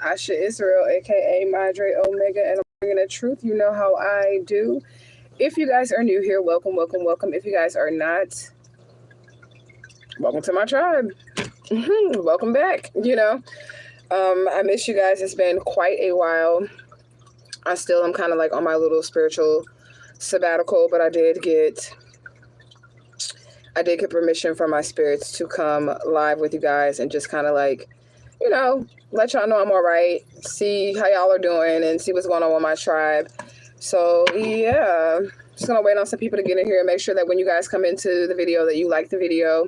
Asha Israel, aka Madre Omega, and I'm bringing the truth. You know how I do. If you guys are new here, welcome, welcome, welcome. If you guys are not, welcome to my tribe. Welcome back. I miss you guys. It's been quite a while. I still am kind of like on my little spiritual sabbatical, but I did get permission from my spirits to come live with you guys and just kind of like, let y'all know I'm all right, see how y'all are doing, and see what's going on with my tribe. So, yeah, just going to wait on some people to get in here and make sure that when you guys come into the video that you like the video.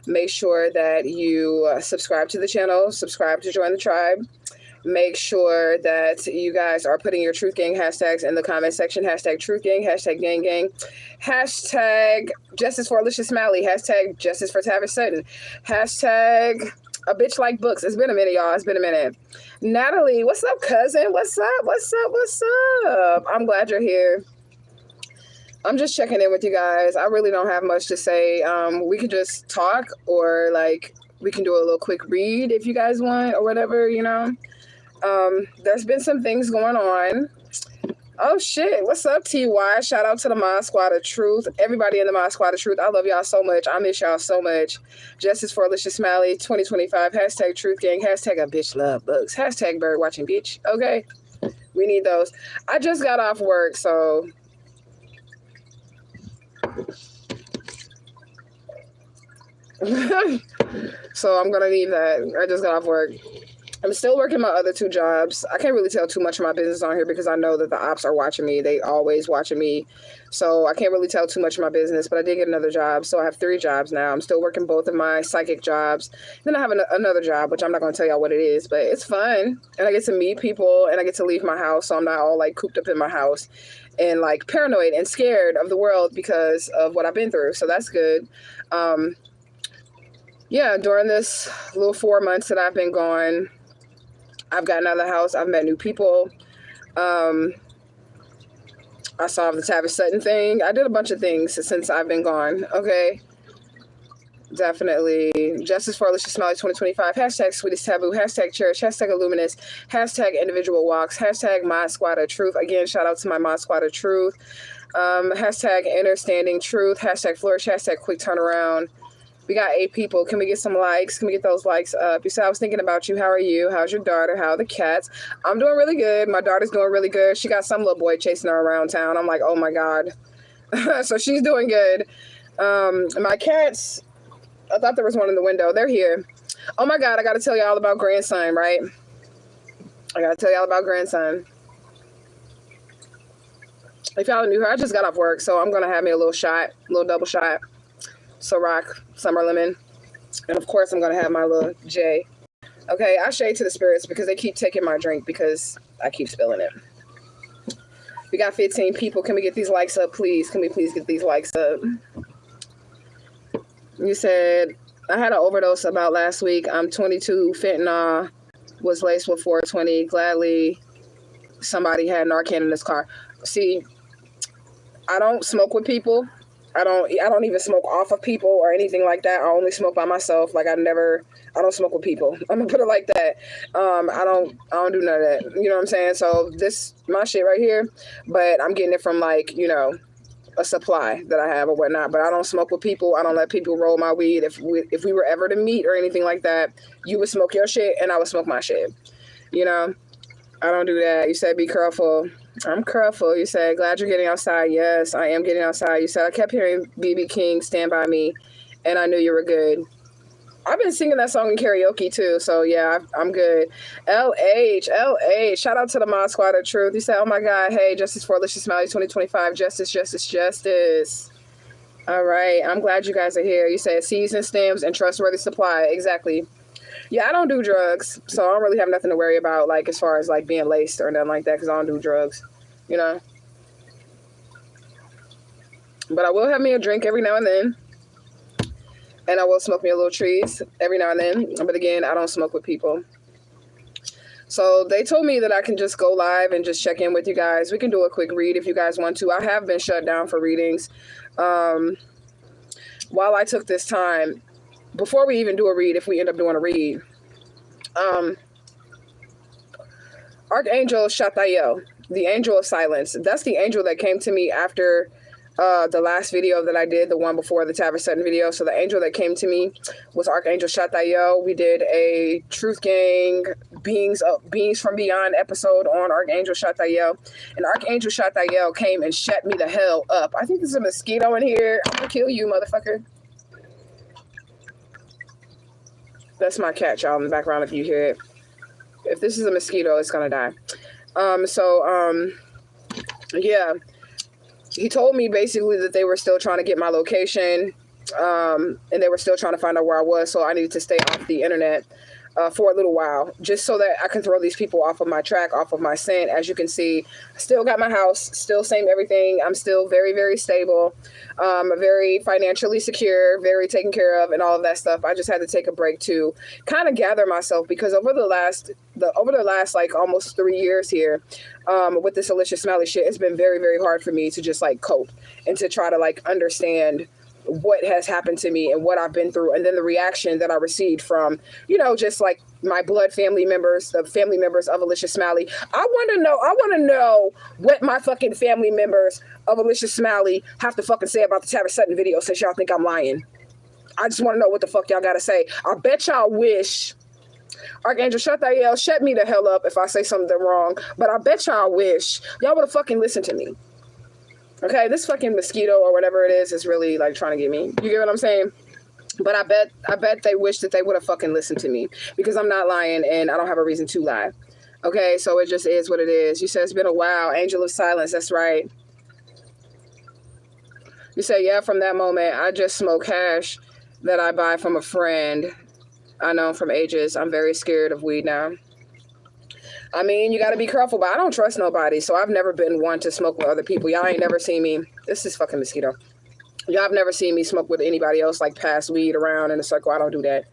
Make sure that you subscribe to the channel, subscribe to join the tribe. Make sure that you guys are putting your Truth Gang hashtags in the comment section. Hashtag Truth Gang, hashtag Gang Gang, hashtag Justice for Alicia Smiley, hashtag Justice for Tavis Sutton, hashtag A Bitch Like Books. It's been a minute, y'all. It's been a minute. Natalie, what's up, cousin? What's up? What's up? What's up? I'm glad you're here. I'm just checking in with you guys. I really don't have much to say. We can just talk, or like we can do a little quick read if you guys want, or whatever, There's been some things going on. Oh shit, what's up, TY? Shout out to the Mod Squad of Truth. Everybody in the Mod Squad of Truth, I love y'all so much. I miss y'all so much. Justice for Alicia Smiley 2025, hashtag Truth Gang, hashtag A Bitch Love Books, hashtag Bird Watching Bitch. Okay, we need those. I just got off work, so I'm gonna need that. I just got off work. I'm still working my other two jobs. I can't really tell too much of my business on here because I know that the ops are watching me. They always watching me. So I can't really tell too much of my business, but I did get another job. So I have 3 jobs now. I'm still working both of my psychic jobs. Then I have another job, which I'm not going to tell y'all what it is, but it's fun. And I get to meet people and I get to leave my house. So I'm not all like cooped up in my house and like paranoid and scared of the world because of what I've been through. So that's good. Yeah, during this little 4 months that I've been gone, I've gotten out of the house. I've met new people. I solved the Tavis Sutton thing. I did a bunch of things since I've been gone. Okay. Definitely. Justice for Alicia Smiley 2025. Hashtag Sweetest Taboo. Hashtag Cherish. Hashtag Illuminous. Hashtag Individual Walks. Hashtag Mod Squad of Truth. Again, shout out to my Mod Squad of Truth. Hashtag Understanding Truth. Hashtag Flourish. Hashtag Quick Turnaround. We got 8 people. Can we get some likes? Can we get those likes up? You said, I was thinking about you. How are you? How's your daughter? How are the cats? I'm doing really good. My daughter's doing really good. She got some little boy chasing her around town. I'm like, oh my God. So she's doing good. My cats, I thought there was one in the window. They're here. Oh my God, I got to tell y'all about grandson, right? I got to tell y'all about grandson. If y'all knew her, I just got off work, so I'm going to have me a little shot, a little double shot. Ciroc, summer lemon, and of course I'm gonna have my little J. Okay, I shade to the spirits because they keep taking my drink because I keep spilling it. We got 15 people. Can we get these likes up, please? Can we please get these likes up? You said I had an overdose about last week. I'm 22. Fentanyl was laced with 420. Gladly, somebody had Narcan in this car. See, I don't smoke with people. I don't even smoke off of people or anything like that. I only smoke by myself. Like I don't smoke with people. I'm gonna put it like that. I don't do none of that. You know what I'm saying? So this my shit right here, but I'm getting it from like, a supply that I have or whatnot, but I don't smoke with people. I don't let people roll my weed. If we were ever to meet or anything like that, you would smoke your shit and I would smoke my shit. I don't do that. You said be careful. I'm careful. You said, glad you're getting outside. Yes, I am getting outside. You said, I kept hearing BB King, Stand By Me, and I knew you were good. I've been singing that song in karaoke too, so yeah, I'm good. LH, shout out to the Mod Squad of Truth. You said, oh my God, hey, Justice for Alicia Smiley 2025, justice, justice, justice. All right, I'm glad you guys are here. You said seasoned stems and trustworthy supply. Exactly. Yeah, I don't do drugs, so I don't really have nothing to worry about, like, as far as, like, being laced or nothing like that, because I don't do drugs, But I will have me a drink every now and then, and I will smoke me a little trees every now and then, but again, I don't smoke with people. So they told me that I can just go live and just check in with you guys. We can do a quick read if you guys want to. I have been shut down for readings. While I took this time, before we even do a read, if we end up doing a read, Archangel Shatael, the angel of silence. That's the angel that came to me after the last video that I did, the one before the Tavis Sutton video. So the angel that came to me was Archangel Shatael. We did a Truth Gang Beings from Beyond episode on Archangel Shatael. And Archangel Shatael came and shut me the hell up. I think there's a mosquito in here. I'm gonna kill you, motherfucker. That's my cat, y'all, in the background if you hear it. If this is a mosquito, it's gonna die. Yeah. He told me basically that they were still trying to get my location, and they were still trying to find out where I was, so I needed to stay off the internet for a little while, just so that I can throw these people off of my track, off of my scent. As you can see, I still got my house, still same everything. I'm still very, very stable, very financially secure, very taken care of, and all of that stuff. I just had to take a break to kind of gather myself, because over the last like almost 3 years here, with this Alicia Smiley shit, it's been very, very hard for me to just like cope and to try to like understand what has happened to me and what I've been through, and then the reaction that I received from, you know, just like my blood family members, the family members of Alicia Smiley. I want to know what my fucking family members of Alicia Smiley have to fucking say about the Tavis Sutton video, since y'all think I'm lying. I just want to know what the fuck y'all gotta say. I bet y'all wish Archangel Shatael, shut me the hell up if I say something wrong, but I bet y'all wish y'all would have fucking listened to me. Okay, this fucking mosquito or whatever it is really like trying to get me. You get what I'm saying? But I bet they wish that they would have fucking listened to me, because I'm not lying and I don't have a reason to lie. Okay, so it just is what it is. You said it's been a while. Angel of silence. That's right. You say, yeah, from that moment, I just smoke hash that I buy from a friend I know from ages. I'm very scared of weed now. I mean, you got to be careful, but I don't trust nobody. So I've never been one to smoke with other people. Y'all ain't never seen me. This is fucking mosquito. Y'all have never seen me smoke with anybody else, like pass weed around in a circle. I don't do that.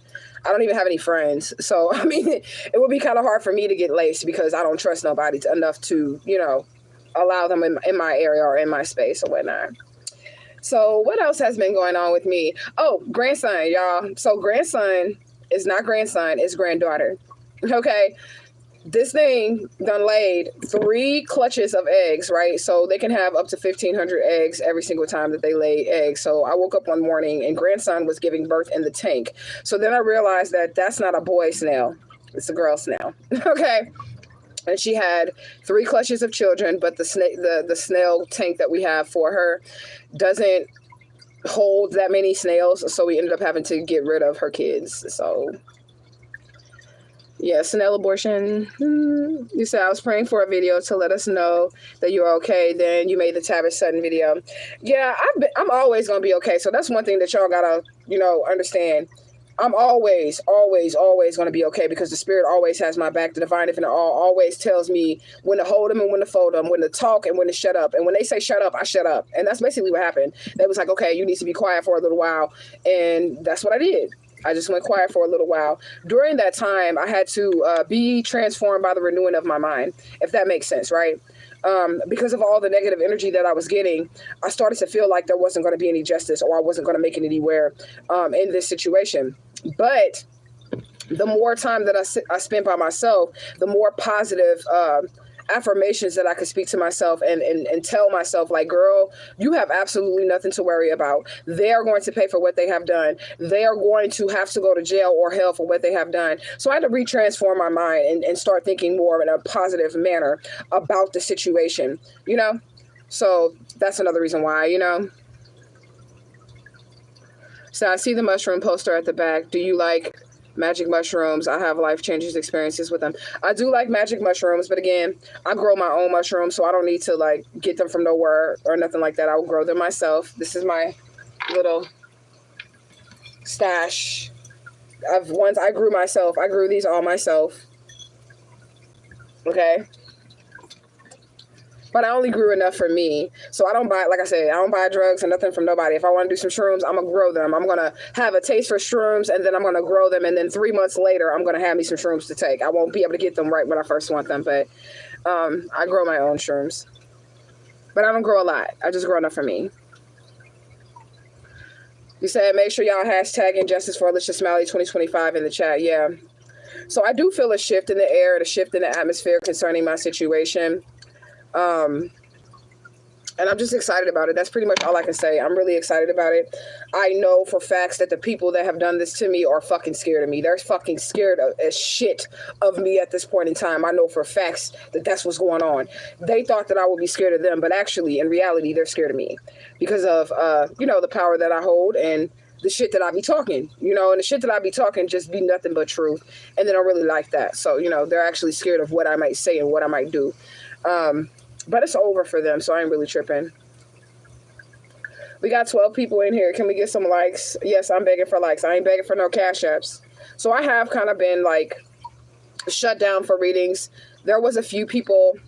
I don't even have any friends. So, I mean, it would be kind of hard for me to get laced, because I don't trust nobody enough to, you know, allow them in my area or in my space or whatnot. So what else has been going on with me? Oh, grandson, y'all. So grandson is not grandson, it's granddaughter. Okay. This thing done laid 3 clutches of eggs, right? So they can have up to 1,500 eggs every single time that they lay eggs. So I woke up one morning and grandson was giving birth in the tank. So then I realized that that's not a boy snail. It's a girl snail. Okay. And she had 3 clutches of children, but the snail tank that we have for her doesn't hold that many snails. So we ended up having to get rid of her kids. So yeah, snail abortion. You said I was praying for a video to let us know that you're okay. Then you made the Tavis Sutton video. Yeah, I'm always gonna be okay. So that's one thing that y'all gotta, you know, understand. I'm always gonna be okay, because the spirit always has my back. The divine infinite always tells me when to hold them and when to fold them, when to talk and when to shut up. And when they say shut up, I shut up. And that's basically what happened. They was like, okay, you need to be quiet for a little while, and that's what I did. I just went quiet for a little while. During that time, I had to be transformed by the renewing of my mind, if that makes sense, right? Because of all the negative energy that I was getting, I started to feel like there wasn't going to be any justice, or I wasn't going to make it anywhere in this situation. But the more time that I spent by myself, the more positive affirmations that I could speak to myself and tell myself, like, girl, you have absolutely nothing to worry about. They are going to pay for what they have done. They are going to have to go to jail or hell for what they have done. So I had to retransform my mind and start thinking more in a positive manner about the situation, you know? So that's another reason why, you know? So I see the mushroom poster at the back. Do you like magic mushrooms? I have life-changing experiences with them. I do like magic mushrooms, but again, I grow my own mushrooms, so I don't need to like get them from nowhere or nothing like that. I will grow them myself. This is my little stash of ones I grew myself. I grew these all myself. Okay. But I only grew enough for me. So I don't buy, like I said, I don't buy drugs and nothing from nobody. If I want to do some shrooms, I'm going to grow them. I'm going to have a taste for shrooms, and then I'm going to grow them. And then 3 months later, I'm going to have me some shrooms to take. I won't be able to get them right when I first want them, but I grow my own shrooms. But I don't grow a lot. I just grow enough for me. You said, make sure y'all hashtag Injustice for Alicia Smiley 2025 in the chat. Yeah. So I do feel a shift in the air, a shift in the atmosphere concerning my situation. And I'm just excited about it. That's pretty much all I can say. I'm really excited about it. I know for facts that the people that have done this to me are fucking scared of me. They're fucking scared as shit of me at this point in time. I know for facts that that's what's going on. They thought that I would be scared of them, but actually, in reality, they're scared of me because of, the power that I hold and the shit that I be talking, and the shit that I be talking just be nothing but truth. And they don't really like that. So, they're actually scared of what I might say and what I might do. But it's over for them, so I ain't really tripping. We got 12 people in here. Can we get some likes? Yes, I'm begging for likes. I ain't begging for no cash apps. So I have kind of been, shut down for readings. There was a few people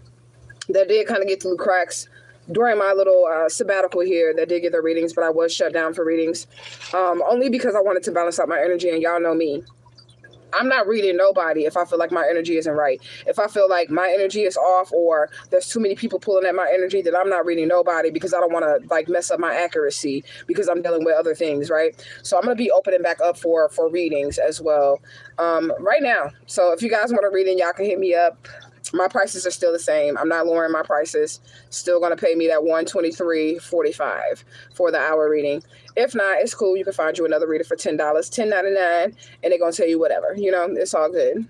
that did kind of get through cracks during my little sabbatical here that did get their readings, but I was shut down for readings. Only because I wanted to balance out my energy, and y'all know me. I'm not reading nobody if I feel like my energy isn't right. If I feel like my energy is off or there's too many people pulling at my energy, then I'm not reading nobody because I don't want to mess up my accuracy because I'm dealing with other things, right? So I'm going to be opening back up for readings as well right now. So if you guys want a reading, y'all can hit me up. My prices are still the same. I'm not lowering my prices. Still going to pay me that $123.45 for the hour reading. If not, it's cool. You can find you another reader for $10, $10.99, and they're going to tell you whatever. It's all good.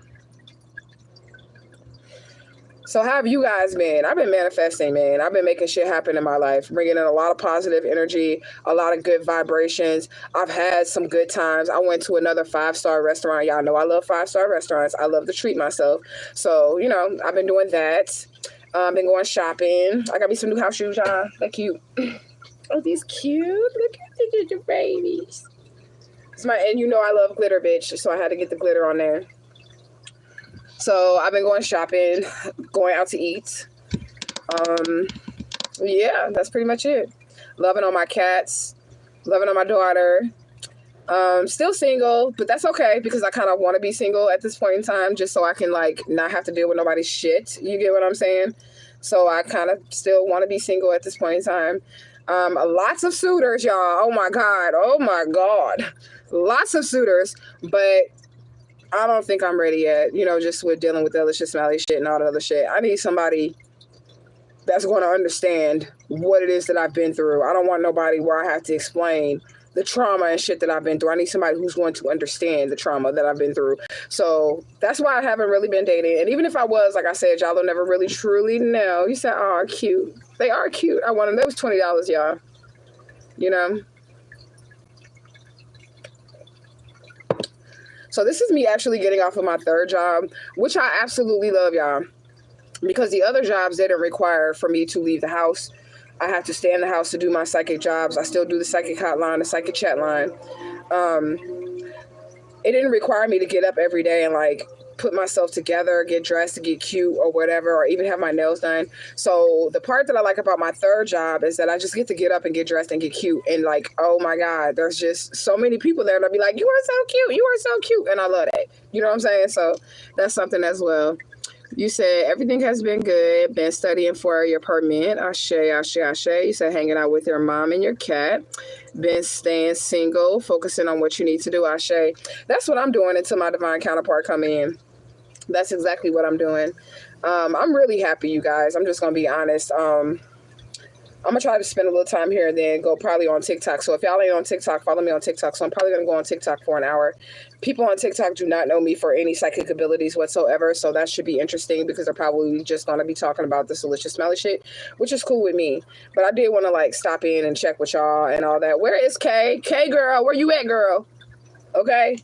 So how have you guys been? I've been manifesting, man. I've been making shit happen in my life, bringing in a lot of positive energy, a lot of good vibrations. I've had some good times. I went to another 5-star restaurant. Y'all know I love 5-star restaurants. I love to treat myself. So, I've been doing that. I've been going shopping. I got me some new house shoes, y'all. They're cute. Oh, these cute. Look at the babies. And I love glitter, bitch. So I had to get the glitter on there. So I've been going shopping, going out to eat. Yeah, that's pretty much it. Loving on my cats, loving on my daughter. Still single, but that's okay because I kind of want to be single at this point in time just so I can not have to deal with nobody's shit. You get what I'm saying? So I kind of still want to be single at this point in time. Lots of suitors, y'all. Oh my God. Lots of suitors, but I don't think I'm ready yet, just with dealing with the delicious smelly shit and all the other shit. I need somebody that's going to understand what it is that I've been through. I don't want nobody where I have to explain the trauma and shit that I've been through. I need somebody who's going to understand the trauma that I've been through. So that's why I haven't really been dating. And even if I was, like I said, y'all will never really truly know. You said, oh, cute. They are cute. I want them. That was $20, y'all. So this is me actually getting off of my third job, which I absolutely love, y'all, because the other jobs didn't require for me to leave the house. I have to stay in the house to do my psychic jobs. I still do the psychic hotline, the psychic chat line. It didn't require me to get up every day and put myself together, get dressed to get cute or whatever, or even have my nails done. So the part that I like about my third job is that I just get to get up and get dressed and get cute. And oh my God, there's just so many people there that'll be like, you are so cute. You are so cute. And I love that. You know what I'm saying? So that's something as well. You said everything has been good. Been studying for your permit. Ashe, ashe, ashe. You said hanging out with your mom and your cat. Been staying single, focusing on what you need to do. Ashe. That's what I'm doing until my divine counterpart come in. That's exactly what I'm doing. I'm really happy, you guys. I'm just going to be honest. I'm going to try to spend a little time here and then go probably on TikTok. So if y'all ain't on TikTok, follow me on TikTok. So I'm probably going to go on TikTok for an hour. People on TikTok do not know me for any psychic abilities whatsoever. So that should be interesting because they're probably just going to be talking about this delicious smelly shit, which is cool with me. But I did want to stop in and check with y'all and all that. Where is Kay? Kay, girl, where you at, girl? Okay.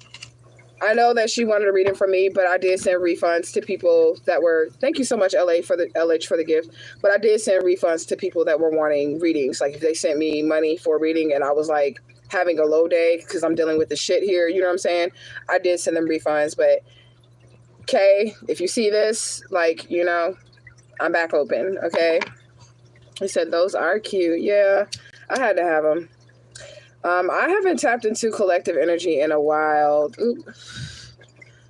I know that she wanted a reading from me, but I did send refunds to people that were, thank you so much, LH for the gift. But I did send refunds to people that were wanting readings. If they sent me money for a reading and I was having a low day because I'm dealing with the shit here, you know what I'm saying? I did send them refunds, but Kay, if you see this, I'm back open, okay? He said, those are cute. Yeah, I had to have them. I haven't tapped into collective energy in a while. Oop.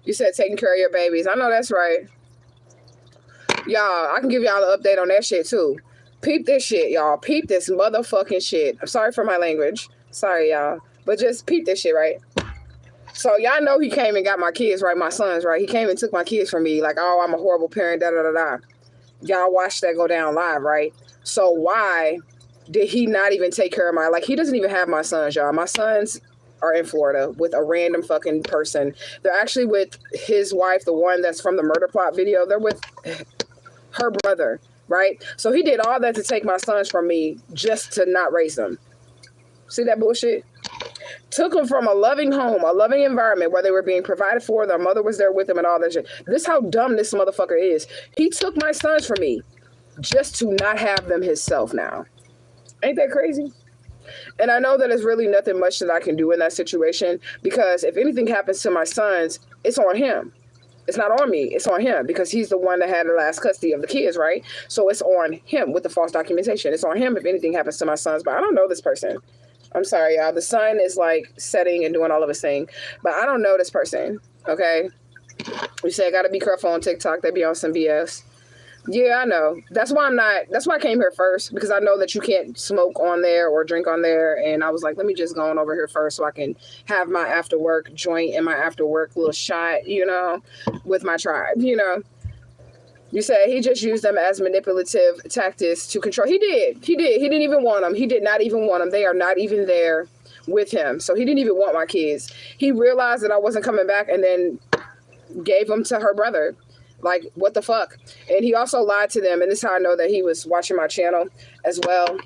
You said taking care of your babies. I know that's right. Y'all, I can give y'all an update on that shit too. Peep this shit, y'all. Peep this motherfucking shit. I'm sorry for my language. Sorry, y'all. But just peep this shit, right? So y'all know he came and got my kids, right? My sons, right? He came and took my kids from me. Like, oh, I'm a horrible parent, da da da da. Y'all watched that go down live, right? So why did he not even take care of like, he doesn't even have my sons, y'all. My sons are in Florida with a random fucking person. They're actually with his wife, the one that's from the murder plot video. They're with her brother, right? So he did all that to take my sons from me just to not raise them. See that bullshit? Took them from a loving home, a loving environment where they were being provided for. Their mother was there with them and all that shit. This is how dumb this motherfucker is. He took my sons from me just to not have them himself now. Ain't that crazy? And I know that there's really nothing much that I can do in that situation, because if anything happens to my sons, it's on him. It's not on me. It's on him, because he's the one that had the last custody of the kids, right? So it's on him with the false documentation. It's on him if anything happens to my sons, but I don't know this person. I'm sorry, y'all. The sun is like setting and doing all of its thing, but I don't know this person, okay? You say I got to be careful on TikTok. They be on some BS. Yeah, I know. That's why I came here first, because I know that you can't smoke on there or drink on there. And I was like, let me just go on over here first so I can have my after work joint and my after work little shot, you know, with my tribe, you know. You said he just used them as manipulative tactics to control. He did. He didn't even want them. He did not even want them. They are not even there with him. So he didn't even want my kids. He realized that I wasn't coming back and then gave them to her brother. Like, what the fuck? And he also lied to them. And this is how I know that he was watching my channel as well.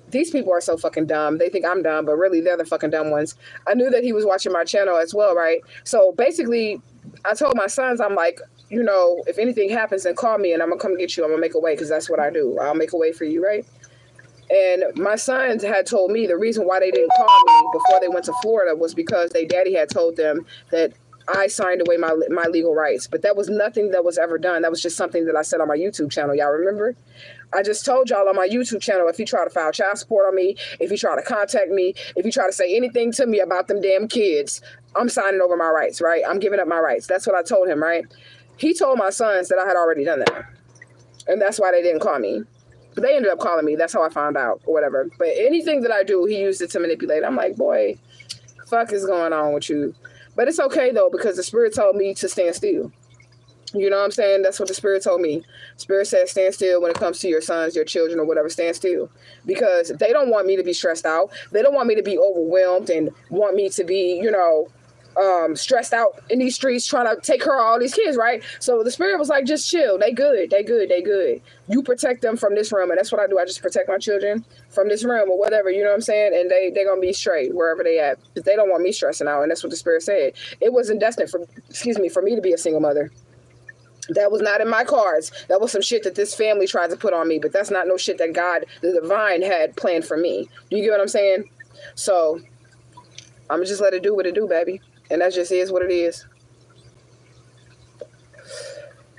These people are so fucking dumb. They think I'm dumb, but really they're the fucking dumb ones. I knew that he was watching my channel as well, right? So basically, I told my sons, I'm like, you know, if anything happens, then call me and I'm going to come get you. I'm going to make a way, because that's what I do. I'll make a way for you, right? And my sons had told me the reason why they didn't call me before they went to Florida was because their daddy had told them that I signed away my legal rights. But that was nothing that was ever done. That was just something that I said on my YouTube channel. Y'all remember? I just told y'all on my YouTube channel, if you try to file child support on me, if you try to contact me, if you try to say anything to me about them damn kids, I'm signing over my rights, right? I'm giving up my rights. That's what I told him, right? He told my sons that I had already done that. And that's why they didn't call me. But they ended up calling me. That's how I found out, or whatever. But anything that I do, he used it to manipulate. I'm like, boy, fuck is going on with you? But it's okay, though, because the spirit told me to stand still. You know what I'm saying? That's what the spirit told me. Spirit said, stand still when it comes to your sons, your children, or whatever. Stand still. Because they don't want me to be stressed out. They don't want me to be overwhelmed and want me to be, you know, stressed out in these streets trying to take care of all these kids, right? So the spirit was like, just chill. They good. They good. They good. You protect them from this room. And that's what I do. I just protect my children from this room or whatever, you know what I'm saying? And they're going to be straight wherever they at. But they don't want me stressing out. And that's what the spirit said. It wasn't destined for me to be a single mother. That was not in my cards. That was some shit that this family tried to put on me. But that's not no shit that God, the divine, had planned for me. Do you get what I'm saying? So I'm going to just let it do what it do, baby. And that just is what it is.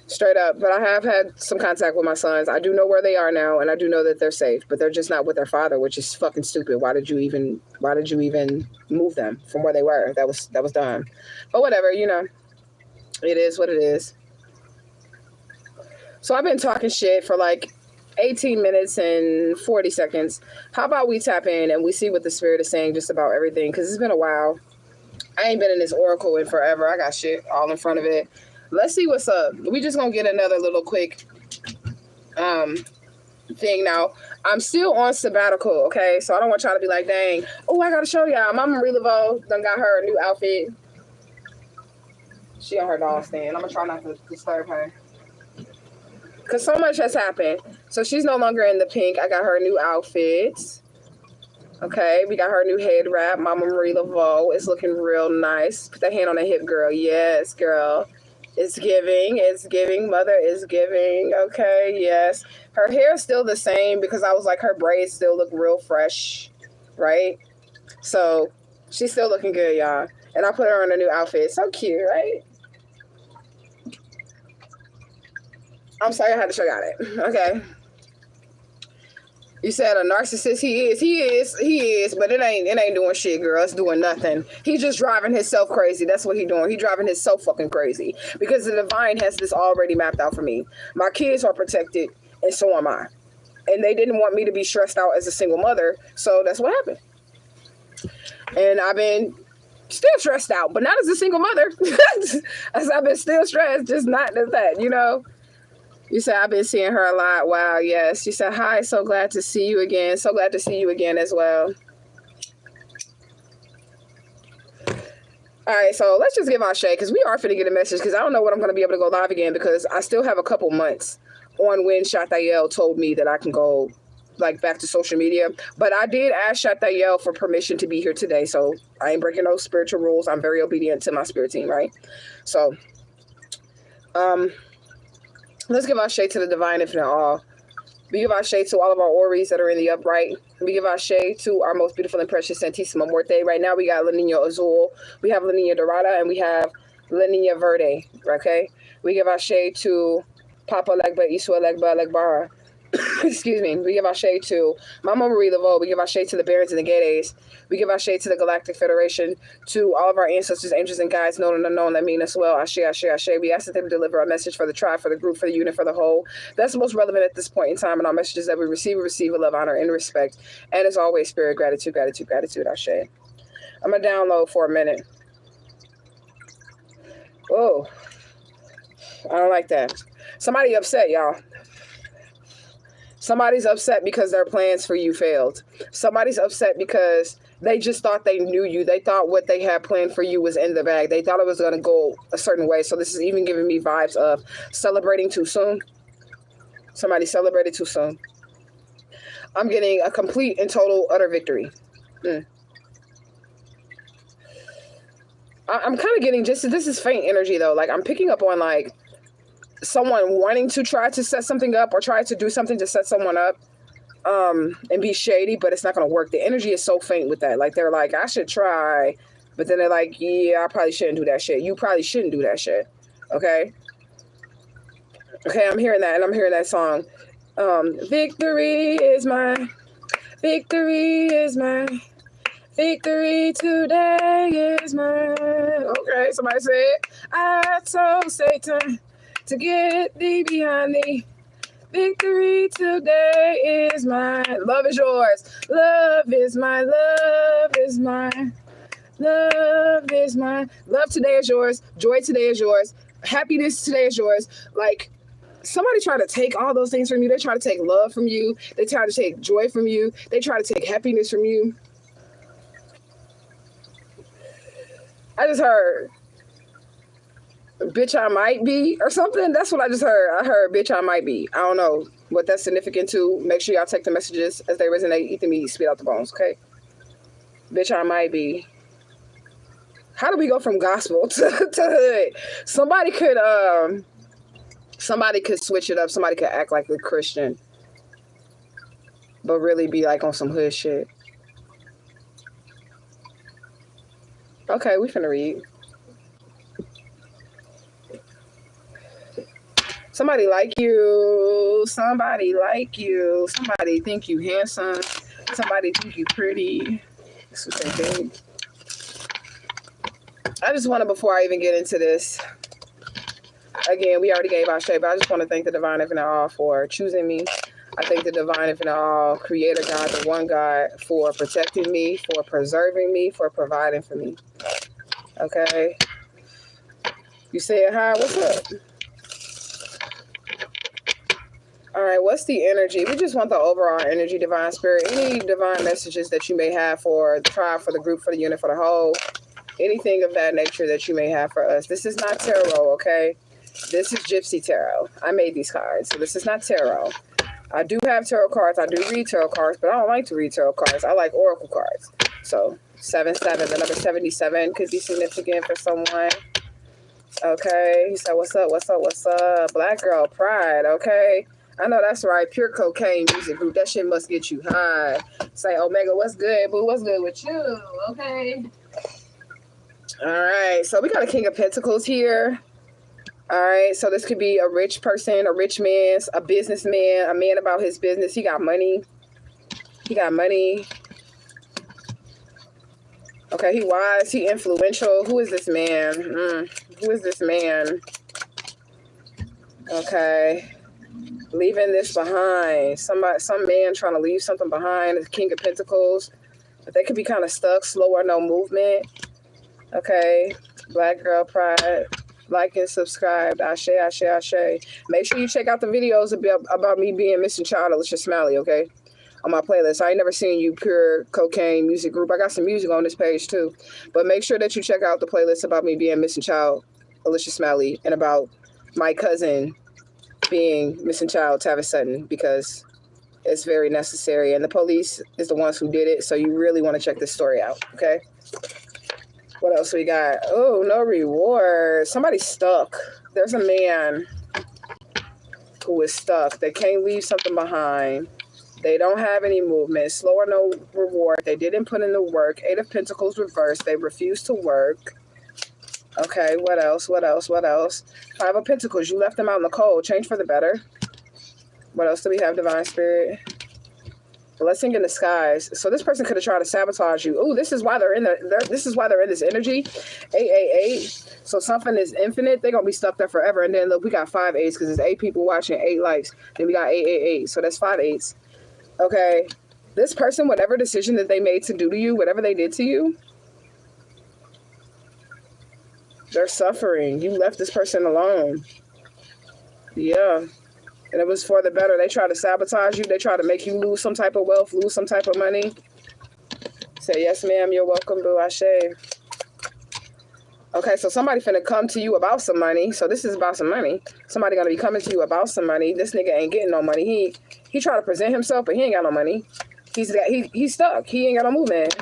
Straight up. But I have had some contact with my sons. I do know where they are now, and I do know that they're safe. But they're just not with their father, which is fucking stupid. Why did you even move them from where they were? That was dumb. But whatever, you know. It is what it is. So I've been talking shit for like 18 minutes and 40 seconds. How about we tap in and we see what the spirit is saying just about everything? Because it's been a while. I ain't been in this oracle in forever. I got shit all in front of it. Let's see what's up. We just gonna get another little quick thing now. I'm still on sabbatical, okay? So I don't want y'all to be like, dang, oh, I gotta show y'all. Mama Marie Laveau done got her a new outfit. She on her doll stand. I'm gonna try not to disturb her, because so much has happened. So she's no longer in the pink. I got her new outfit. Okay, we got her new head wrap, Mama Marie Laveau. It's looking real nice. Put that hand on the hip, girl. Yes, girl. It's giving. Mother is giving. Okay, yes. Her hair's still the same, because I was like, her braids still look real fresh, right? So she's still looking good, y'all. And I put her in a new outfit. So cute, right? I'm sorry I had to show y'all that. Okay. You said a narcissist. He is, but it ain't doing shit, girl. It's doing nothing. He's just driving himself crazy. That's what he doing. He driving himself fucking crazy, because the divine has this already mapped out for me. My kids are protected, and so am I. And they didn't want me to be stressed out as a single mother, so that's what happened. And I've been Still stressed out, but not as a single mother. As I've been still stressed, just not as that, you know. You said, I've been seeing her a lot. Wow, yes. You said, hi, so glad to see you again. So glad to see you again as well. All right, so let's just give our shade because we are finna get a message because I don't know when I'm going to be able to go live again because I still have a couple months on when Shatael told me that I can go like back to social media. But I did ask Shatael for permission to be here today, so I ain't breaking no spiritual rules. I'm very obedient to my spirit team, right? So, let's give our shade to the divine infinite all. We give our shade to all of our Aries that are in the upright. We give our shade to our most beautiful and precious Santissima Muerte. Right now, we got La Niña Azul. We have La Niña Dorada, and we have La Niña Verde, okay? We give our shade to Papa Legba, Isua Legba, Legbara. Excuse me. We give our shade to Mama Marie Laveau. We give our shade to the Barons and the Gades. We give our shade to the Galactic Federation, to all of our ancestors, angels, and guides, known and unknown, that mean us well. Ashe, Ashe, Ashe. We ask that they deliver a message for the tribe, for the group, for the unit, for the whole. That's the most relevant at this point in time, and our messages that we receive with love, honor, and respect. And as always, spirit, gratitude, gratitude, gratitude. Ashe. I'm going to download for a minute. Oh, I don't like that. Somebody upset, y'all. Somebody's upset because their plans for you failed. Somebody's upset because they just thought they knew you. They thought what they had planned for you was in the bag. They thought it was going to go a certain way. So this is even giving me vibes of celebrating too soon. Somebody celebrated too soon. I'm getting a complete and total utter victory. I'm kind of getting this is faint energy though. Like I'm picking up on like someone wanting to try to set something up or try to do something to set someone up and be shady, but it's not going to work. The energy is so faint with that. Like they're like, I should try, but then they're like, yeah, I probably shouldn't do that shit. You probably shouldn't do that shit. Okay, I'm hearing that, and I'm hearing that song. Victory is mine. Victory is mine. Victory today is mine. Okay, somebody said, I told Satan to get thee behind thee. Victory today is mine. Love is yours. Love is mine. Love is mine. Love is mine. Love today is yours. Joy today is yours. Happiness today is yours. Like, somebody try to take all those things from you. They try to take love from you. They try to take joy from you. They try to take happiness from you. I just heard, bitch, I might be, or something. That's what I just heard. I heard, bitch, I might be. I don't know what that's significant to. Make sure y'all take the messages as they resonate. Eat the meat, spit out the bones, okay? Bitch, I might be. How do we go from gospel to hood? Somebody could switch it up. Somebody could act like a Christian, but really be like on some hood shit. Okay, we finna read. Somebody like you. Somebody like you. Somebody think you handsome. Somebody think you pretty. This was so big. I just want to, before I even get into this, again, we already gave our shape, but I just want to thank the Divine Infinite All for choosing me. I thank the Divine Infinite All, Creator God, the One God, for protecting me, for preserving me, for providing for me. Okay? You said hi, what's up? All right, what's the energy? We just want the overall energy, Divine Spirit. Any divine messages that you may have for the tribe, for the group, for the unit, for the whole. Anything of that nature that you may have for us. This is not tarot, okay? This is Gypsy Tarot. I made these cards, so this is not tarot. I do have tarot cards. I do read tarot cards, but I don't like to read tarot cards. I like oracle cards. So 77, the number 77 could be significant for someone. Okay, he said, what's up, what's up, what's up? Black Girl Pride, okay? I know that's right. Pure Cocaine Music Group. That shit must get you high. Say, Omega, what's good, boo? What's good with you? Okay. All right, so we got a King of Pentacles here. All right, so this could be a rich person, a rich man, a businessman, a man about his business. He got money. He got money. Okay, he wise. He influential. Who is this man? Who is this man? Okay. Leaving this behind. Some man trying to leave something behind. The King of Pentacles. But they could be kind of stuck, slow or no movement. Okay. Black Girl Pride. Like and subscribe. Ashe, ashe, ashe. Make sure you check out the videos about me being missing child, Alicia Smiley, okay? On my playlist. I ain't never seen you pure cocaine music group. I got some music on this page too. But make sure that you check out the playlist about me being missing child, Alicia Smiley, and about my cousin being missing child, Tavis Sutton, because it's very necessary. And the police is the ones who did it. So you really want to check this story out, okay? What else we got? Oh, no reward. Somebody's stuck. There's a man who is stuck. They can't leave something behind. They don't have any movement. Slow or no reward. They didn't put in the work. 8 of Pentacles reversed. They refused to work. Okay, what else? What else? What else? 5 of Pentacles. You left them out in the cold. Change for the better. What else do we have, Divine Spirit? Blessing in disguise. So this person could have tried to sabotage you. Oh, this is why they're in this is why they're in this energy. 888. So something is infinite. They're gonna be stuck there forever. And then look, we got 5 8s because there's 8 people watching, 8 likes. Then we got 888. So that's 5 8s. Okay, this person, whatever decision that they made to do to you, whatever they did to you, they're suffering. You left this person alone. Yeah, and it was for the better. They try to sabotage you. They try to make you lose some type of wealth, lose some type of money. Say, yes, ma'am, you're welcome, boo, Ashe. Okay, so somebody finna come to you about some money. So this is about some money. Somebody gonna be coming to you about some money. This nigga ain't getting no money. He tried to present himself, but he ain't got no money. He's stuck. He ain't got no movement.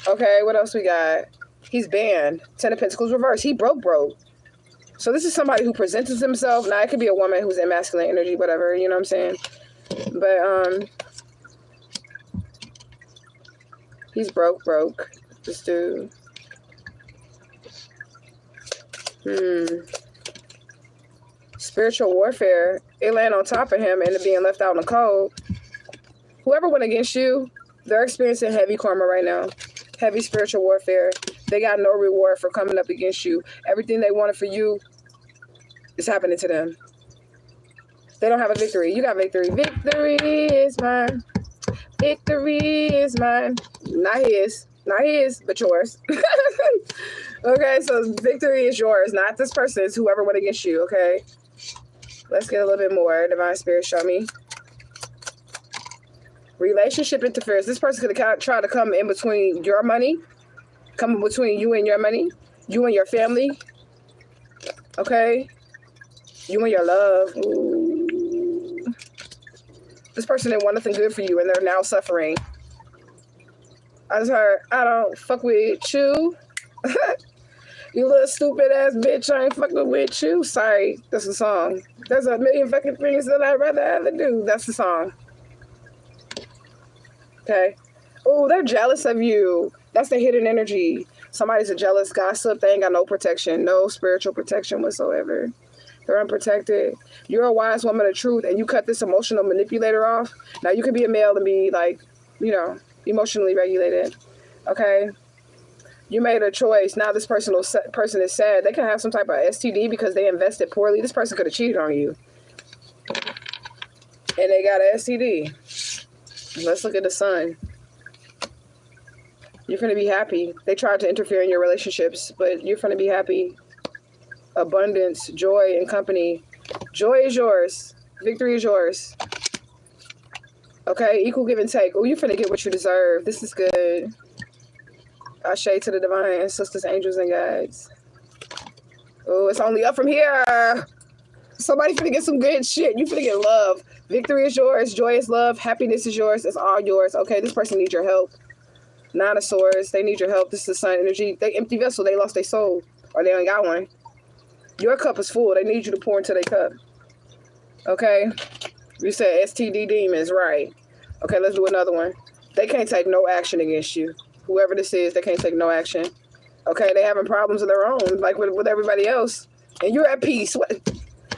Okay, what else we got? He's banned. 10 of Pentacles reversed. He broke. So this is somebody who presents himself. Now it could be a woman who's in masculine energy, whatever. You know what I'm saying? But he's broke. This dude. Spiritual warfare. It land on top of him and it being left out in the cold. Whoever went against you, they're experiencing heavy karma right now. Heavy spiritual warfare. They got no reward for coming up against you. Everything they wanted for you is happening to them. They don't have a victory. You got victory. Victory is mine. Victory is mine. Not his, but yours. Okay, so victory is yours, not this person's, whoever went against you, okay? Let's get a little bit more. Divine Spirit, show me. Relationship interference. This person could have tried to come in between your money, come between you and your money, you and your family, okay? You and your love. Ooh. This person didn't want nothing good for you, and they're now suffering. I just heard, I don't fuck with you. You little stupid ass bitch, I ain't fucking with you. Sorry, that's the song. There's a million fucking things that I'd rather ever do. That's the song. Okay. Oh, they're jealous of you. That's the hidden energy. Somebody's a jealous gossip. They ain't got no protection, no spiritual protection whatsoever. They're unprotected. You're a wise woman of truth, and you cut this emotional manipulator off. Now you can be a male and be like, you know, emotionally regulated. Okay. You made a choice. Now this person is sad. They can have some type of STD because they invested poorly. This person could have cheated on you. And they got an STD. Let's look at the sun. You're going to be happy. They tried to interfere in your relationships, but you're going to be happy. Abundance, joy, and company. Joy is yours. Victory is yours. Okay, equal give and take. Oh, you're going to get what you deserve. This is good. Ashe to the divine ancestors, angels, and guides. Oh, it's only up from here. Somebody finna get some good shit. You finna get love. Victory is yours. Joy is love. Happiness is yours. It's all yours. Okay, this person needs your help. 9 of Swords. They need your help. This is the sun energy. They empty vessel. They lost their soul. Or they ain't got one. Your cup is full. They need you to pour into their cup. Okay? You said STD demons. Right. Okay, let's do another one. They can't take no action against you. Whoever this is, they can't take no action. Okay, they having problems of their own, like with everybody else. And you're at peace. What?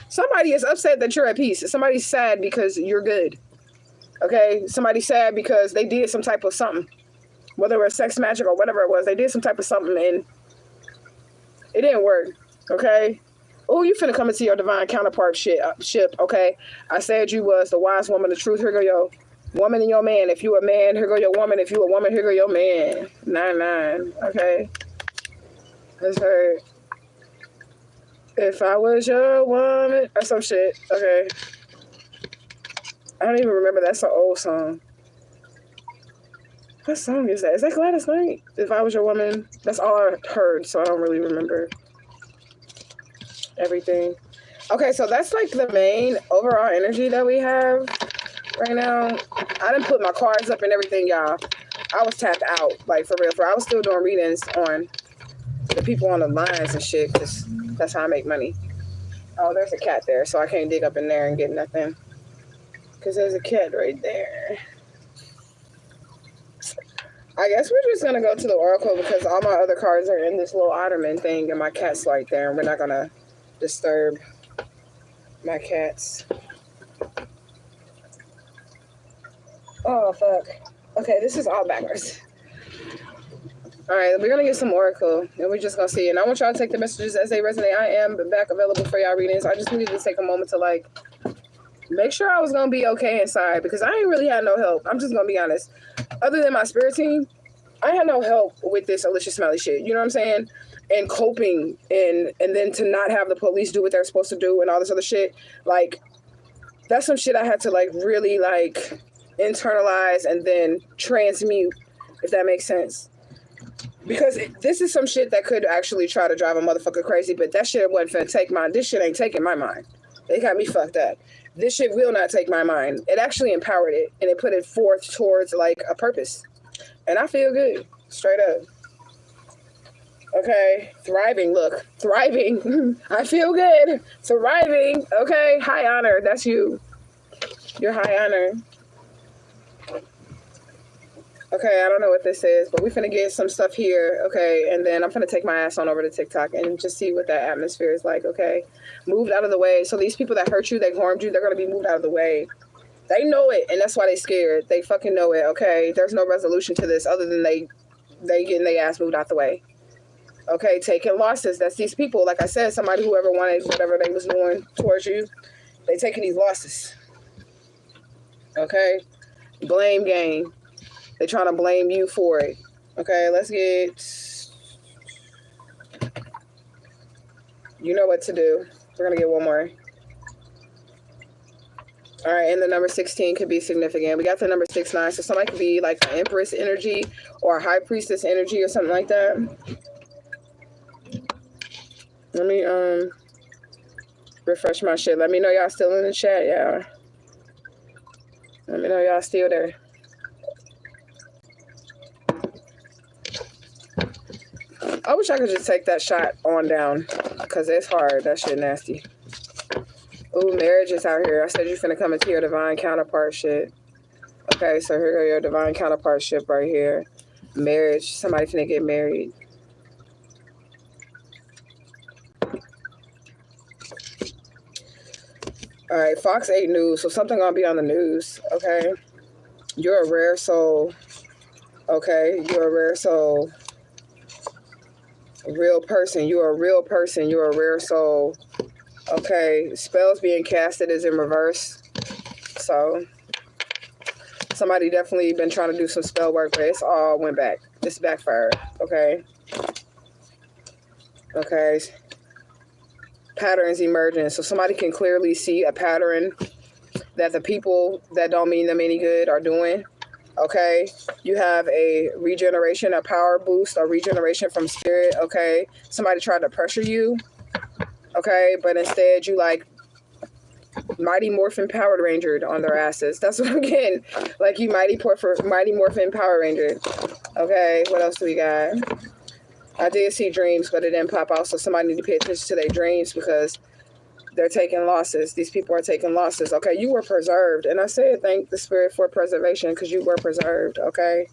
Somebody is upset that you're at peace. Somebody's sad because you're good. Okay? Somebody's sad because they did some type of something. Whether it was sex magic or whatever it was, they did some type of something and it didn't work. Okay? Oh, you finna come into your divine counterpart ship. Okay? I said you was the wise woman of truth. Here go your woman and your man. If you a man, here go your woman. If you a woman, here go your man. 9-9. Okay. That's right. If I was your woman, or some shit. Okay. I don't even remember. That's an old song. What song is that? Is that Gladys Knight? If I was your woman. That's all I heard, so I don't really remember everything. Okay, so that's like the main overall energy that we have right now. I didn't put my cards up and everything, y'all. I was tapped out, like for real. I was still doing readings on the people on the lines and shit, because that's how I make money. Oh, there's a cat there, so I can't dig up in there and get nothing. Because there's a cat right there. I guess we're just going to go to the oracle because all my other cards are in this little ottoman thing and my cat's right there, and we're not going to disturb my cats. Oh, fuck. Okay, this is all backwards. All right, we're going to get some oracle, and we're just going to see. And I want y'all to take the messages as they resonate. I am back available for y'all readings. I just needed to take a moment to, like, make sure I was going to be okay inside because I ain't really had no help. I'm just going to be honest. Other than my spirit team, I had no help with this Alicia Smelly shit. You know what I'm saying? And coping and then to not have the police do what they're supposed to do and all this other shit. Like, that's some shit I had to, like, really, like, internalize and then transmute, if that makes sense. Because this is some shit that could actually try to drive a motherfucker crazy, but that shit wasn't finna take mine. This shit ain't taking my mind. They got me fucked up. This shit will not take my mind. It actually empowered it, and it put it forth towards, like, a purpose. And I feel good. Straight up. Okay. Thriving. Look. Thriving. I feel good. Thriving. Okay. High honor. That's you. You're high honor. Okay, I don't know what this is, but we're finna get some stuff here, okay? And then I'm finna take my ass on over to TikTok and just see what that atmosphere is like, okay? Moved out of the way. So these people that hurt you, that harmed you, they're gonna be moved out of the way. They know it, and that's why they scared. They fucking know it, okay? There's no resolution to this other than they getting their ass moved out the way. Okay, taking losses. That's these people, like I said, somebody whoever wanted whatever they was doing towards you, they taking these losses. Okay? Blame game. They trying to blame you for it. Okay, let's get... You know what to do. We're going to get one more. All right, and the number 16 could be significant. We got the number 69, so somebody could be like an Empress energy or a High Priestess energy or something like that. Let me refresh my shit. Let me know y'all still in the chat, y'all. Let me know y'all still there. I wish I could just take that shot on down because it's hard. That shit nasty. Ooh, marriage is out here. I said you finna come into your divine counterpart shit. Okay, so here go your divine counterpart ship right here. Marriage. Somebody finna get married. All right, Fox 8 News. So something gonna be on the news, okay? You're a rare soul. Okay, you're a rare soul. Real person. You're a real person. You're a rare soul. Okay, spells being casted is in reverse. So somebody definitely been trying to do some spell work, but it's all went back. It's backfired. Okay. Okay. Patterns emerging. So somebody can clearly see a pattern that the people that don't mean them any good are doing. Okay, you have a regeneration, a power boost, a regeneration from spirit. Okay, somebody tried to pressure you. Okay, but instead you like Mighty Morphin Power Ranger on their asses. That's what I'm getting. Like you Mighty Morphin Power Ranger. Okay, what else do we got? I did see dreams, but it didn't pop out. So somebody need to pay attention to their dreams because they're taking losses. These people are taking losses. Okay, you were preserved. And I said thank the spirit for preservation because you were preserved, okay?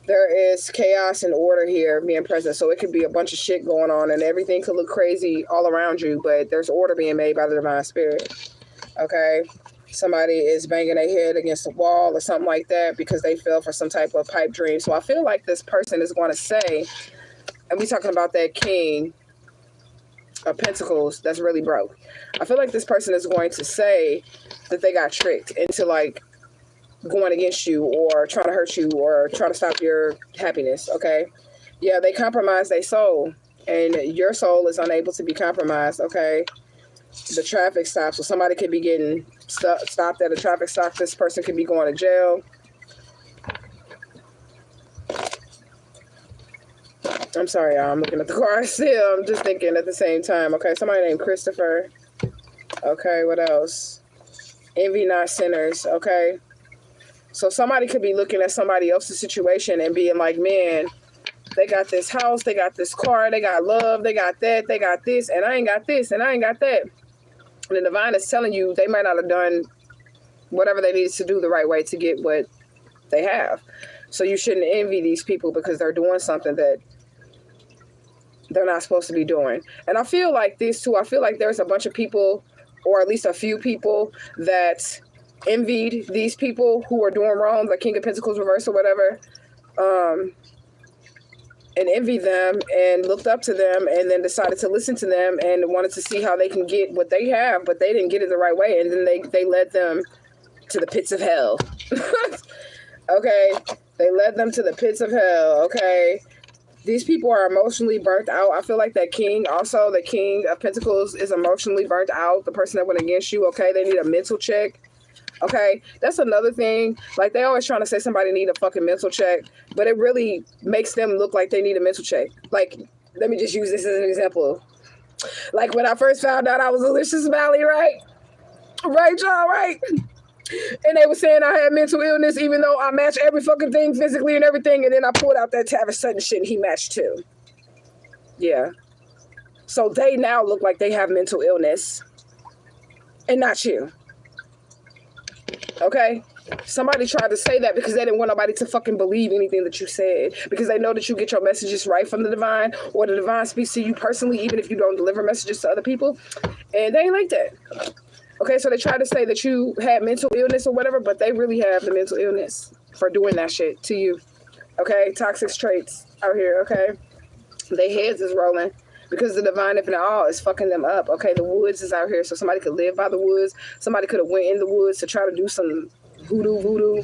There is chaos and order here being present. So it could be a bunch of shit going on and everything could look crazy all around you, but there's order being made by the divine spirit, okay? Somebody is banging their head against the wall or something like that because they fell for some type of pipe dream. So I feel like this person is going to say, and we talking about that king of pentacles that's really broke. I feel like this person is going to say that they got tricked into like going against you or trying to hurt you or trying to stop your happiness. Okay. Yeah. They compromised their soul. and your soul is unable to be compromised, okay? The traffic stop. So somebody could be getting stopped at a traffic stop. This person could be going to jail. I'm sorry, y'all. I'm looking at the car still. I'm just thinking at the same time. Okay, somebody named Christopher. Okay, what else? Envy not sinners. Okay. So somebody could be looking at somebody else's situation and being like, man, they got this house, they got this car, they got love, they got that, they got this, and I ain't got this, and I ain't got that. And the divine is telling you they might not have done whatever they needed to do the right way to get what they have. So you shouldn't envy these people because they're doing something that they're not supposed to be doing. And I feel like this too. I feel like there's a bunch of people, or at least a few people, that envied these people who are doing wrong, the King of Pentacles reverse or whatever, and envied them and looked up to them and then decided to listen to them and wanted to see how they can get what they have, but they didn't get it the right way. And then they led them to the pits of hell. Okay. They led them to the pits of hell. Okay. These people are emotionally burnt out. I feel like that king, also the King of Pentacles, is emotionally burnt out. The person that went against you, okay, they need a mental check. Okay, that's another thing. Like, they always trying to say somebody need a fucking mental check, but it really makes them look like they need a mental check. Like, let me just use this as an example. Like, when I first found out I was Alicia's Valley, right? Right, y'all, right? And they were saying I had mental illness, even though I matched every fucking thing physically and everything. And then I pulled out that Tavis Sutton shit and he matched too. Yeah. So they now look like they have mental illness and not you. Okay? Somebody tried to say that because they didn't want nobody to fucking believe anything that you said, because they know that you get your messages right from the divine, or the divine speaks to you personally, even if you don't deliver messages to other people. And they ain't like that. Okay, so they try to say that you had mental illness or whatever, but they really have the mental illness for doing that shit to you. Okay, toxic traits out here, okay? Their heads is rolling because the divine infinite all is fucking them up. Okay, the woods is out here, so somebody could live by the woods. Somebody could have went in the woods to try to do some voodoo.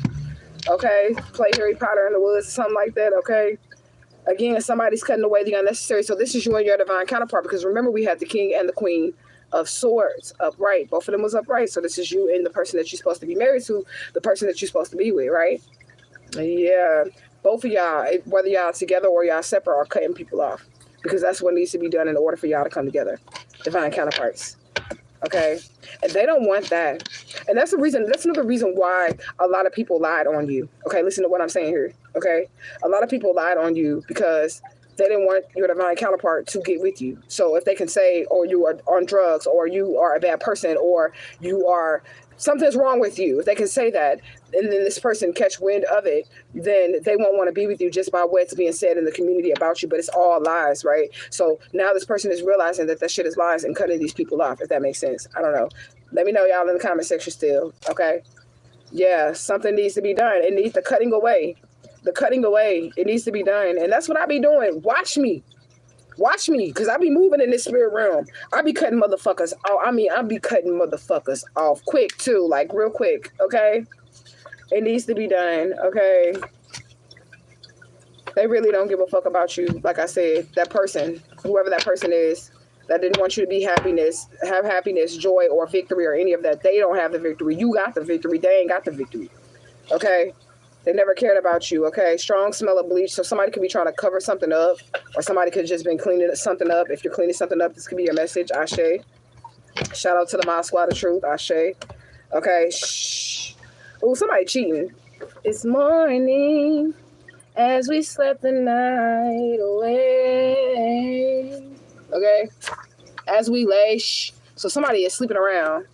Okay, play Harry Potter in the woods or something like that, okay? Again, somebody's cutting away the unnecessary. So this is you and your divine counterpart, because remember we had the King and the Queen of Swords upright. Both of them was upright. So this is you and the person that you're supposed to be married to, the person that you're supposed to be with, right? Yeah. Both of y'all, whether y'all together or y'all separate, are cutting people off, because that's what needs to be done in order for y'all to come together. Divine counterparts. Okay? And they don't want that. And that's the reason, that's another reason why a lot of people lied on you. Okay? Listen to what I'm saying here. Okay? A lot of people lied on you because they didn't want your divine counterpart to get with you. So if they can say, oh, you are on drugs, or you are a bad person, or you are, something's wrong with you, if they can say that, and then this person catch wind of it, then they won't want to be with you just by what's being said in the community about you. But it's all lies, right? So now this person is realizing that that shit is lies and cutting these people off, if that makes sense. I don't know. Let me know, y'all, in the comment section still, okay? Yeah, something needs to be done. It needs the cutting away. The cutting away, it needs to be done. And that's what I be doing. Watch me, because I be moving in this spirit realm. I be cutting motherfuckers off. I mean, I be cutting motherfuckers off quick too, like real quick, okay? It needs to be done, okay? They really don't give a fuck about you. Like I said, that person, whoever that person is, that didn't want you to be have happiness, joy, or victory, or any of that. They don't have the victory. You got the victory. They ain't got the victory, okay? They never cared about you, okay? Strong smell of bleach. So somebody could be trying to cover something up, or somebody could have just been cleaning something up. If you're cleaning something up, this could be your message. Ashe. Shout out to the Mod Squad of Truth. Ashe. Okay. Shh. Oh, somebody cheating. It's morning as we slept the night away. Okay. As we lay. Shh. So somebody is sleeping around.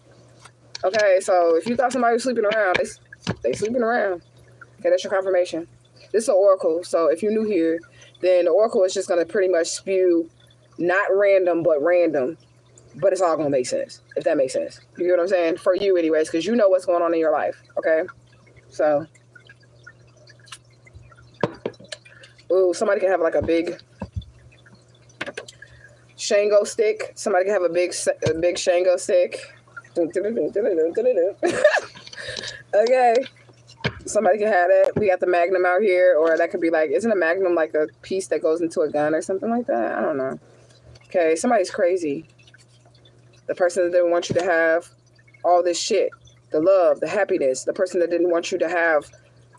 Okay. So if you thought somebody was sleeping around, they sleeping around. Okay, that's your confirmation. This is an oracle, so if you're new here, then the oracle is just going to pretty much spew not random, but random. But it's all going to make sense, if that makes sense. You get what I'm saying? For you anyways, because you know what's going on in your life, okay? So, ooh, somebody can have like a big Shango stick. Somebody can have a big Shango stick. Okay. Somebody can have that. We got the Magnum out here, or that could be like, isn't a Magnum like a piece that goes into a gun or something like that? I don't know. Okay, somebody's crazy. The person that didn't want you to have all this shit, the love, the happiness, the person that didn't want you to have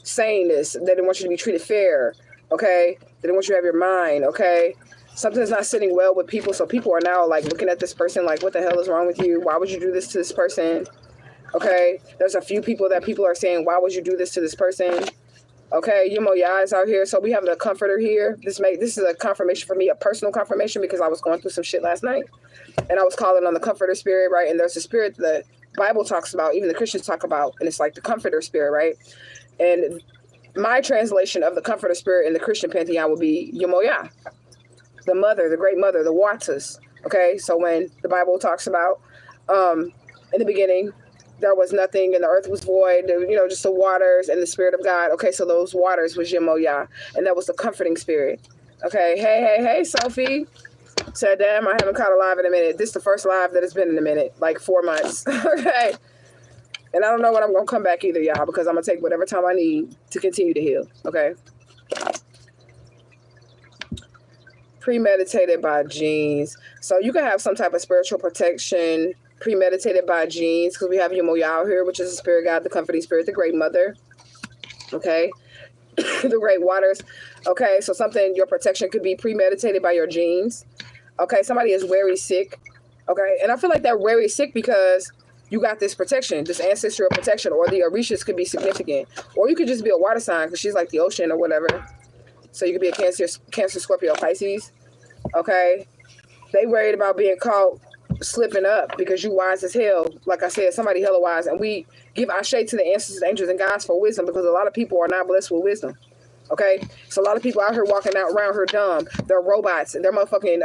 saneness, they didn't want you to be treated fair, okay? They didn't want you to have your mind, okay? Something's not sitting well with people, so people are now like looking at this person like, what the hell is wrong with you? Why would you do this to this person? Okay, there's a few people that people are saying, why would you do this to this person? Okay, Yumoya is out here. So we have the comforter here. This is a confirmation for me, a personal confirmation, because I was going through some shit last night. And I was calling on the comforter spirit, right? And there's a spirit that the Bible talks about, even the Christians talk about, and it's like the comforter spirit, right? And my translation of the comforter spirit in the Christian pantheon would be Yumoya, the mother, the great mother, the waters. Okay, so when the Bible talks about in the beginning, there was nothing and the earth was void, you know, just the waters and the spirit of God. Okay, so those waters was Yemoya, and that was the comforting spirit. Okay, hey, Sophie. Said, damn, I haven't caught a live in a minute. This is the first live that it's been in a minute, like 4 months. Okay. And I don't know when I'm going to come back either, y'all, because I'm going to take whatever time I need to continue to heal. Okay. Premeditated by genes. So you can have some type of spiritual protection premeditated by genes, because we have Yemoya here, which is the spirit guide, the comforting spirit, the great mother. Okay. The great waters. Okay. So your protection could be premeditated by your genes. Okay. Somebody is very sick. Okay. And I feel like they're very sick because you got this protection, this ancestral protection, or the orishas could be significant, or you could just be a water sign because she's like the ocean or whatever. So you could be a Cancer, Scorpio, Pisces. Okay. They worried about being caught slipping up because you wise as hell. Like I said, somebody hella wise, and we give our shade to the ancestors, angels, and guides for wisdom, because a lot of people are not blessed with wisdom. Okay, so a lot of people out here walking out around here dumb. They're robots and they're motherfucking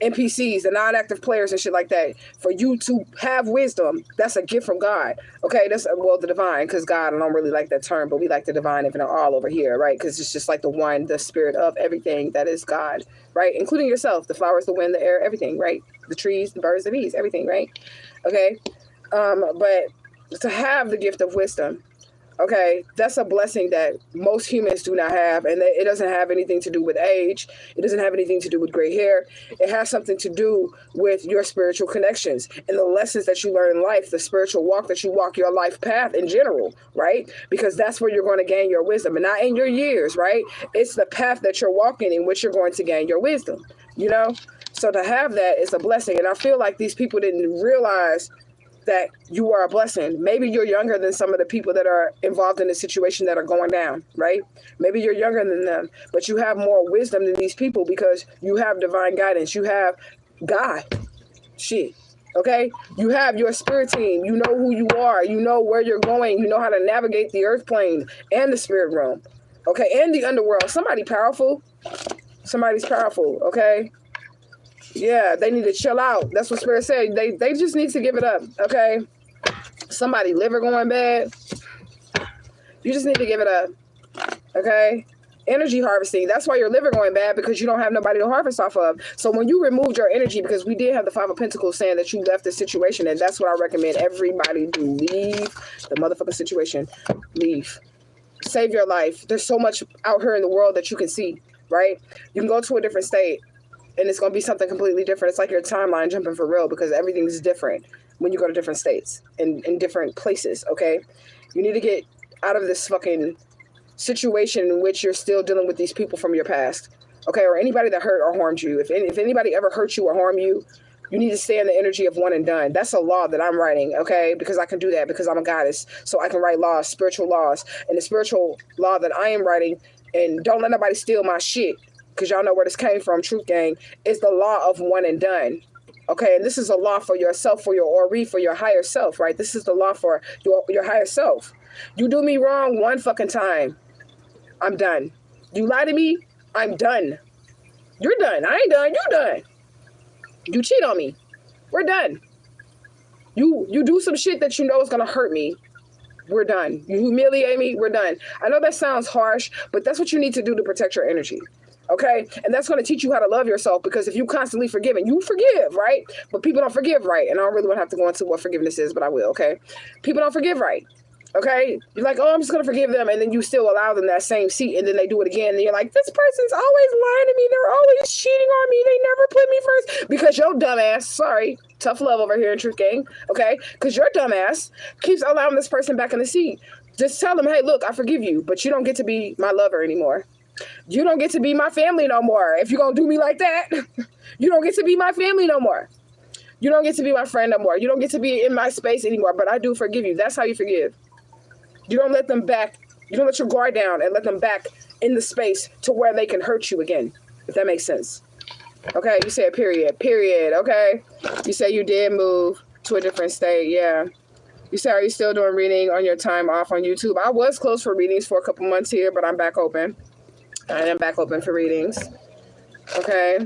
NPCs, the non-active players and shit like that. For you to have wisdom, that's a gift from God. Okay, that's the divine, because God, I don't really like that term, but we like the divine even all over here, right? Because it's just like the one, the spirit of everything that is God, right? Including yourself, the flowers, the wind, the air, everything, right? The trees, the birds, the bees, everything, right? Okay, but to have the gift of wisdom, okay, that's a blessing that most humans do not have, and it doesn't have anything to do with age. It doesn't have anything to do with gray hair. It has something to do with your spiritual connections and the lessons that you learn in life, the spiritual walk that you walk, your life path in general, right? Because that's where you're going to gain your wisdom, and not in your years, right? It's the path that you're walking in which you're going to gain your wisdom, you know? So to have that is a blessing, and I feel like these people didn't realize that you are a blessing. Maybe you're younger than some of the people that are involved in the situation that are going down, right? Maybe you're younger than them, but you have more wisdom than these people because you have divine guidance. You have God. Shit. Okay? You have your spirit team. You know who you are. You know where you're going. You know how to navigate the earth plane and the spirit realm. Okay? And the underworld. Somebody powerful. Somebody's powerful. Okay? Yeah, they need to chill out. That's what Spirit said. They just need to give it up, okay? Somebody liver going bad. You just need to give it up, okay? Energy harvesting. That's why your liver going bad, because you don't have nobody to harvest off of. So when you removed your energy, because we did have the 5 of Pentacles saying that you left the situation, and that's what I recommend everybody do. Leave the motherfucking situation. Leave. Save your life. There's so much out here in the world that you can see, right? You can go to a different state, and it's going to be something completely different. It's like your timeline jumping for real, because everything is different when you go to different states and in different places, okay? You need to get out of this fucking situation in which you're still dealing with these people from your past, okay? Or anybody that hurt or harmed you. If anybody ever hurt you or harm you, you need to stay in the energy of one and done. That's a law that I'm writing, okay? Because I can do that, because I'm a goddess. So I can write laws, spiritual laws. And the spiritual law that I am writing, and don't let nobody steal my shit, because y'all know where this came from, Truth Gang, is the law of one and done. Okay, and this is a law for yourself, for your ori, for your higher self, right? This is the law for your higher self. You do me wrong one fucking time, I'm done. You lie to me, I'm done. You're done. I ain't done. You're done. You cheat on me, we're done. You do some shit that you know is gonna hurt me, we're done. You humiliate me, we're done. I know that sounds harsh, but that's what you need to do to protect your energy. Okay, and that's going to teach you how to love yourself, because if you constantly forgiving, you forgive, right? But people don't forgive right, and I don't really want to have to go into what forgiveness is, but I will, okay? People don't forgive right. Okay? You're like, oh, I'm just going to forgive them. And then you still allow them that same seat. And then they do it again. And you're like, this person's always lying to me. They're always cheating on me. They never put me first. Because your dumbass, sorry, tough love over here in Truth Gang. Okay? Because your dumbass keeps allowing this person back in the seat. Just tell them, hey, look, I forgive you. But you don't get to be my lover anymore. You don't get to be my family no more. If you're going to do me like that, you don't get to be my family no more. You don't get to be my friend no more. You don't get to be in my space anymore. But I do forgive you. That's how you forgive. You don't let them back. You don't let your guard down and let them back in the space to where they can hurt you again, if that makes sense. Okay, you said period. Period, okay? You say you did move to a different state, yeah. You say, are you still doing reading on your time off on YouTube? I was closed for readings for a couple months here, but I'm back open. I am back open for readings. Okay.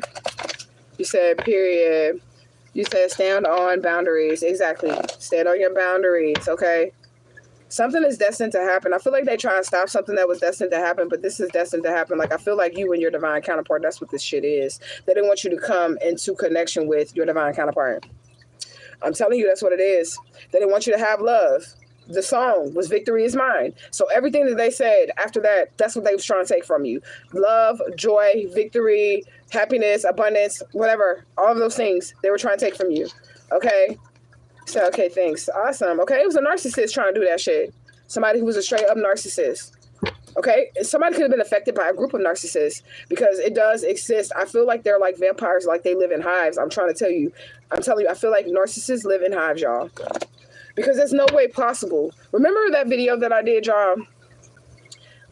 You said period. You said stand on boundaries. Exactly. Stand on your boundaries, okay? Something is destined to happen. I feel like they try and stop something that was destined to happen, but this is destined to happen. Like, I feel like you and your divine counterpart, that's what this shit is. They didn't want you to come into connection with your divine counterpart. I'm telling you, that's what it is. They didn't want you to have love. The song was Victory is Mine. So everything that they said after that, that's what they was trying to take from you. Love, joy, victory, happiness, abundance, whatever. All of those things they were trying to take from you. Okay? So, okay, thanks. Awesome. Okay, it was a narcissist trying to do that shit. Somebody who was a straight up narcissist. Okay? Somebody could have been affected by a group of narcissists because it does exist. I feel like they're like vampires, like they live in hives. I'm trying to tell you. I'm telling you, I feel like narcissists live in hives, y'all. Because there's no way possible. Remember that video that I did, y'all?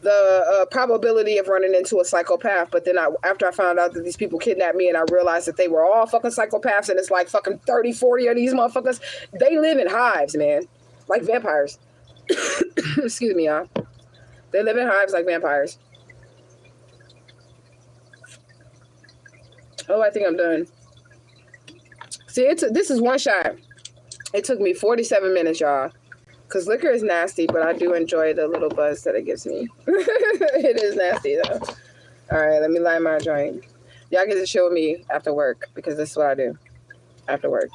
The probability of running into a psychopath. But then after I found out that these people kidnapped me and I realized that they were all fucking psychopaths and it's like fucking 30, 40 of these motherfuckers. They live in hives, man. Like vampires. Excuse me, y'all. They live in hives like vampires. Oh, I think I'm done. See, this is one shot. It took me 47 minutes, y'all. Because liquor is nasty, but I do enjoy the little buzz that it gives me. It is nasty, though. All right, let me light my joint. Y'all get to chill with me after work, because this is what I do after work.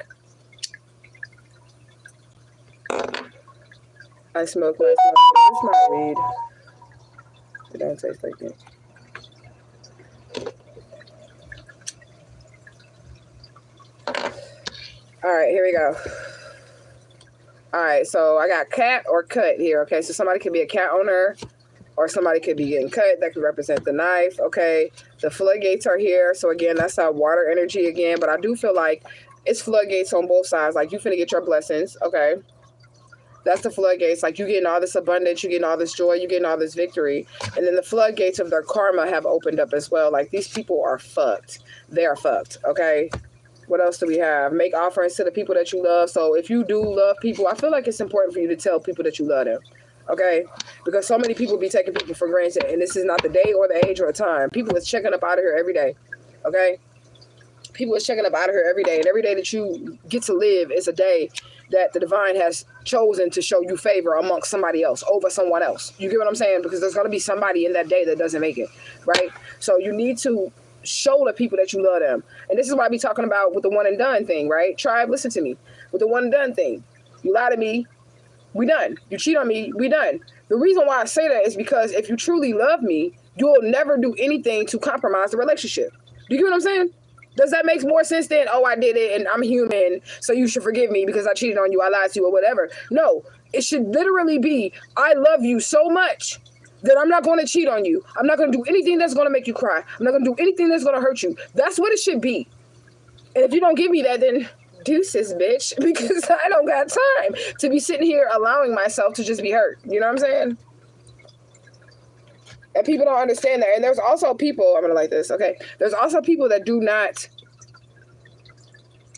I smoke my smoke. It's not weed. It don't taste like it. All right, here we go. All right, so I got cat or cut here, okay? So somebody could be a cat owner or somebody could be getting cut. That could represent the knife, okay? The floodgates are here. So, again, that's that water energy again. But I do feel like it's floodgates on both sides. Like, you finna get your blessings, okay? That's the floodgates. Like, you getting all this abundance, you getting all this joy, you getting all this victory. And then the floodgates of their karma have opened up as well. Like, these people are fucked. They are fucked, okay? What else do we have? Make offerings to the people that you love. So if you do love people, I feel like it's important for you to tell people that you love them. Okay? Because so many people be taking people for granted. And this is not the day or the age or the time. People is checking up out of here every day. Okay? People is checking up out of here every day. And every day that you get to live is a day that the divine has chosen to show you favor amongst somebody else, over someone else. You get what I'm saying? Because there's going to be somebody in that day that doesn't make it. Right? So you need to show the people that you love them. And this is why I be talking about with the one and done thing, right? Tribe, listen to me. With the one and done thing. You lie to me, we done. You cheat on me, we done. The reason why I say that is because if you truly love me, you'll never do anything to compromise the relationship. Do you get what I'm saying? Does that make more sense than, oh, I did it and I'm human, so you should forgive me because I cheated on you, I lied to you, or whatever? No, it should literally be, I love you so much that I'm not going to cheat on you. I'm not going to do anything that's going to make you cry. I'm not going to do anything that's going to hurt you. That's what it should be. And if you don't give me that, then deuces, bitch, because I don't got time to be sitting here allowing myself to just be hurt. You know what I'm saying? And people don't understand that. And there's also people, I'm going to like this, okay? There's also people that do not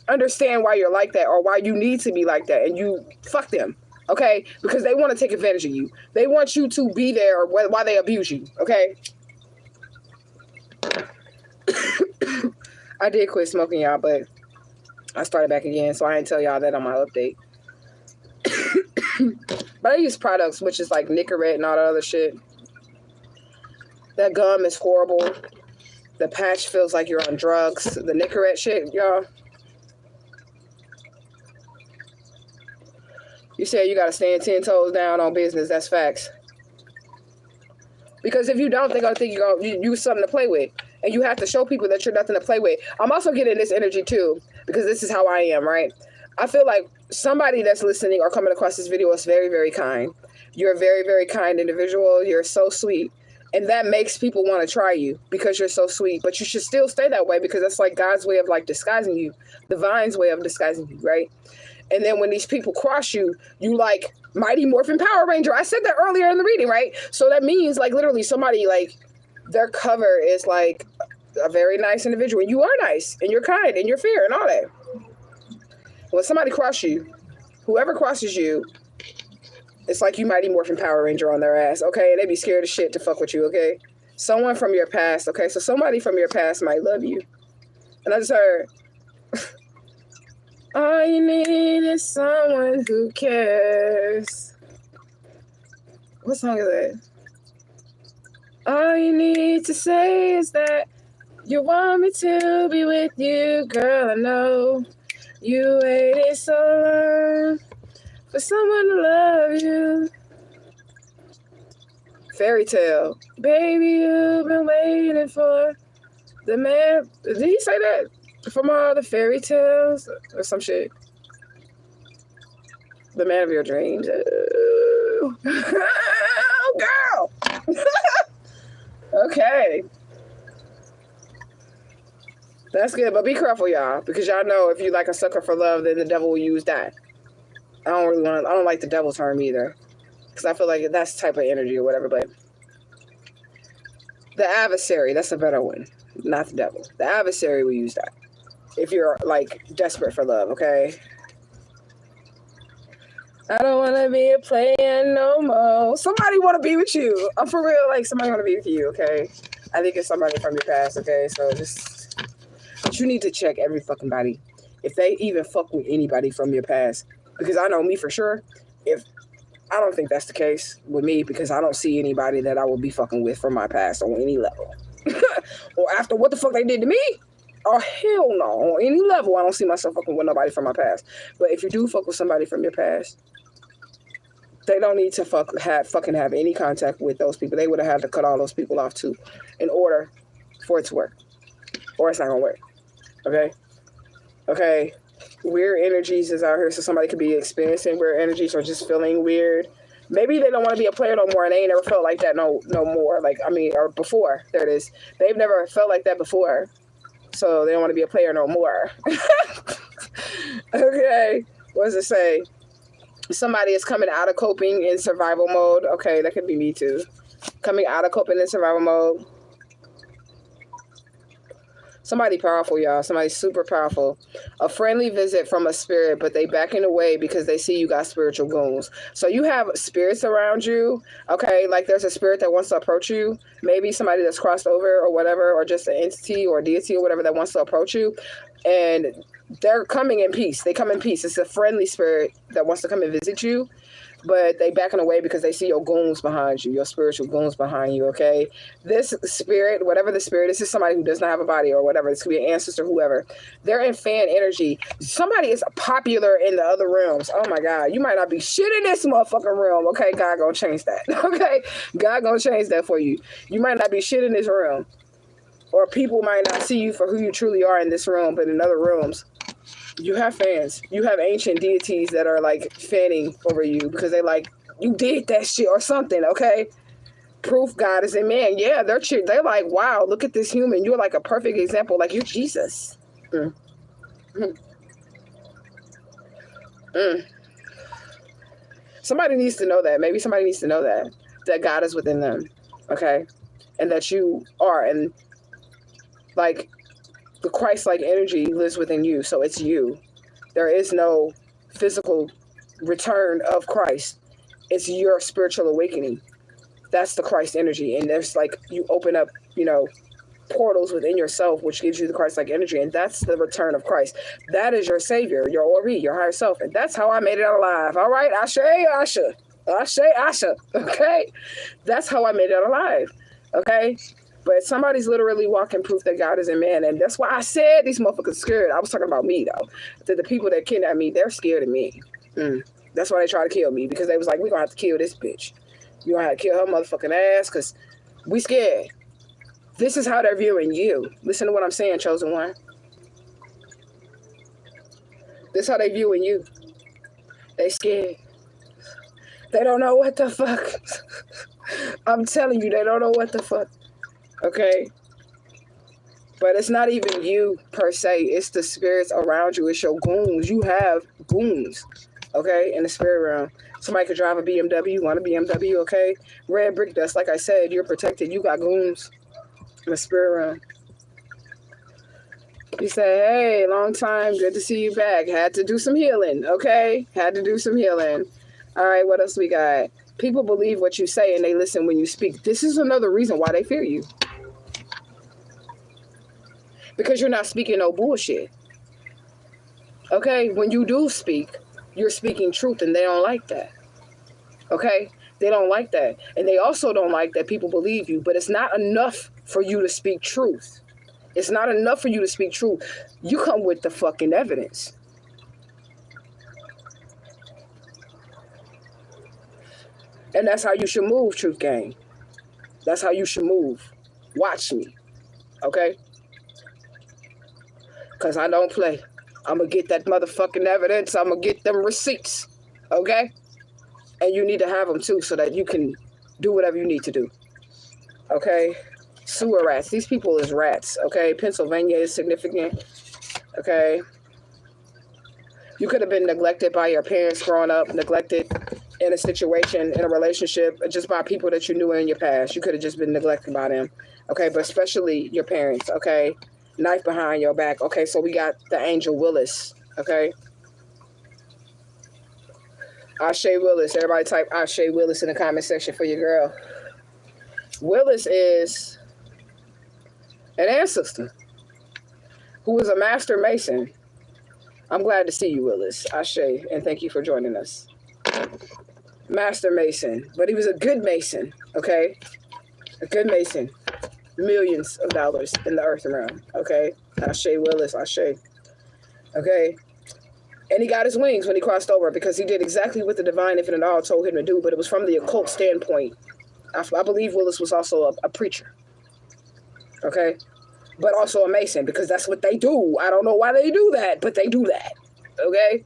understand why you're like that or why you need to be like that. And you fuck them. Okay? Because they want to take advantage of you. They want you to be there while they abuse you. Okay? I did quit smoking, y'all, but I started back again, so I didn't tell y'all that on my update. But I use products, which is like Nicorette and all that other shit. That gum is horrible. The patch feels like you're on drugs. The Nicorette shit, y'all. You said you got to stand 10 toes down on business. That's facts. Because if you don't, they're going to think you're something to play with. And you have to show people that you're nothing to play with. I'm also getting this energy too, because this is how I am, right? I feel like somebody that's listening or coming across this video is very, very kind. You're a very, very kind individual. You're so sweet. And that makes people want to try you because you're so sweet. But you should still stay that way because that's like God's way of like disguising you. Divine's way of disguising you, right? And then when these people cross you, you like Mighty Morphin Power Ranger. I said that earlier in the reading, right? So that means like literally somebody like their cover is like a very nice individual. And you are nice and you're kind and you're fair and all that. When somebody crosses you, whoever crosses you, it's like you Mighty Morphin Power Ranger on their ass, okay? And they be scared as shit to fuck with you, okay? Someone from your past, okay? So somebody from your past might love you. And I just heard, all you need is someone who cares. What song is that? All you need to say is that you want me to be with you, girl. I know you waited so long for someone to love you. Fairy tale. Baby, you've been waiting for the man. Did he say that? From all the fairy tales or some shit. The man of your dreams. Oh, girl. Okay. That's good, but be careful, y'all, because y'all know if you like a sucker for love, then the devil will use that. I don't like the devil term either, because I feel like that's type of energy or whatever, but the adversary, that's a better one, not the devil. The adversary will use that if you're like desperate for love, okay? I don't want to be a player no more. Somebody want to be with you. I'm for real, like somebody want to be with you, okay? I think it's somebody from your past, okay? So just, but you need to check every fucking body if they even fuck with anybody from your past. Because I know me for sure, if I don't think that's the case with me, because I don't see anybody that I will be fucking with from my past on any level. Or after what the fuck they did to me. Oh, hell no. On any level, I don't see myself fucking with nobody from my past. But if you do fuck with somebody from your past, they don't need to fucking have any contact with those people. They would have had to cut all those people off too in order for it to work. Or it's not going to work. Okay? Okay. Weird energies is out here, so somebody could be experiencing weird energies or just feeling weird. Maybe they don't want to be a player no more and they ain't never felt like that no more. Like, I mean, or before. There it is. They've never felt like that before. So they don't want to be a player no more. Okay. What does it say? Somebody is coming out of coping in survival mode. Okay, that could be me too. Coming out of coping in survival mode. Somebody powerful, y'all. Somebody super powerful. A friendly visit from a spirit, but they backing away because they see you got spiritual goons. So you have spirits around you. Okay, like there's a spirit that wants to approach you. Maybe somebody that's crossed over or whatever, or just an entity or deity or whatever that wants to approach you. And they're coming in peace. They come in peace. It's a friendly spirit that wants to come and visit you. But they backing away because they see your goons behind you, your spiritual goons behind you, okay? This spirit, whatever the spirit is, this is somebody who does not have a body or whatever. This could be an ancestor, whoever. They're in fan energy. Somebody is popular in the other realms. Oh, my God. You might not be shit in this motherfucking realm, okay? God gonna change that, okay? God gonna change that for you. You might not be shit in this realm. Or people might not see you for who you truly are in this room, but in other rooms. You have fans. You have ancient deities that are like fanning over you because they like, you did that shit or something, okay? Proof God is in man. Yeah, they're like, wow, look at this human. You're like a perfect example. Like, you're Jesus. Somebody needs to know that. Maybe somebody needs to know that God is within them, okay? And that you are. And like, the Christ-like energy lives within you, so it's you. There is no physical return of Christ. It's your spiritual awakening. That's the Christ energy. And there's like, you open up, portals within yourself, which gives you the Christ-like energy. And that's the return of Christ. That is your savior, your Ori, your higher self. And that's how I made it out alive. All right, Asha. Okay? That's how I made it out alive. Okay? But somebody's literally walking proof that God is in man. And that's why I said these motherfuckers scared. I was talking about me, though. That the people that kidnap me, they're scared of me. That's why they try to kill me, because they was like, we're going to have to kill this bitch. You're going to have to kill her motherfucking ass because we scared. This is how they're viewing you. Listen to what I'm saying, chosen one. This is how they viewing you. They scared. They don't know what the fuck. I'm telling you, they don't know what the fuck. Okay? But it's not even you per se. It's the spirits around you. It's your goons. You have goons. Okay? In the spirit realm. Somebody could drive a BMW. You want a BMW, okay? Red brick dust. Like I said, you're protected. You got goons in the spirit realm. He said, hey, long time. Good to see you back. Had to do some healing. Okay? Had to do some healing. All right, what else we got? People believe what you say and they listen when you speak. This is another reason why they fear you. Because you're not speaking no bullshit. Okay? When you do speak, you're speaking truth, and they don't like that. Okay? They don't like that. And they also don't like that people believe you, but it's not enough for you to speak truth. It's not enough for you to speak truth. You come with the fucking evidence. And that's how you should move, truth gang. That's how you should move. Watch me. Okay? Because I don't play. I'm going to get that motherfucking evidence. I'm going to get them receipts. Okay? And you need to have them too so that you can do whatever you need to do. Okay? Sewer rats. These people is rats. Okay? Pennsylvania is significant. Okay? You could have been neglected by your parents growing up, neglected in a situation, in a relationship, just by people that you knew in your past. You could have just been neglected by them. Okay? But especially your parents. Okay? Knife behind your back. Okay? So we got the angel Willis. Okay? Ashe Willis. Everybody type Ashe Willis in the comment section for your girl. Willis is an ancestor who was a master mason. I'm glad to see you, Willis. Ashe, and thank you for joining us. Master mason, but he was a good mason, okay? A good mason. Millions of dollars in the earth realm, okay? Ashe Willis, Ashe. Okay? And he got his wings when he crossed over because he did exactly what the divine infinite all told him to do, but it was from the occult standpoint. I believe Willis was also a preacher. Okay? But also a mason because that's what they do. I don't know why they do that, but they do that. Okay?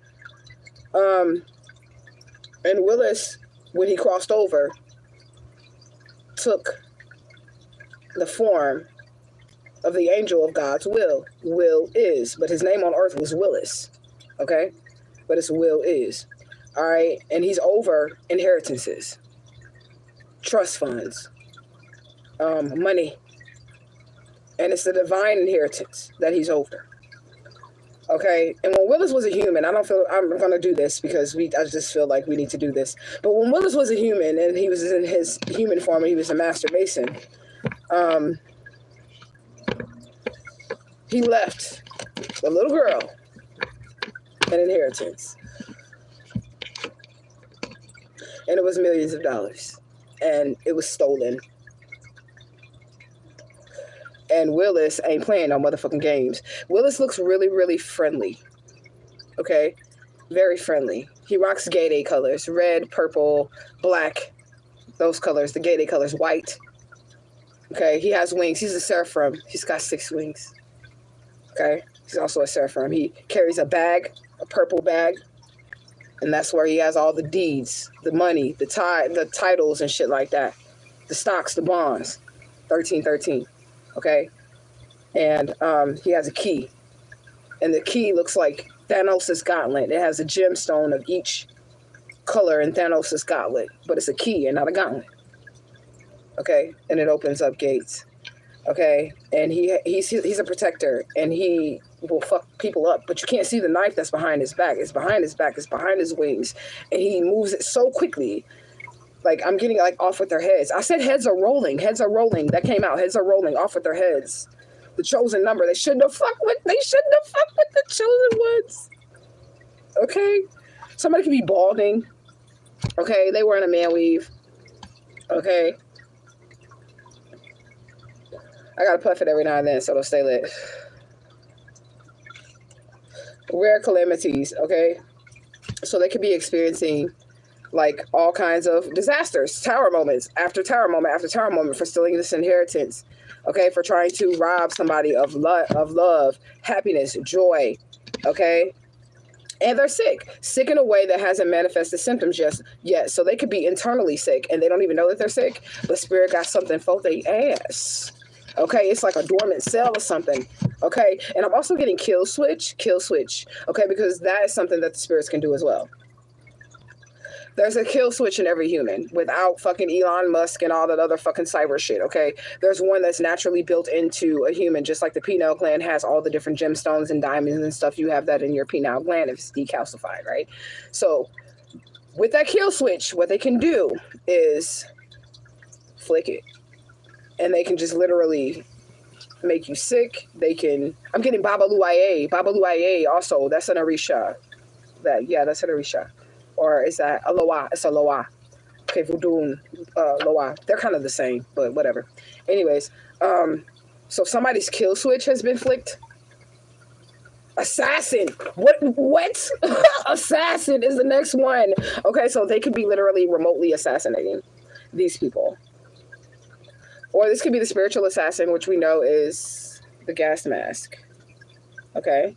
And Willis, when he crossed over, took the form of the angel of God's will. Will is. But his name on earth was Willis. Okay? But his will is. All right? And he's over inheritances, trust funds, money. And it's the divine inheritance that he's over. Okay? And when Willis was a human, I'm going to do this because I just feel like we need to do this. But when Willis was a human and he was in his human form and he was a master mason, he left a little girl an inheritance. And it was millions of dollars. And it was stolen. And Willis ain't playing no motherfucking games. Willis looks really, really friendly. Okay? Very friendly. He rocks Gay Day colors. Red, purple, black. Those colors. The Gay Day colors. White. Okay? He has wings. He's a seraphim. He's got 6 wings. Okay? He's also a seraphim. He carries a bag. A purple bag. And that's where he has all the deeds. The money. The titles and shit like that. The stocks. The bonds. 1313. Okay, and he has a key, and the key looks like Thanos' gauntlet. It has a gemstone of each color in Thanos' gauntlet, but it's a key and not a gauntlet. Okay, and it opens up gates. Okay, and he's a protector, and he will fuck people up, but you can't see the knife that's behind his back. It's behind his back. It's behind his wings, and he moves it so quickly. Like, I'm getting, like, off with their heads. I said heads are rolling. Heads are rolling. That came out. Heads are rolling off with their heads. The chosen number. They shouldn't have fucked with the chosen ones. Okay? Somebody could be balding. Okay? They wearing a man weave. Okay? I gotta puff it every now and then so it'll stay lit. Rare calamities. Okay? So they could be experiencing like all kinds of disasters, tower moments after tower moment after tower moment for stealing this inheritance, okay, for trying to rob somebody of love, happiness, joy, okay. And they're sick in a way that hasn't manifested symptoms just yet. So they could be internally sick and they don't even know that they're sick, but spirit got something for their ass. Okay, it's like a dormant cell or something. Okay, and I'm also getting kill switch. Okay, because that is something that the spirits can do as well. There's a kill switch in every human without fucking Elon Musk and all that other fucking cyber shit, okay? There's one that's naturally built into a human, just like the pineal gland has all the different gemstones and diamonds and stuff. You have that in your pineal gland if it's decalcified, right? So with that kill switch, what they can do is flick it. And they can just literally make you sick. They can... I'm getting Babaluaye also. That's an Orisha. That's an Orisha. Or is that a Loa? It's a Loa. Okay, Voodoo, Loa. They're kind of the same, but whatever. Anyways, so somebody's kill switch has been flicked. Assassin. What? Assassin is the next one. Okay, so they could be literally remotely assassinating these people. Or this could be the spiritual assassin, which we know is the gas mask. Okay?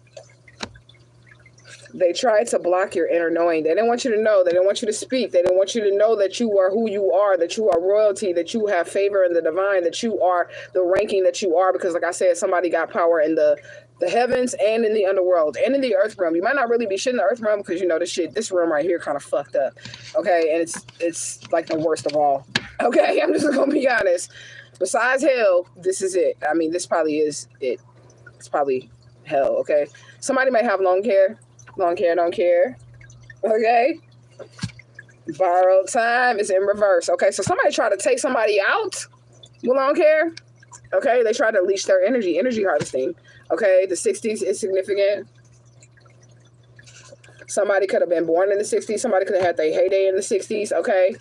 They tried to block your inner knowing. They didn't want you to know. They didn't want you to speak. They didn't want you to know that you are who you are, that you are royalty, that you have favor in the divine, that you are the ranking that you are. Because like I said, somebody got power in the heavens and in the underworld and in the earth realm. You might not really be shit in the earth realm because you know this room right here kind of fucked up. Okay, and it's like the worst of all. Okay, I'm just gonna be honest. Besides hell, this is it. I mean, this probably is it. It's probably hell. Okay, somebody might have long hair. Don't care. Okay. Borrowed time is in reverse. Okay, so somebody tried to take somebody out with long hair. Okay, they tried to leash their energy harvesting. Okay, the 60s is significant. Somebody could have been born in the 60s. Somebody could have had their heyday in the 60s. Okay.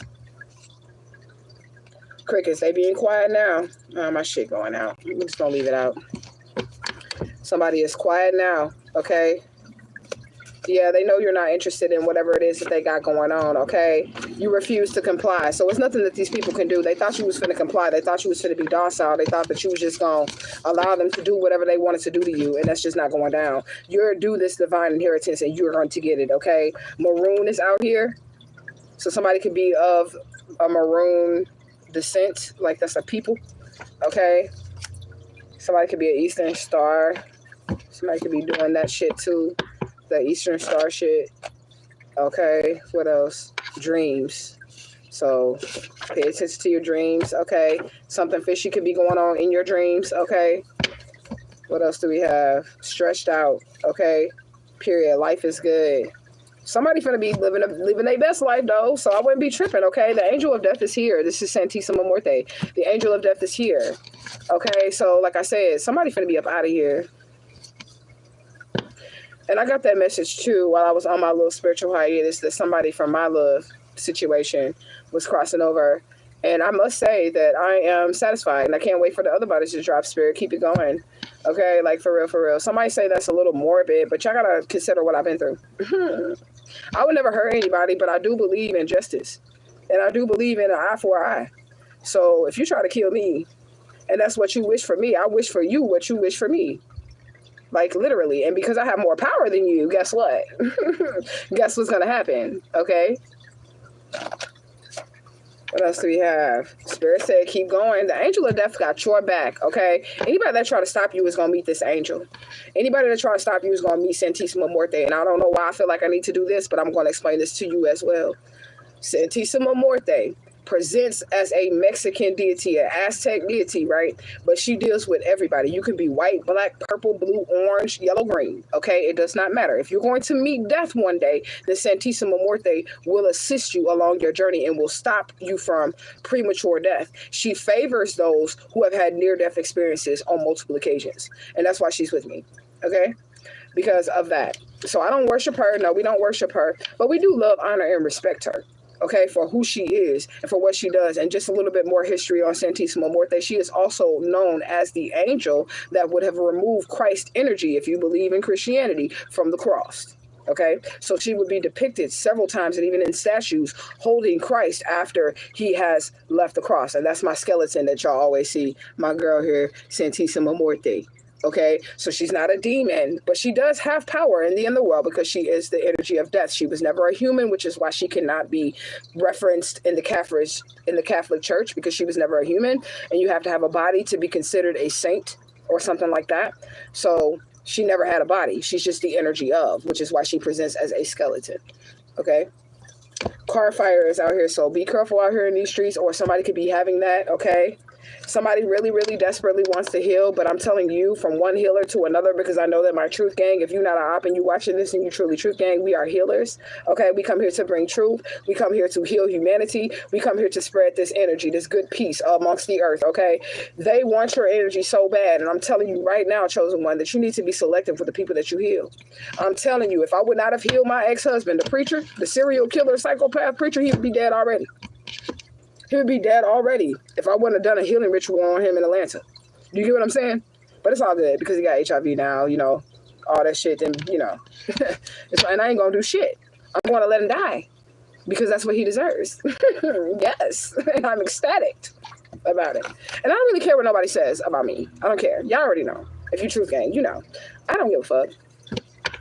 Crickets, they being quiet now. Oh, my shit going out. I'm just gonna leave it out. Somebody is quiet now. Okay. Yeah, they know you're not interested in whatever it is that they got going on, okay? You refuse to comply. So it's nothing that these people can do. They thought you was finna comply. They thought you was finna be docile. They thought that you was just going to allow them to do whatever they wanted to do to you, and that's just not going down. You're due this divine inheritance, and you're going to get it, okay? Maroon is out here. So somebody could be of a maroon descent, like that's a people, okay? Somebody could be an Eastern Star. Somebody could be doing that shit too. The Eastern Star shit. Okay, what else? Dreams. So pay attention to your dreams. Okay, something fishy could be going on in your dreams. Okay, what else do we have? Stretched out. Okay, period. Life is good. Somebody finna be living their best life though, so I wouldn't be tripping. Okay, the angel of death is here. This is Santissima Morte. The angel of death is here. Okay, so like I said, somebody finna be up out of here. And I got that message too while I was on my little spiritual hiatus that somebody from my love situation was crossing over. And I must say that I am satisfied and I can't wait for the other bodies to drop, spirit. Keep it going. Okay, like for real. Somebody say that's a little morbid, but y'all gotta consider what I've been through. I would never hurt anybody, but I do believe in justice. And I do believe in an eye for an eye. So if you try to kill me and that's what you wish for me, I wish for you what you wish for me. Like literally. And because I have more power than you, guess what? Guess what's gonna happen? Okay. What else do we have? Spirit said keep going. The angel of death got your back. Okay. Anybody that try to stop you is gonna meet this angel. Anybody that try to stop you is gonna meet Santissima Morte. And I don't know why I feel like I need to do this, but I'm gonna explain this to you as well. Santissima Morte presents as a Mexican deity, an Aztec deity, right? But she deals with everybody. You can be white, black, purple, blue, orange, yellow, green, okay? It does not matter. If you're going to meet death one day, the Santissima Morte will assist you along your journey and will stop you from premature death. She favors those who have had near-death experiences on multiple occasions. And that's why she's with me, okay? Because of that. So I don't worship her. No, we don't worship her. But we do love, honor, and respect her. Okay, for who she is and for what she does. And just a little bit more history on Santissima Morte. She is also known as the angel that would have removed Christ's energy, if you believe in Christianity, from the cross. Okay, so she would be depicted several times, and even in statues, holding Christ after he has left the cross. And that's my skeleton that y'all always see, my girl here, Santissima Morte. Okay, so she's not a demon, but she does have power in the underworld because she is the energy of death. She was never a human, which is why she cannot be referenced in the Catholic Church, because she was never a human, and you have to have a body to be considered a saint or something like that. So she never had a body. She's just the energy of, which is why she presents as a skeleton. Okay. Car fire is out here, so be careful out here in these streets, or somebody could be having that. Okay. Somebody really, really desperately wants to heal, but I'm telling you, from one healer to another, because I know that my truth gang, if you're not an op and you watching this and you truly truth gang, we are healers. Okay, we come here to bring truth. We come here to heal humanity. We come here to spread this energy, this good peace amongst the earth. Okay, they want your energy so bad, and I'm telling you right now, chosen one, that you need to be selective with the people that you heal. I'm telling you, if I would not have healed my ex-husband, the preacher, the serial killer, psychopath preacher, he would be dead already. He would be dead already if I wouldn't have done a healing ritual on him in Atlanta. You get what I'm saying? But it's all good because he got HIV now, you know, all that shit. And, you know, and I ain't going to do shit. I'm going to let him die because that's what he deserves. Yes. And I'm ecstatic about it. And I don't really care what nobody says about me. I don't care. Y'all already know. If you truth gang, you know. I don't give a fuck.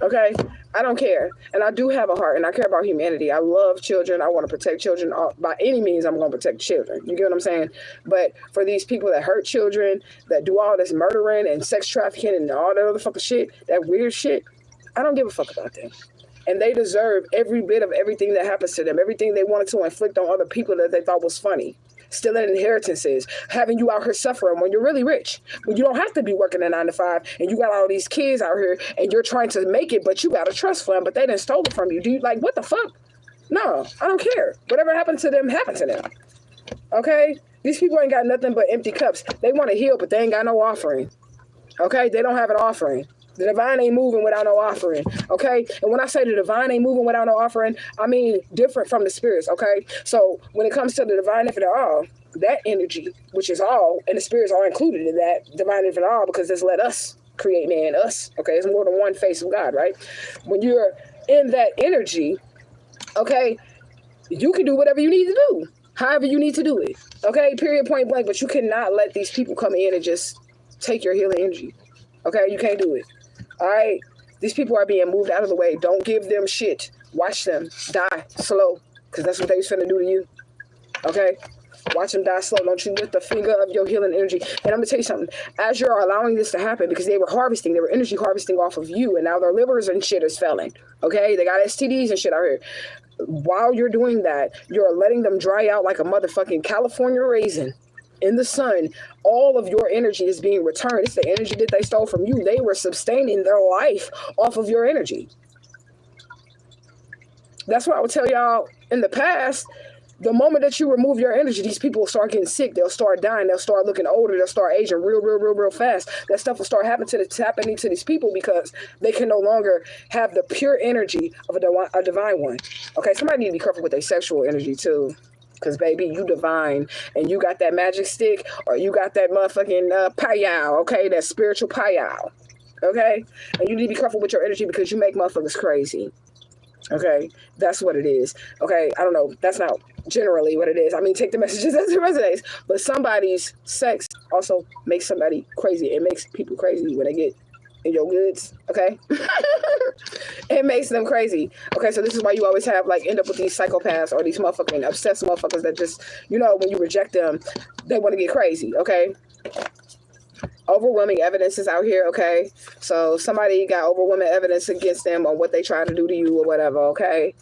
Okay? I don't care. And I do have a heart, and I care about humanity. I love children. I want to protect children. By any means, I'm going to protect children. You get what I'm saying? But for these people that hurt children, that do all this murdering and sex trafficking and all that other fucking shit, that weird shit, I don't give a fuck about them. And they deserve every bit of everything that happens to them, everything they wanted to inflict on other people that they thought was funny. Stealing inheritances, having you out here suffering when you're really rich, when you don't have to be working a 9 to 5, and you got all these kids out here and you're trying to make it, but you got a trust fund, but they done stole it from you. Do you like, what the fuck? No, I don't care. Whatever happened to them, happened to them. Okay? These people ain't got nothing but empty cups. They want to heal, but they ain't got no offering. Okay? They don't have an offering. The divine ain't moving without no offering, okay? And when I say the divine ain't moving without no offering, I mean different from the spirits, okay? So when it comes to the divine infinite all, that energy, which is all, and the spirits are included in that divine infinite all, because it's let us create man, us, okay? It's more than one face of God, right? When you're in that energy, okay, you can do whatever you need to do, however you need to do it, okay? Period, point blank. But you cannot let these people come in and just take your healing energy, okay? You can't do it. All right, these people are being moved out of the way. Don't give them shit. Watch them die slow, because that's what they was finna do to you. Okay? Watch them die slow. Don't you lift a finger of your healing energy. And I'm gonna tell you something. As you're allowing this to happen, because they were energy harvesting off of you, and now their livers and shit is failing. Okay? They got STDs and shit out here. While you're doing that, you're letting them dry out like a motherfucking California raisin in the sun. All of your energy is being returned. It's the energy that they stole from you. They were sustaining their life off of your energy. That's what I would tell y'all in the past. The moment that you remove your energy, these people will start getting sick. They'll start dying. They'll start looking older. They'll start aging real fast. That stuff will start happening to these people because they can no longer have the pure energy of a divine one. Okay, somebody need to be careful with their sexual energy too. Because, baby, you divine, and you got that magic stick, or you got that motherfucking payal, okay? That spiritual payal, okay? And you need to be careful with your energy because you make motherfuckers crazy, okay? That's what it is, okay? I don't know. That's not generally what it is. I mean, take the messages as it resonates. But somebody's sex also makes somebody crazy. It makes people crazy when they get in your goods, okay? It makes them crazy. Okay, so this is why you always have, like, end up with these psychopaths or these motherfucking obsessed motherfuckers that just, you know, when you reject them, they want to get crazy, okay? Overwhelming evidence is out here, okay? So somebody got overwhelming evidence against them on what they tried to do to you or whatever, okay?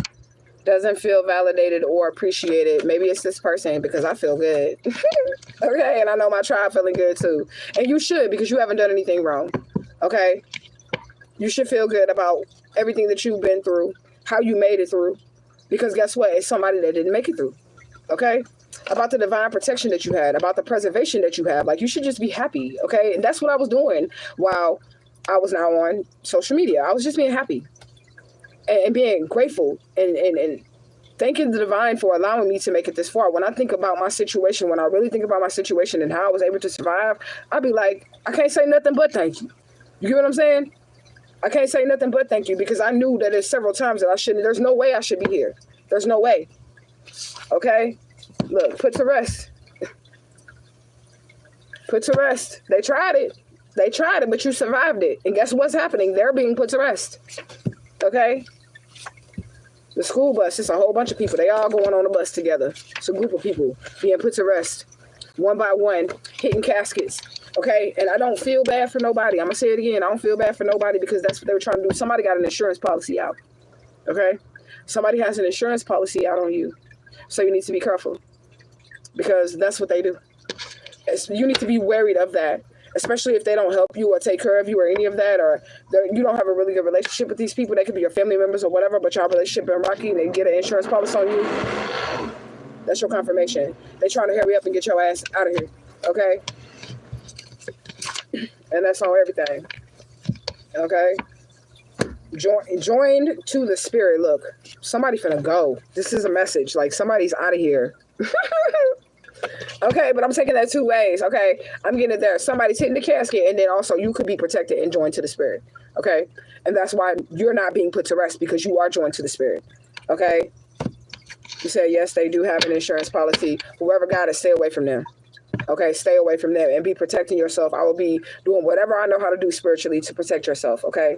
Doesn't feel validated or appreciated. Maybe it's this person because I feel good. Okay, and I know my tribe feeling good too. And you should, because you haven't done anything wrong. Okay, you should feel good about everything that you've been through, how you made it through, because guess what? It's somebody that didn't make it through. Okay, about the divine protection that you had, about the preservation that you have. Like, you should just be happy. Okay, and that's what I was doing while I was now on social media. I was just being happy and being grateful and thanking the divine for allowing me to make it this far. When I think about my situation, when I really think about my situation and how I was able to survive, I'd be like, I can't say nothing but thank you. You get what I'm saying? I can't say nothing but thank you, because I knew that there's several times that I shouldn't. There's no way I should be here. There's no way. Okay? Look, put to rest. Put to rest. They tried it. They tried it, but you survived it. And guess what's happening? They're being put to rest. Okay? The school bus, it's a whole bunch of people. They all going on the bus together. It's a group of people being put to rest. One by one, hitting caskets. Okay? And I don't feel bad for nobody. I'm going to say it again. I don't feel bad for nobody, because that's what they were trying to do. Somebody got an insurance policy out. Okay? Somebody has an insurance policy out on you. So you need to be careful, because that's what they do. You need to be worried of that, especially if they don't help you or take care of you or any of that, or you don't have a really good relationship with these people. They could be your family members or whatever, but your relationship been rocky and they get an insurance policy on you. That's your confirmation. They trying to hurry up and get your ass out of here. Okay? And that's on everything. Okay? Joined to the spirit. Look, somebody finna go. This is a message. Like, somebody's out of here. Okay, but I'm taking that two ways. Okay, I'm getting it there. Somebody's hitting the casket, and then also you could be protected and joined to the spirit. Okay, and that's why you're not being put to rest, because you are joined to the spirit. Okay, you said yes, they do have an insurance policy. Whoever got it, stay away from them. Okay, stay away from them and be protecting yourself. I will be doing whatever I know how to do spiritually to protect yourself. Okay.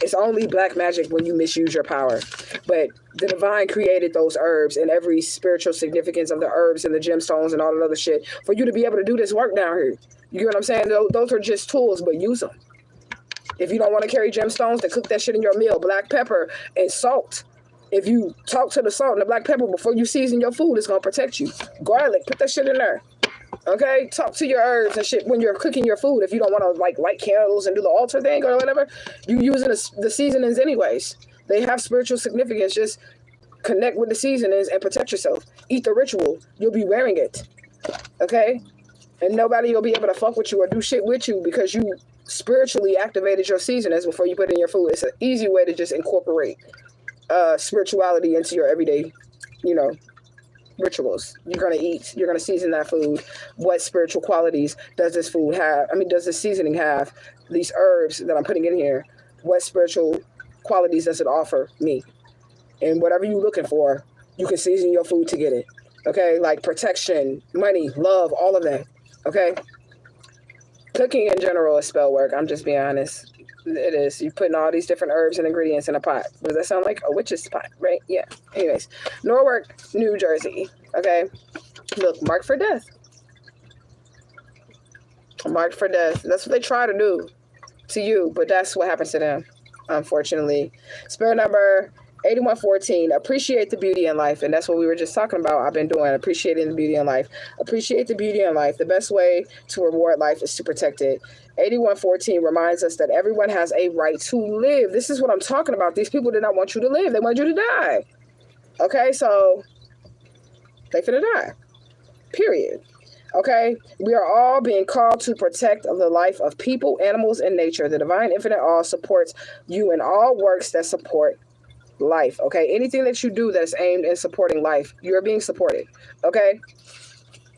It's only black magic when you misuse your power. But the divine created those herbs and every spiritual significance of the herbs and the gemstones and all that other shit for you to be able to do this work down here. You get what I'm saying? Those are just tools, but use them. If you don't want to carry gemstones, then cook that shit in your meal. Black pepper and salt. If you talk to the salt and the black pepper before you season your food, it's going to protect you. Garlic, put that shit in there. Okay, talk to your herbs and shit when you're cooking your food. If you don't want to like light candles and do the altar thing or whatever, you using the seasonings anyways. They have spiritual significance. Just connect with the seasonings and protect yourself. Eat the ritual. You'll be wearing it. Okay, and nobody will be able to fuck with you or do shit with you because you spiritually activated your seasonings before you put it in your food. It's an easy way to just incorporate spirituality into your everyday, rituals. You're going to eat. You're going to season that food. What spiritual qualities does this food have? Does this seasoning have? These herbs that I'm putting in here, what spiritual qualities does it offer me? And whatever you're looking for, you can season your food to get it. Okay? Like protection, money, love, all of that. Okay? Cooking in general is spell work. I'm just being honest. It is. You're putting all these different herbs and ingredients in a pot. Does that sound like a witch's pot, right? Yeah. Anyways, Norwalk, New Jersey. Okay. Look, marked for death. Marked for death. That's what they try to do to you, but that's what happens to them, unfortunately. Spirit number 8114. Appreciate the beauty in life. And that's what we were just talking about. I've been doing appreciating the beauty in life. Appreciate the beauty in life. The best way to reward life is to protect it. 8114 reminds us that everyone has a right to live. This is what I'm talking about. These people did not want you to live. They want you to die. Okay, so they finna die. Period. Okay, we are all being called to protect the life of people, animals, and nature. The divine infinite all supports you in all works that support life. Okay, anything that you do that's aimed in supporting life, you're being supported. Okay,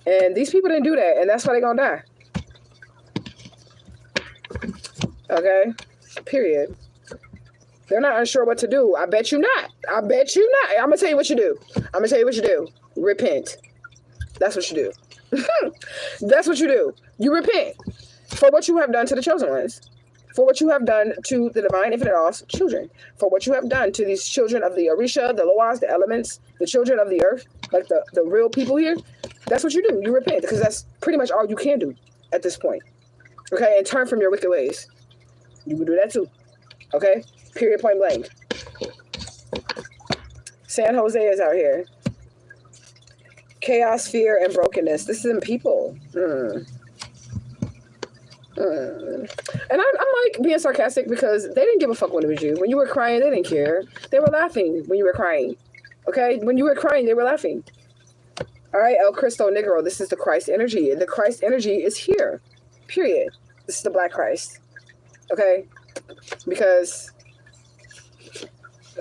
and these people didn't do that, and that's why they're gonna die. Okay, period. They're not unsure what to do. I bet you not. I bet you not. I'm gonna tell you what you do. I'm gonna tell you what you do. Repent. That's what you do. That's what you do. You repent for what you have done to the chosen ones, for what you have done to the divine infinite all's children, for what you have done to these children of the orisha, the loas, the elements, the children of the earth, like the real people here. That's what you do. You repent, because that's pretty much all you can do at this point. Okay, and turn from your wicked ways. You can do that too. Okay? Period, point blank. San Jose is out here. Chaos, fear, and brokenness. This is in people. And I'm like being sarcastic because they didn't give a fuck when it was you. When you were crying, they didn't care. They were laughing when you were crying. Okay? When you were crying, they were laughing. All right, El Cristo Negro. This is the Christ energy. The Christ energy is here. Period. This is the Black Christ. Okay? Because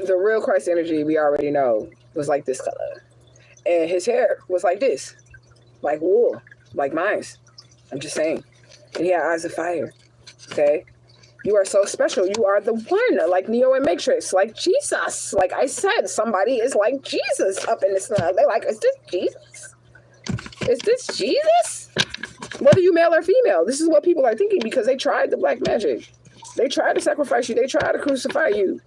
the real Christ energy, we already know, was like this color. And his hair was like this. Like wool. Like mine. I'm just saying. And he had eyes of fire. Okay? You are so special. You are the one, like Neo and Matrix, like Jesus. Like I said, somebody is like Jesus up in this love. They're like, is this Jesus? Is this Jesus? Whether you male or female, this is what people are thinking because they tried the black magic. They tried to sacrifice you. They tried to crucify you.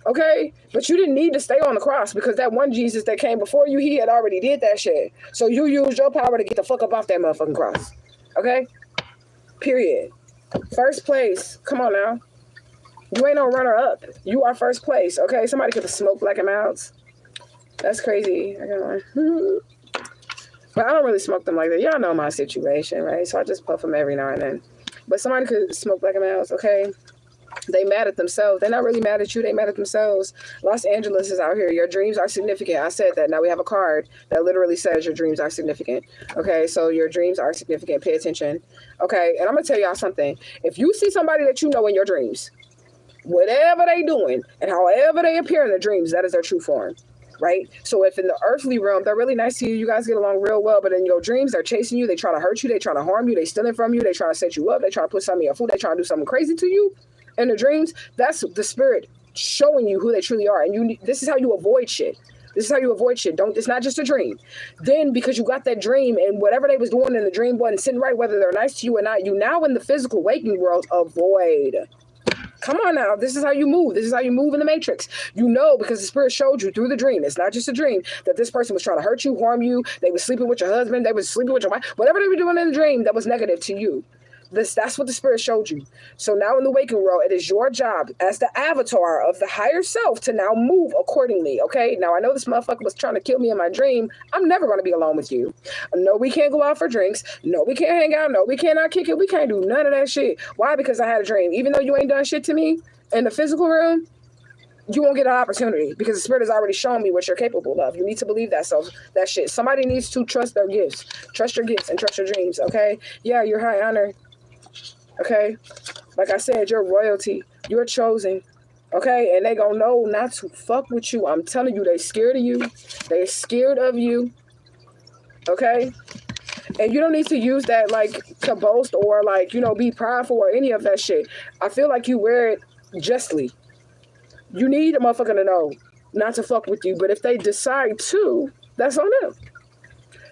Okay? But you didn't need to stay on the cross because that one Jesus that came before you, he had already did that shit. So you used your power to get the fuck up off that motherfucking cross. Okay? Period. First place. Come on now. You ain't no runner up. You are first place. Okay? Somebody could have smoked black and mouths. That's crazy. I got one. But I don't really smoke them like that. Y'all know my situation, right? So I just puff them every now and then. But somebody could smoke black and mouths, okay? They mad at themselves. They're not really mad at you. They mad at themselves. Los Angeles is out here. Your dreams are significant. I said that. Now we have a card that literally says your dreams are significant. Okay, so your dreams are significant. Pay attention. Okay, and I'm going to tell y'all something. If you see somebody that you know in your dreams, whatever they doing and however they appear in the dreams, that is their true form. Right? So if in the earthly realm, they're really nice to you, you guys get along real well, but in your dreams, they're chasing you, they trying to hurt you, they trying to harm you, they stealing from you, they trying to set you up, they trying to put something in your food, they trying to do something crazy to you in the dreams, that's the spirit showing you who they truly are. And this is how you avoid shit. This is how you avoid shit. It's not just a dream. Then because you got that dream and whatever they was doing in the dream wasn't sitting right, whether they're nice to you or not, you now in the physical waking world avoid. Come on now. This is how you move. This is how you move in the matrix. You know, because the spirit showed you through the dream. It's not just a dream that this person was trying to hurt you, harm you. They were sleeping with your husband. They was sleeping with your wife. Whatever they were doing in the dream that was negative to you. That's what the spirit showed you. So now in the waking world, it is your job as the avatar of the higher self to now move accordingly. Okay. Now I know this motherfucker was trying to kill me in my dream. I'm never going to be alone with you. No, we can't go out for drinks. No, we can't hang out. No, we cannot kick it. We can't do none of that shit. Why? Because I had a dream. Even though you ain't done shit to me in the physical room, you won't get an opportunity because the spirit has already shown me what you're capable of. You need to believe that. So that shit. Somebody needs to trust their gifts. Trust your gifts and trust your dreams. Okay. Yeah, you're high honor. Okay, like I said, you're royalty. You're chosen. Okay, and they gonna know not to fuck with you. I'm telling you, they scared of you. They're scared of you. Okay, and you don't need to use that like to boast or like, you know, be prideful or any of that shit. I feel like you wear it justly. You need a motherfucker to know not to fuck with you, but if they decide to, that's on them.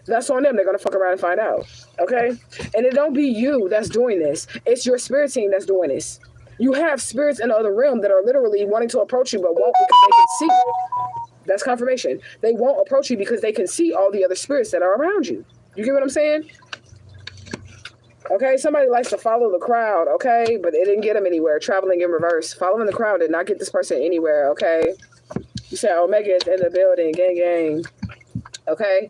That's on them. They're going to fuck around and find out. Okay? And it don't be you that's doing this. It's your spirit team that's doing this. You have spirits in the other realm that are literally wanting to approach you, but won't because they can see. That's confirmation. They won't approach you because they can see all the other spirits that are around you. You get what I'm saying? Okay? Somebody likes to follow the crowd, okay? But it didn't get them anywhere. Traveling in reverse. Following the crowd did not get this person anywhere, okay? You say Omega is in the building. Gang, gang. Okay?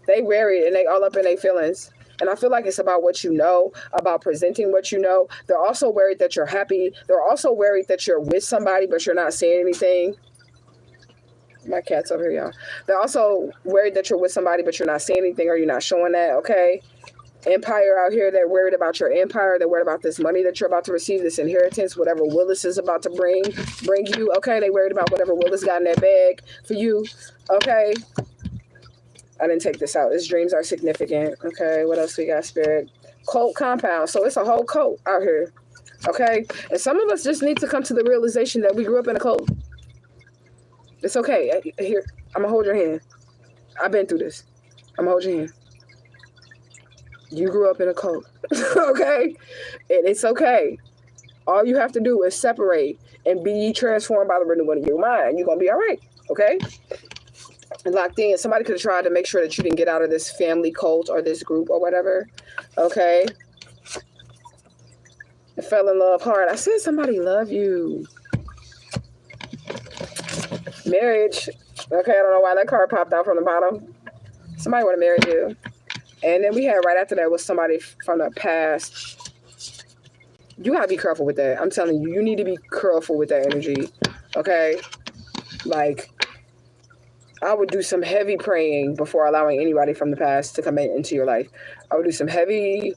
They worried and they all up in their feelings. And I feel like it's about what you know, about presenting what you know. They're also worried that you're happy. They're also worried that you're with somebody, but you're not saying anything. My cat's over here, y'all. They're also worried that you're with somebody, but you're not saying anything or you're not showing that, okay? Empire out here, they're worried about your empire. They're worried about this money that you're about to receive, this inheritance, whatever Willis is about to bring you, okay? They worried about whatever Willis got in that bag for you, okay? I didn't take this out. His dreams are significant. Okay, what else we got, spirit? Cult compound. So it's a whole cult out here. Okay? And some of us just need to come to the realization that we grew up in a cult. It's okay. Here, I'm going to hold your hand. I've been through this. I'm going to hold your hand. You grew up in a cult. Okay? And it's okay. All you have to do is separate and be transformed by the renewal of your mind. You're going to be all right. Okay? Locked in. Somebody could have tried to make sure that you didn't get out of this family cult or this group or whatever. Okay. I fell in love hard. I said somebody love you. Marriage. Okay, I don't know why that card popped out from the bottom. Somebody want to marry you. And then we had right after that was somebody from the past. You gotta be careful with that. I'm telling you, you need to be careful with that energy. Okay? Like, I would do some heavy praying before allowing anybody from the past to come into your life. I would do some heavy...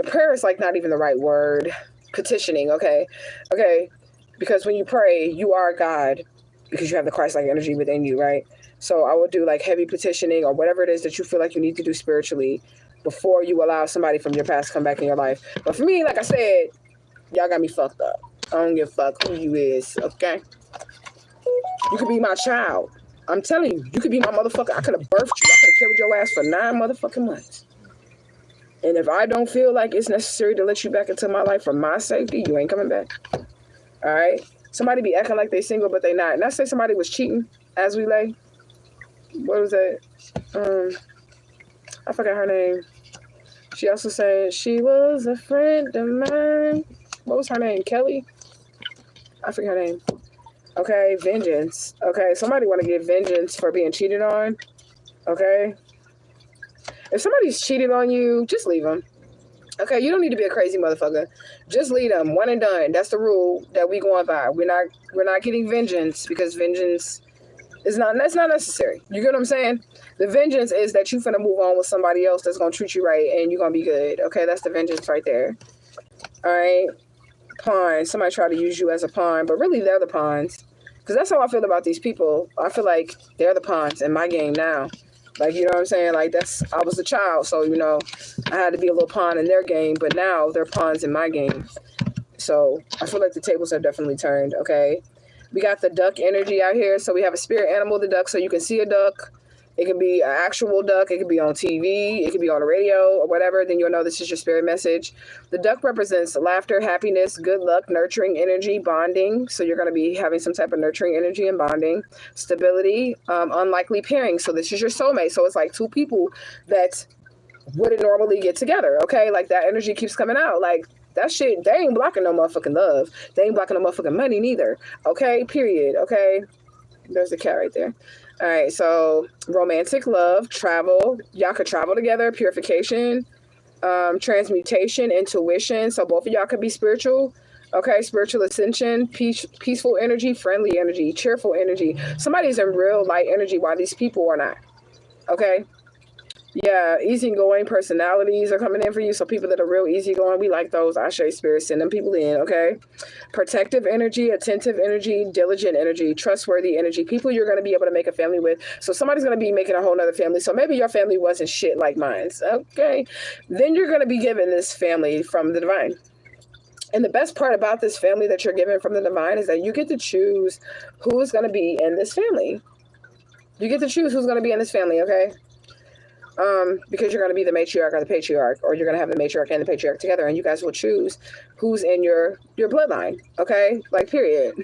Prayer is like not even the right word. Petitioning, okay? Okay? Because when you pray, you are God. Because you have the Christ-like energy within you, right? So I would do like heavy petitioning or whatever it is that you feel like you need to do spiritually before you allow somebody from your past to come back in your life. But for me, like I said, Y'all got me fucked up. I don't give a fuck who you is, okay? You could be my child. I'm telling you, you could be my motherfucker. I could have birthed you. I could have carried your ass for 9 motherfucking months. And if I don't feel like it's necessary to let you back into my life for my safety, you ain't coming back. All right? Somebody be acting like they single, but they not. And I say somebody was cheating as we lay. What was that? I forgot her name. She also said she was a friend of mine. What was her name? Kelly? I forget her name. Okay, vengeance. Okay, somebody want to get vengeance for being cheated on. Okay? If somebody's cheated on you, just leave them. Okay, you don't need to be a crazy motherfucker. Just leave them. One and done. That's the rule that we going by. We're not getting vengeance because vengeance is that's not necessary. You get what I'm saying? The vengeance is that you finna move on with somebody else that's gonna treat you right and you're gonna be good. Okay, that's the vengeance right there. All right. Pawn. Somebody try to use you as a pawn, but really they're the pawns. Because that's how I feel about these people. I feel like they're the pawns in my game now. Like, you know what I'm saying? Like, I was a child, so, you know, I had to be a little pawn in their game, but now they're pawns in my game. So I feel like the tables have definitely turned, okay? We got the duck energy out here. So we have a spirit animal, the duck, so you can see a duck. It can be an actual duck. It could be on TV. It could be on the radio or whatever. Then you'll know this is your spirit message. The duck represents laughter, happiness, good luck, nurturing energy, bonding. So you're going to be having some type of nurturing energy and bonding. Stability, unlikely pairing. So this is your soulmate. So it's like two people that wouldn't normally get together. Okay, like that energy keeps coming out. Like that shit, they ain't blocking no motherfucking love. They ain't blocking no motherfucking money neither. Okay, period. Okay, there's the cat right there. All right, so romantic love, travel. Y'all could travel together, purification, transmutation, intuition. So both of y'all could be spiritual. Okay, spiritual ascension, peaceful energy, friendly energy, cheerful energy. Somebody's in real light energy while these people are not. Okay. Yeah, easygoing personalities are coming in for you. So people that are real easygoing, we like those. I show you spirit, send them people in, okay? Protective energy, attentive energy, diligent energy, trustworthy energy. People you're going to be able to make a family with. So somebody's going to be making a whole nother family. So maybe your family wasn't shit like mine, okay? Then you're going to be given this family from the divine. And the best part about this family that you're given from the divine is that you get to choose who's going to be in this family. You get to choose who's going to be in this family, okay? Because you're going to be the matriarch or the patriarch, or you're going to have the matriarch and the patriarch together, and you guys will choose who's in your bloodline, okay? Like, period.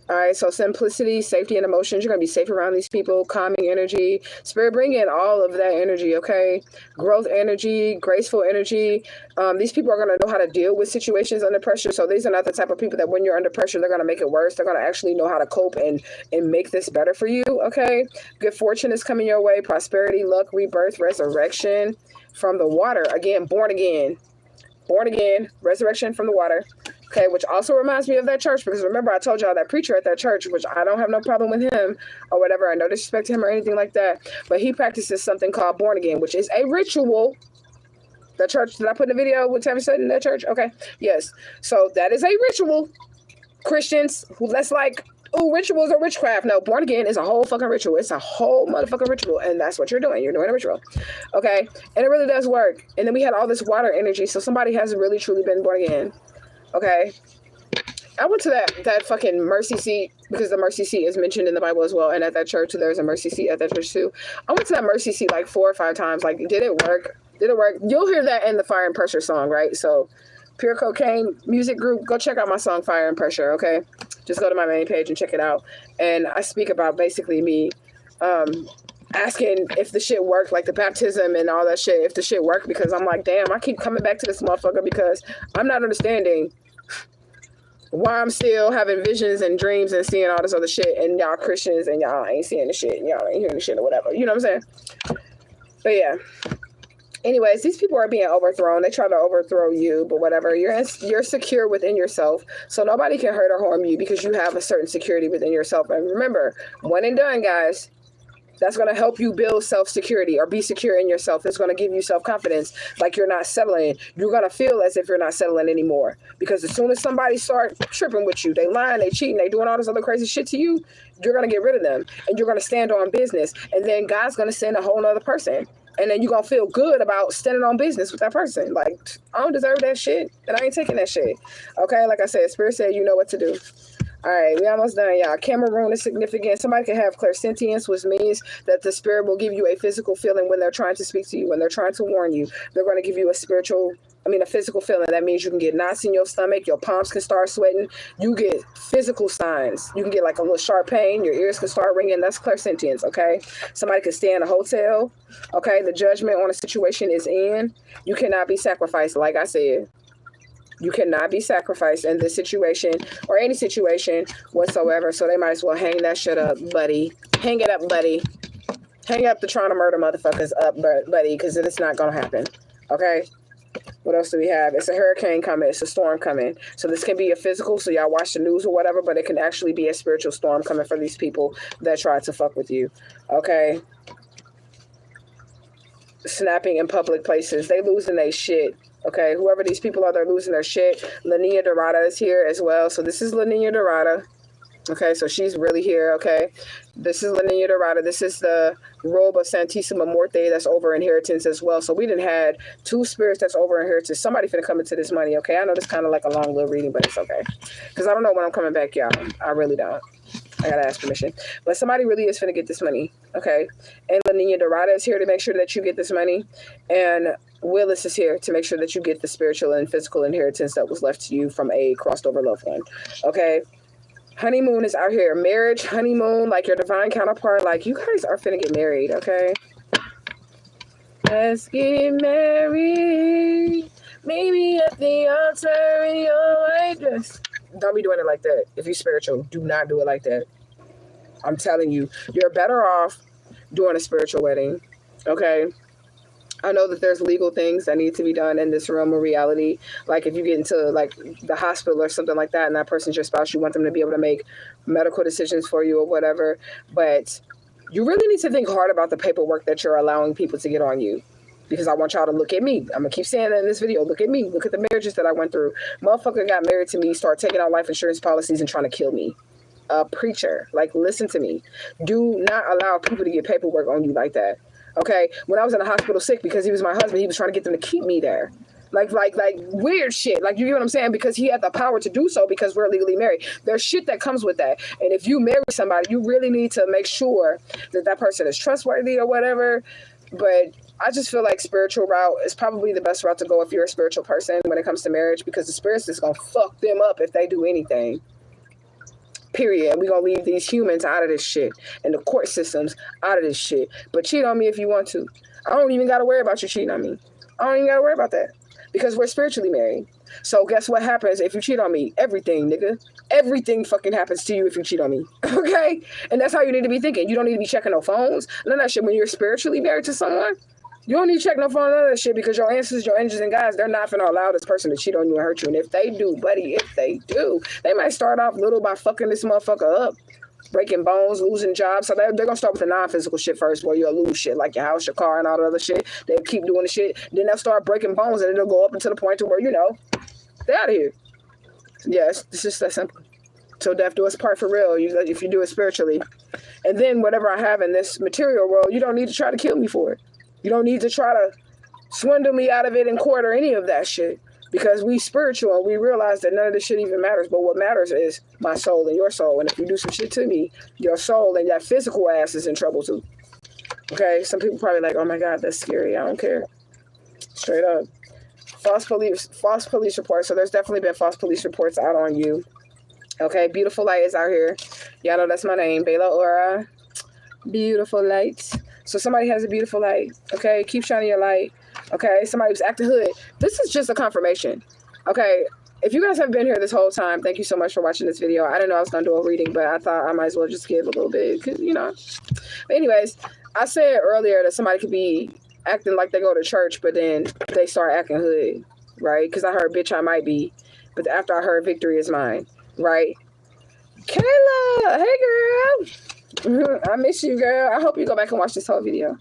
All right, so simplicity, safety, and emotions. You're going to be safe around these people, calming energy. Spirit, bring in all of that energy, okay? Growth energy, graceful energy. These people are going to know how to deal with situations under pressure. So these are not the type of people that when you're under pressure, they're going to make it worse. They're going to actually know how to cope and make this better for you, okay? Good fortune is coming your way. Prosperity, luck, rebirth, resurrection from the water. Again, born again, resurrection from the water. Okay, which also reminds me of that church, because remember I told y'all that preacher at that church, which I don't have no problem with him or whatever. I no disrespect to him or anything like that. But he practices something called born again, which is a ritual. The church, did I put in the video with Tammy said in that church? Okay, yes. So that is a ritual. Christians who let's like, oh, rituals are witchcraft. No, born again is a whole fucking ritual. It's a whole motherfucking ritual. And that's what you're doing. You're doing a ritual. Okay, and it really does work. And then we had all this water energy. So somebody has really truly been born again. Okay, I went to that fucking mercy seat because the mercy seat is mentioned in the Bible as well. And at that church, there's a mercy seat at that church too. I went to that mercy seat like 4 or 5 times. Like, did it work? Did it work? You'll hear that in the Fire and Pressure song, right? So Pure Cocaine Music Group, go check out my song Fire and Pressure, okay? Just go to my main page and check it out. And I speak about basically me asking if the shit worked, like the baptism and all that shit, if the shit worked, because I'm like, damn, I keep coming back to this motherfucker because I'm not understanding why I'm still having visions and dreams and seeing all this other shit, and y'all Christians and y'all ain't seeing the shit and y'all ain't hearing the shit or whatever. You know what I'm saying? But yeah. Anyways, these people are being overthrown. They try to overthrow you, but whatever. You're secure within yourself, so nobody can hurt or harm you because you have a certain security within yourself. And remember, one and done, guys. That's going to help you build self-security or be secure in yourself. It's going to give you self-confidence, like you're not settling. You're going to feel as if you're not settling anymore. Because as soon as somebody start tripping with you, they lying, they cheating, they doing all this other crazy shit to you, you're going to get rid of them. And you're going to stand on business. And then God's going to send a whole nother person. And then you're going to feel good about standing on business with that person. Like, I don't deserve that shit, and I ain't taking that shit. Okay, like I said, Spirit said you know what to do. All right, we almost done, y'all. Cameroon is significant. Somebody can have clairsentience, which means that the spirit will give you a physical feeling when they're trying to speak to you, when they're trying to warn you. They're going to give you a physical feeling. That means you can get knots in your stomach, your palms can start sweating, you get physical signs. You can get like a little sharp pain, your ears can start ringing. That's clairsentience, okay? Somebody can stay in a hotel, okay? The judgment on a situation is in. You cannot be sacrificed, like I said. You cannot be sacrificed in this situation or any situation whatsoever. So they might as well hang that shit up, buddy. Hang it up, buddy. Hang up the trying to murder motherfuckers up, buddy, because it's not going to happen. Okay? What else do we have? It's a hurricane coming. It's a storm coming. So this can be a physical, so y'all watch the news or whatever, but it can actually be a spiritual storm coming for these people that try to fuck with you. Okay? Snapping in public places. They losing their shit. Okay, whoever these people are, they're losing their shit. La Niña Dorada is here as well. So this is La Niña Dorada. Okay, so she's really here, okay? This is La Niña Dorada. This is the robe of Santissima Muerte that's over inheritance as well. So we done had two spirits that's over inheritance. Somebody finna come into this money, okay? I know this kind of like a long little reading, but it's okay. Because I don't know when I'm coming back, y'all. I really don't. I gotta ask permission. But somebody really is finna get this money, okay? And La Niña Dorada is here to make sure that you get this money. And Willis is here to make sure that you get the spiritual and physical inheritance that was left to you from a crossed over loved one, okay? Honeymoon is out here. Marriage, honeymoon, like your divine counterpart. Like, you guys are finna get married, okay? Let's get married. Maybe at the altar in your white dress. Don't be doing it like that. If you're spiritual, do not do it like that. I'm telling you, you're better off doing a spiritual wedding, okay? I know that there's legal things that need to be done in this realm of reality. Like if you get into like the hospital or something like that and that person's your spouse, you want them to be able to make medical decisions for you or whatever. But you really need to think hard about the paperwork that you're allowing people to get on you. Because I want y'all to look at me. I'm going to keep saying that in this video. Look at me. Look at the marriages that I went through. Motherfucker got married to me, start taking out life insurance policies and trying to kill me. A preacher. Like, listen to me. Do not allow people to get paperwork on you like that. Okay, when I was in the hospital sick because he was my husband, he was trying to get them to keep me there. Like weird shit. Like, you get what I'm saying? Because he had the power to do so because we're legally married. There's shit that comes with that. And if you marry somebody, you really need to make sure that that person is trustworthy or whatever. But I just feel like spiritual route is probably the best route to go if you're a spiritual person when it comes to marriage, because the spirits is going to fuck them up if they do anything. Period. We're going to leave these humans out of this shit and the court systems out of this shit. But cheat on me if you want to. I don't even got to worry about you cheating on me. I don't even got to worry about that because we're spiritually married. So guess what happens if you cheat on me? Everything, nigga. Everything fucking happens to you if you cheat on me. Okay? And that's how you need to be thinking. You don't need to be checking no phones. None of that shit. When you're spiritually married to someone, you don't need to check no phone, none of that shit, because your ancestors, your angels and guides, they're not going to allow this person to cheat on you and hurt you. And if they do, buddy, if they do, they might start off little by fucking this motherfucker up, breaking bones, losing jobs. So they're going to start with the non-physical shit first, where you'll lose shit, like your house, your car, and all the other shit. They'll keep doing the shit. Then they'll start breaking bones, and it'll go up until the point to where, you know, they're out of here. Yeah, it's just that simple. So death do us part for real, if you do it spiritually. And then whatever I have in this material world, you don't need to try to kill me for it. You don't need to try to swindle me out of it in court or any of that shit, because we spiritual and we realize that none of this shit even matters. But what matters is my soul and your soul. And if you do some shit to me, your soul and that physical ass is in trouble too. Okay? Some people probably like, oh my God, that's scary. I don't care. Straight up. False police reports. So there's definitely been false police reports out on you. Okay? Beautiful Light is out here. Y'all know that's my name. Bela Aura. Beautiful Light. So somebody has a beautiful light, okay? Keep shining your light, okay? Somebody who's acting hood. This is just a confirmation, okay? If you guys have been here this whole time, thank you so much for watching this video. I didn't know I was going to do a reading, but I thought I might as well just give a little bit, because, you know. But anyways, I said earlier that somebody could be acting like they go to church, but then they start acting hood, right? Because I heard, bitch, I might be. But after I heard, victory is mine, right? Kayla, hey, girl. I miss you, girl. I hope you go back and watch this whole video.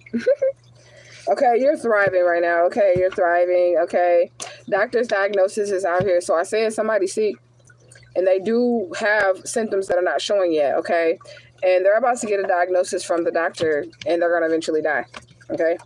Okay, you're thriving right now. Okay, you're thriving. Okay, doctor's diagnosis is out here. So I said somebody's sick, and they do have symptoms that are not showing yet. Okay, and they're about to get a diagnosis from the doctor, and they're gonna eventually die. Okay,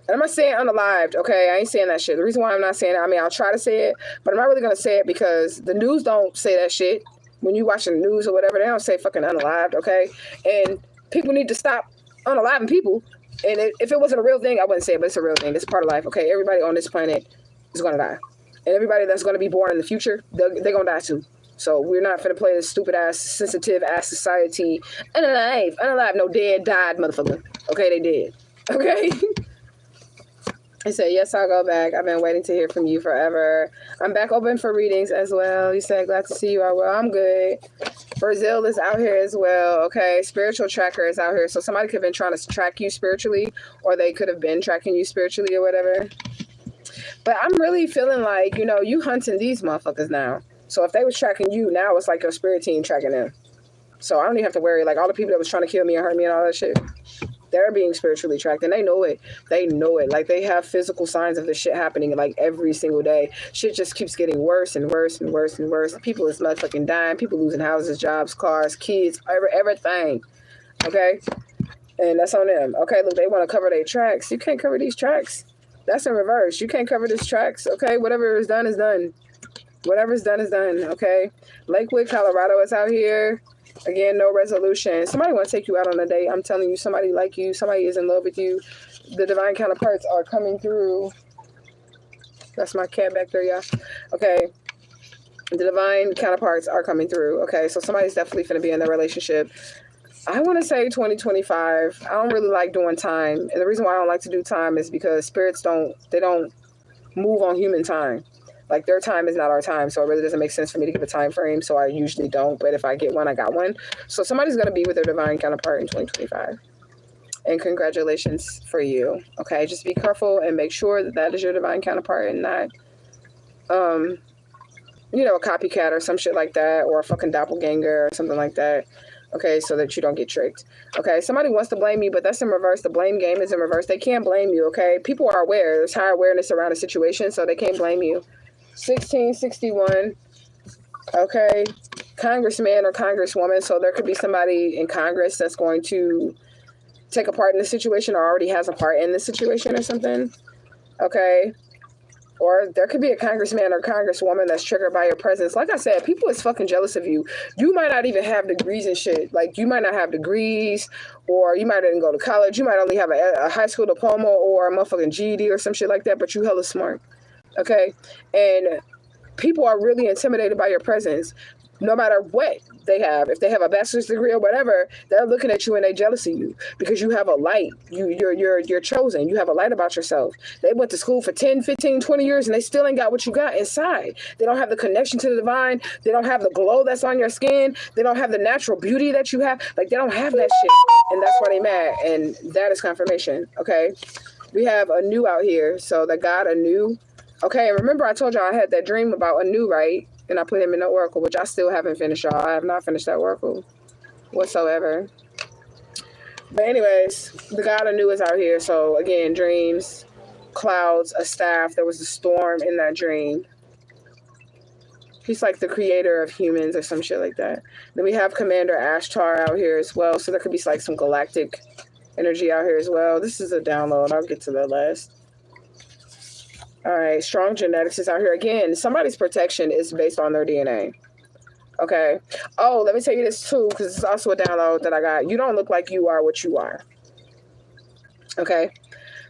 And I'm not saying unalived, okay? I ain't saying that shit. The reason why I'm not saying it, I mean, I'll try to say it, but I'm not really going to say it because the news don't say that shit. When you watch the news or whatever, they don't say fucking unalived, okay? And people need to stop unaliving people. And if it wasn't a real thing, I wouldn't say it, but it's a real thing. It's part of life, okay? Everybody on this planet is going to die. And everybody that's going to be born in the future, they're going to die too. So we're not finna play this stupid-ass, sensitive-ass society. Unalive, no, dead, died, motherfucker. Okay, they did. Okay? He said, yes, I'll go back. I've been waiting to hear from you forever. I'm back open for readings as well. He said, glad to see you. I'm good. Brazil is out here as well. Okay, spiritual tracker is out here. So somebody could have been trying to track you spiritually, or they could have been tracking you spiritually or whatever. But I'm really feeling like, you know, you hunting these motherfuckers now. So if they was tracking you, now it's like your spirit team tracking them. So I don't even have to worry. Like all the people that was trying to kill me and hurt me and all that shit, they're being spiritually tracked, and they know it. They know it. Like they have physical signs of this shit happening like every single day. Shit just keeps getting worse and worse and worse and worse. People is motherfucking dying. People losing houses, jobs, cars, kids, everything. Okay? And that's on them. Okay, look, they want to cover their tracks. You can't cover these tracks. That's in reverse. You can't cover these tracks. Okay? Whatever is done is done. Whatever's done is done. Okay? Lakewood, Colorado is out here. Again, no resolution. Somebody want to take you out on a date. I'm telling you, somebody like you. Somebody is in love with you. The divine counterparts are coming through. That's my cat back there, y'all. Okay. The divine counterparts are coming through. Okay. So somebody's definitely going to be in a relationship. I want to say 2025. I don't really like doing time. And the reason why I don't like to do time is because spirits don't move on human time. Like their time is not our time, so it really doesn't make sense for me to give a time frame, so I usually don't, but if I get one, I got one. So somebody's going to be with their divine counterpart in 2025, and congratulations for you. Okay, just be careful and make sure that that is your divine counterpart and not, you know, a copycat or some shit like that, or a fucking doppelganger or something like that. Okay, so that you don't get tricked. Okay, somebody wants to blame you, but that's in reverse. The blame game is in reverse. They can't blame you, okay? People are aware. There's high awareness around a situation, so they can't blame you. 1661, okay, congressman or congresswoman, so there could be somebody in Congress that's going to take a part in the situation or already has a part in the situation or something, okay, or there could be a congressman or congresswoman that's triggered by your presence. Like I said, people is fucking jealous of you. You might not even have degrees and shit. Like, you might not have degrees, or you might not even go to college. You might only have a high school diploma or a motherfucking GED or some shit like that, but you hella smart. Okay, and people are really intimidated by your presence, no matter what they have. If they have a bachelor's degree or whatever, they're looking at you and they jealous of you because you have a light. You're chosen. You have a light about yourself. They went to school for 10, 15, 20 years and they still ain't got what you got inside. They don't have the connection to the divine. They don't have the glow that's on your skin. They don't have the natural beauty that you have. Like, they don't have that shit, and that's why they mad. And that is confirmation. Okay, we have a new out here, so the God Anu. Okay, and remember I told y'all I had that dream about Anu, right? And I put him in the oracle, which I still haven't finished, y'all. I have not finished that oracle whatsoever. But anyways, the God Anu is out here. So again, dreams, clouds, a staff. There was a storm in that dream. He's like the creator of humans or some shit like that. Then we have Commander Ashtar out here as well. So there could be like some galactic energy out here as well. This is a download. I'll get to that last. All right, strong genetics is out here. Again, somebody's protection is based on their DNA. Okay. Oh, let me tell you this too, because it's also a download that I got. You don't look like you are what you are. Okay.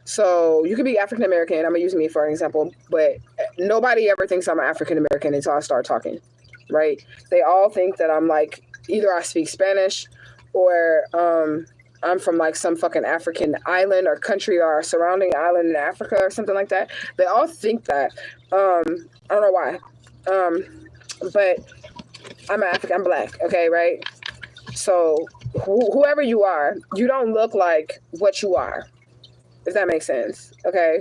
So you could be African American. I'm going to use me for an example, but nobody ever thinks I'm African American until I start talking, right? They all think that I'm like, either I speak Spanish or, I'm from like some fucking African island or country or a surrounding island in Africa or something like that. They all think that. I don't know why. But I'm African, I'm black, okay, right? So whoever you are, you don't look like what you are, if that makes sense, okay?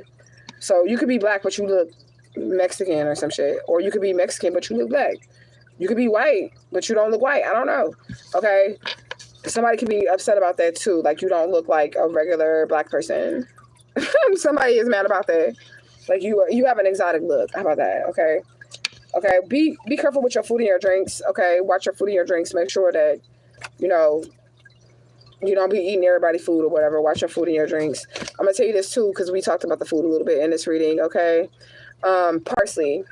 So you could be black, but you look Mexican or some shit. Or you could be Mexican, but you look black. You could be white, but you don't look white. I don't know, okay? Somebody can be upset about that too. Like, you don't look like a regular black person. Somebody is mad about that. Like, you have an exotic look. How about that? Okay. Okay. Be careful with your food and your drinks. Okay. Watch your food and your drinks. Make sure that, you know, You don't be eating everybody's food or whatever. Watch your food and your drinks. I'm going to tell you this too, because we talked about the food a little bit in this reading, okay? Parsley.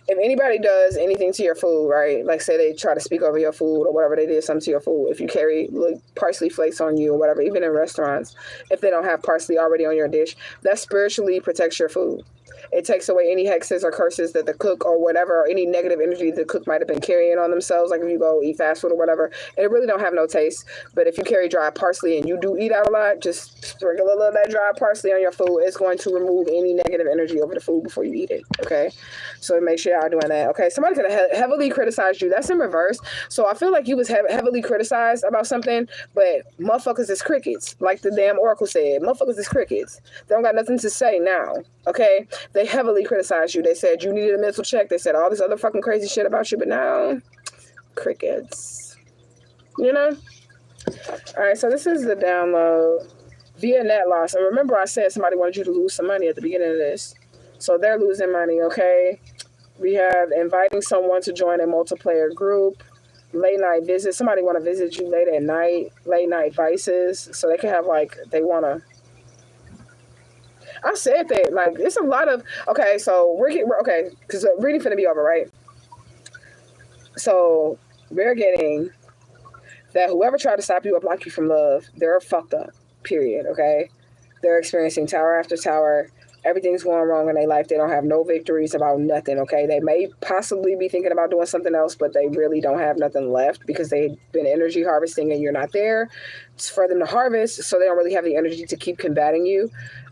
If anybody does anything to your food, right? Like say they try to speak over your food or whatever, they did something to your food. If you carry parsley flakes on you or whatever, even in restaurants, if they don't have parsley already on your dish, that spiritually protects your food. It takes away any hexes or curses that the cook or whatever, or any negative energy the cook might have been carrying on themselves. Like if you go eat fast food or whatever, and it really don't have no taste. But if you carry dry parsley and you do eat out a lot, just sprinkle a little of that dry parsley on your food. It's going to remove any negative energy over the food before you eat it. Okay, so make sure y'all doing that. Okay, somebody could have heavily criticized you. That's in reverse. So I feel like you was heavily criticized about something, but motherfuckers is crickets, like the damn oracle said. Motherfuckers is crickets. They don't got nothing to say now. Okay, they heavily criticized you. They said you needed a mental check. They said all this other fucking crazy shit about you, but now crickets. You know? All right, so this is the download via net loss. And remember I said somebody wanted you to lose some money at the beginning of this. So they're losing money, okay? We have inviting someone to join a multiplayer group, late night visits. Somebody want to visit you late at night, late night vices. So they can have like, they want to, I said that, like, it's a lot of, okay, so we're okay, because the reading finna be over, right? So we're getting that whoever tried to stop you or block you from love, they're fucked up, period, okay? They're experiencing tower after tower. Everything's going wrong in their life. They don't have no victories about nothing, okay? They may possibly be thinking about doing something else, but they really don't have nothing left because they've been energy harvesting and you're not there. It's for them to harvest, so they don't really have the energy to keep combating you,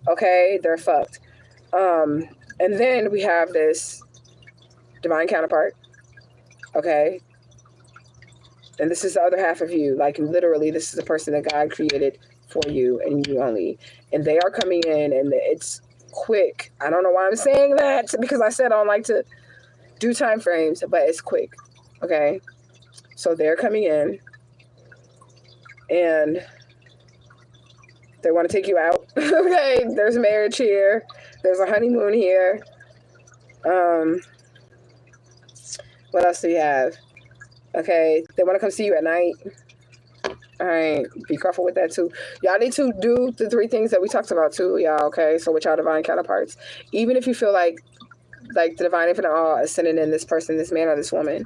okay? They're fucked. And then we have this divine counterpart, okay? And this is the other half of you. Like, literally, this is the person that God created for you and you only. And they are coming in, and it's quick. I don't know why I'm saying that, because I said I don't like to do time frames, but it's quick. Okay, so they're coming in and they want to take you out. Okay, there's marriage here, there's a honeymoon here. What else do you have? Okay, they want to come see you at night. All right, be careful with that too. Y'all need to do the 3 things that we talked about too, y'all, okay? So with y'all divine counterparts, even if you feel like the divine infinite all is sending in this person, this man or this woman,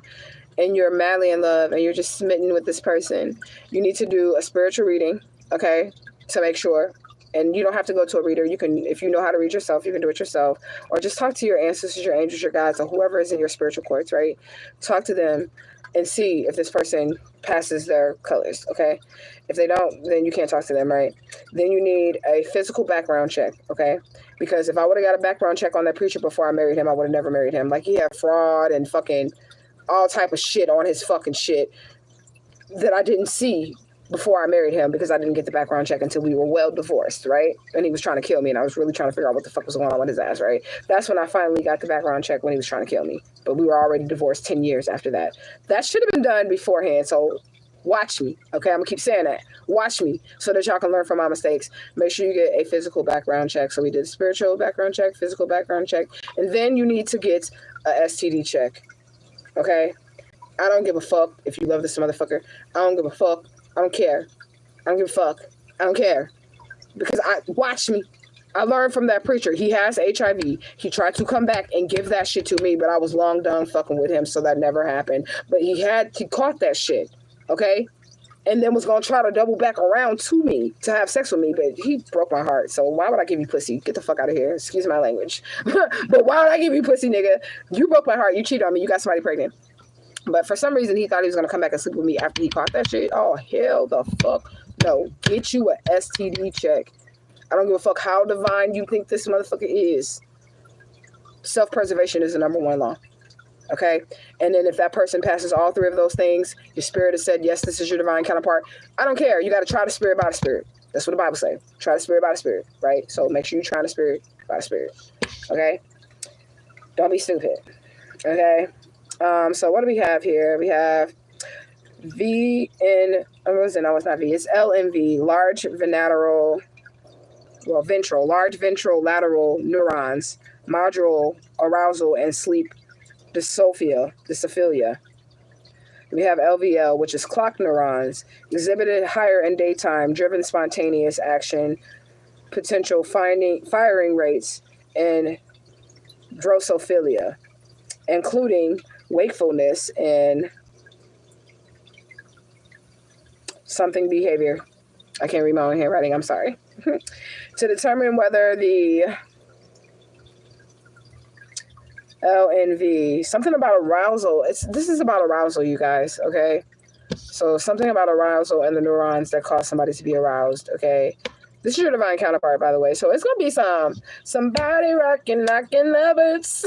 and you're madly in love and you're just smitten with this person, you need to do a spiritual reading, okay, to make sure. And you don't have to go to a reader. You can, if you know how to read yourself, you can do it yourself. Or just talk to your ancestors, your angels, your guides, or whoever is in your spiritual courts, right? Talk to them and see if this person passes their colors, okay? If they don't, then you can't talk to them, right? Then you need a physical background check, okay? Because if I would have got a background check on that preacher before I married him, I would have never married him. Like, he had fraud and fucking all type of shit on his fucking shit that I didn't see before I married him because I didn't get the background check until we were well divorced, right? And he was trying to kill me, and I was really trying to figure out what the fuck was going on with his ass, right? That's when I finally got the background check, when he was trying to kill me. But we were already divorced 10 years after that. That should have been done beforehand, so watch me, okay? I'm going to keep saying that. Watch me so that y'all can learn from my mistakes. Make sure you get a physical background check. So we did spiritual background check, physical background check, and then you need to get a STD check, okay? I don't give a fuck if you love this motherfucker. I don't give a fuck. I don't care. I don't give a fuck. I don't care. Because watch me. I learned from that preacher. He has HIV. He tried to come back and give that shit to me, but I was long done fucking with him, so that never happened. But he caught that shit, okay? And then was going to try to double back around to me to have sex with me, but he broke my heart. So why would I give you pussy? Get the fuck out of here. Excuse my language. But why would I give you pussy, nigga? You broke my heart. You cheated on me. You got somebody pregnant. But for some reason, he thought he was going to come back and sleep with me after he caught that shit. Oh, hell the fuck no. Get you a STD check. I don't give a fuck how divine you think this motherfucker is. Self-preservation is the #1 law. Okay? And then if that person passes all 3 of those things, your spirit has said, yes, this is your divine counterpart. I don't care. You got to try the spirit by the spirit. That's what the Bible says. Try the spirit by the spirit, right? So make sure you try the spirit by the spirit. Okay? Don't be stupid. Okay? So what do we have here? We have it's LMV, large ventral lateral neurons, module arousal and sleep dysphilia. We have LVL, which is clock neurons, exhibited higher in daytime, driven spontaneous action, potential firing rates, and drosophila, including wakefulness and something behavior. I can't read my own handwriting, I'm sorry. To determine whether the LNV, something about arousal. This is about arousal, you guys, okay? So something about arousal and the neurons that cause somebody to be aroused, okay? This is your divine counterpart, by the way. So it's going to be somebody rocking, knocking the boots.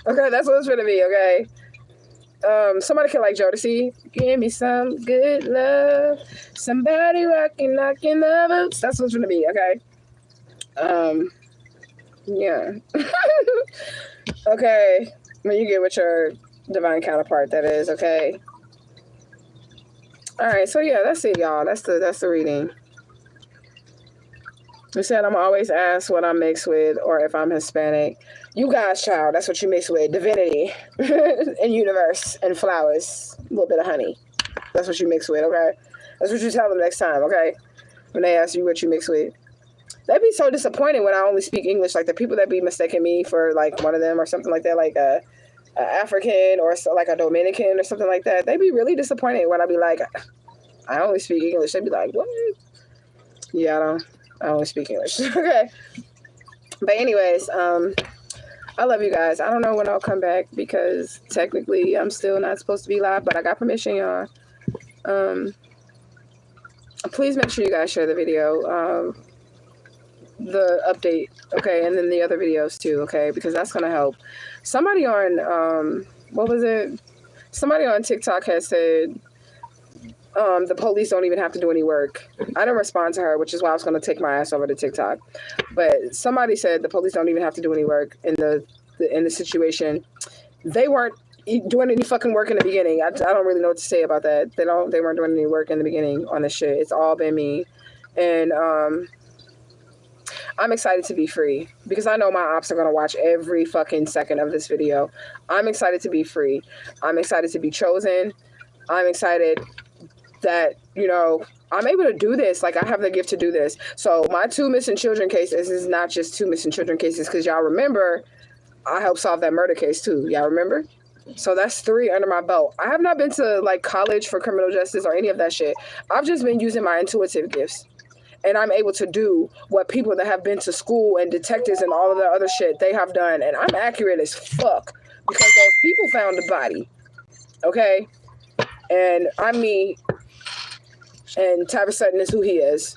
Okay, that's what it's going to be, okay? Somebody can like Jodeci. Give me some good love. Somebody rocking, knocking the boots. That's what it's going to be, okay? Yeah. Okay, when you get with your divine counterpart, that is, okay? All right, so yeah, that's it, y'all. That's the reading. You said I'm always asked what I'm mixed with or if I'm Hispanic. You guys, child, that's what you mix with. Divinity and universe and flowers. A little bit of honey. That's what you mix with, okay? That's what you tell them next time, okay? When they ask you what you mix with. That'd be so disappointing when I only speak English. Like the people that be mistaking me for like one of them or something like that, like a African or like a Dominican or something like that. They'd be really disappointed when I be like, I only speak English. They'd be like, what? Yeah, I only speak English. Okay. But anyways, I love you guys. I don't know when I'll come back because technically I'm still not supposed to be live, but I got permission, y'all. Please make sure you guys share the video. The update, okay, and then the other videos too, okay, because that's gonna help. Somebody on what was it? Somebody on TikTok has said the police don't even have to do any work. I didn't respond to her, which is why I was gonna take my ass over to TikTok. But somebody said the police don't even have to do any work in the situation. They weren't doing any fucking work in the beginning. I don't really know what to say about that. They weren't doing any work in the beginning on this shit. It's all been me, and I'm excited to be free because I know my ops are going to watch every fucking second of this video. I'm excited to be free. I'm excited to be chosen. I'm excited that, you know, I'm able to do this. Like, I have the gift to do this. So my 2 missing children cases is not just 2 missing children cases because y'all remember I helped solve that murder case too. Y'all remember? So that's 3 under my belt. I have not been to like college for criminal justice or any of that shit. I've just been using my intuitive gifts. And I'm able to do what people that have been to school and detectives and all of the other shit they have done. And I'm accurate as fuck because those people found the body. Okay? And I'm me. And Travis Sutton is who he is.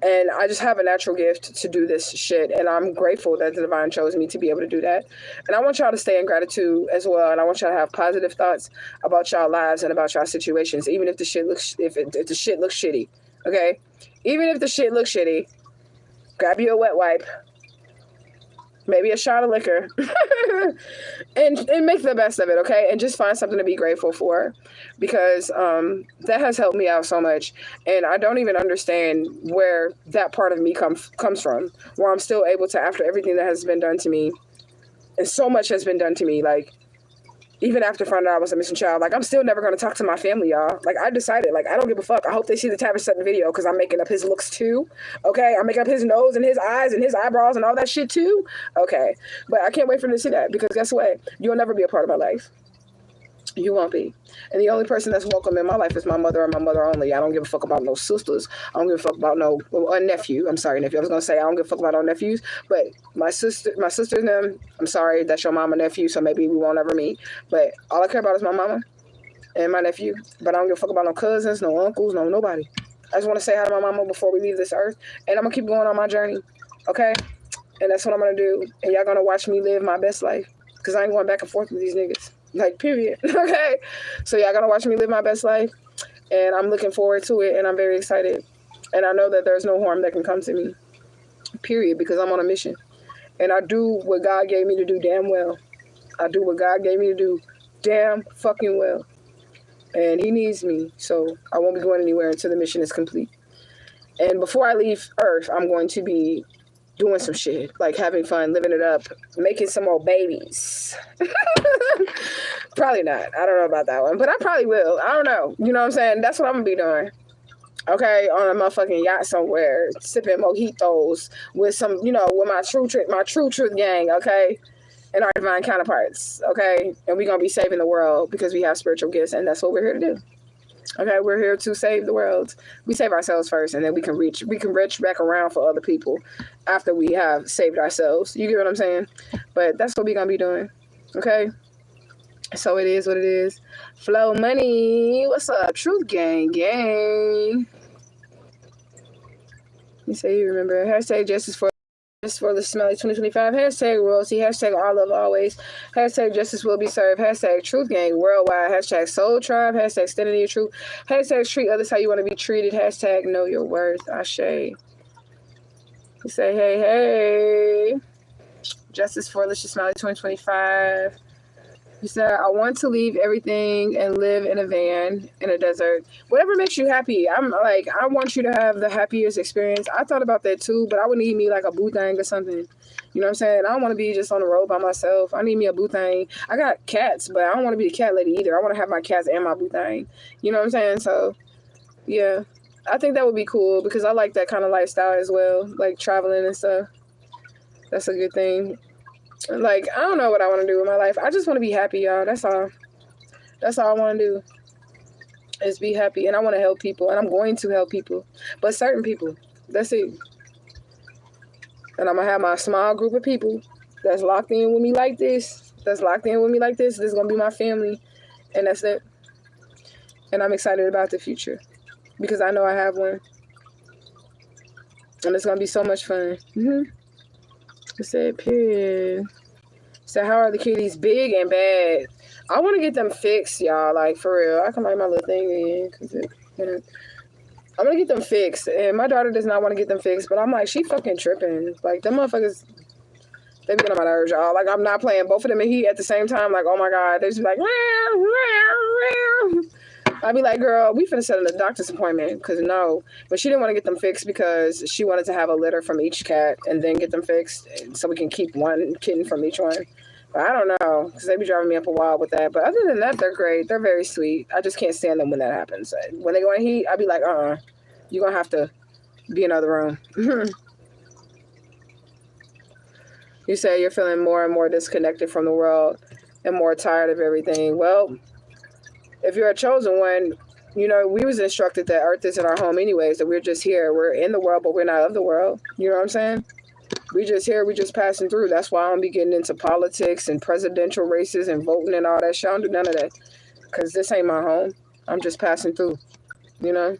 And I just have a natural gift to do this shit. And I'm grateful that the divine chose me to be able to do that. And I want y'all to stay in gratitude as well. And I want y'all to have positive thoughts about y'all lives and about y'all situations, even if the shit looks, if the shit looks shitty. Okay? Even if the shit looks shitty, grab you a wet wipe, maybe a shot of liquor, and make the best of it, okay? And just find something to be grateful for because that has helped me out so much. And I don't even understand where that part of me comes from, where I'm still able to, after everything that has been done to me, and so much has been done to me, like, even after finding out I was a missing child, like, I'm still never going to talk to my family, y'all. Like, I decided, like, I don't give a fuck. I hope they see the Travis Sutton video because I'm making up his looks, too. Okay? I'm making up his nose and his eyes and his eyebrows and all that shit, too. Okay. But I can't wait for them to see that because guess what? You'll never be a part of my life. You won't be. And the only person that's welcome in my life is my mother and my mother only. I don't give a fuck about no sisters. I don't give a fuck about no nephew. I'm sorry, nephew. I was going to say I don't give a fuck about no nephews. But my sister and them, I'm sorry, that's your mama nephew, so maybe we won't ever meet. But all I care about is my mama and my nephew. But I don't give a fuck about no cousins, no uncles, no nobody. I just want to say hi to my mama before we leave this earth. And I'm going to keep going on my journey. Okay? And that's what I'm going to do. And y'all going to watch me live my best life. Because I ain't going back and forth with these niggas. Like, period. Okay? So y'all gonna watch me live my best life. And I'm looking forward to it. And I'm very excited. And I know that there's no harm that can come to me. Period. Because I'm on a mission. And I do what God gave me to do damn well. I do what God gave me to do damn fucking well. And he needs me. So I won't be going anywhere until the mission is complete. And before I leave Earth, I'm going to be doing some shit, like having fun, living it up, making some more babies. Probably not. I don't know about that one, but I probably will. I don't know. You know what I'm saying? That's what I'm gonna be doing. Okay, on a motherfucking yacht somewhere, sipping mojitos with some, you know, with my truth gang, okay, and our divine counterparts, okay, and we're gonna be saving the world because we have spiritual gifts, and that's what we're here to do. Okay, we're here to save the world. We save ourselves first, and then we can reach back around for other people after we have saved ourselves. You get what I'm saying? But that's what we're gonna be doing. Okay. So it is what it is. Flow money. What's up? Truth gang. You say you remember. Hashtag justice for the smelly 2025. Hashtag royalty. Hashtag all love always. Hashtag justice will be served. Hashtag truth gang worldwide. Hashtag soul tribe. Hashtag standing in your truth. Hashtag treat others how you want to be treated. Hashtag know your worth. Ashe. You say hey. Justice for the smelly 2025. He said, I want to leave everything and live in a van in a desert. Whatever makes you happy. I'm like, I want you to have the happiest experience. I thought about that too, but I would need me like a boo thing or something. You know what I'm saying? I don't want to be just on the road by myself. I need me a boo thing. I got cats, but I don't want to be a cat lady either. I want to have my cats and my boo thing. You know what I'm saying? So, yeah. I think that would be cool because I like that kind of lifestyle as well. Like traveling and stuff. That's a good thing. Like, I don't know what I want to do with my life. I just want to be happy, y'all. That's all. That's all I want to do is be happy. And I want to help people. And I'm going to help people. But certain people. That's it. And I'm going to have my small group of people that's locked in with me like this. This is going to be my family. And that's it. And I'm excited about the future. Because I know I have one. And it's going to be so much fun. I said, period. So how are the kitties? Big and bad. I want to get them fixed, y'all. Like, for real. I can write my little thing in. I'm going to get them fixed. And my daughter does not want to get them fixed. But I'm like, she fucking tripping. Like, them motherfuckers, they be on my nerves, y'all. Like, I'm not playing both of them in heat at the same time. Like, oh, my God. They're just like, I'd be like, girl, we finna set a doctor's appointment because no. But she didn't want to get them fixed because she wanted to have a litter from each cat and then get them fixed so we can keep one kitten from each one. But I don't know because they be driving me up a wall with that. But other than that, they're great. They're very sweet. I just can't stand them when that happens. When they go in heat, I'd be like, you're going to have to be in another room. You say you're feeling more and more disconnected from the world and more tired of everything. Well, if you're a chosen one, you know, we was instructed that Earth isn't our home anyways, that we're just here. We're in the world, but we're not of the world. You know what I'm saying? We just here, we just passing through. That's why I don't be getting into politics and presidential races and voting and all that shit. I don't do none of that because this ain't my home. I'm just passing through, you know?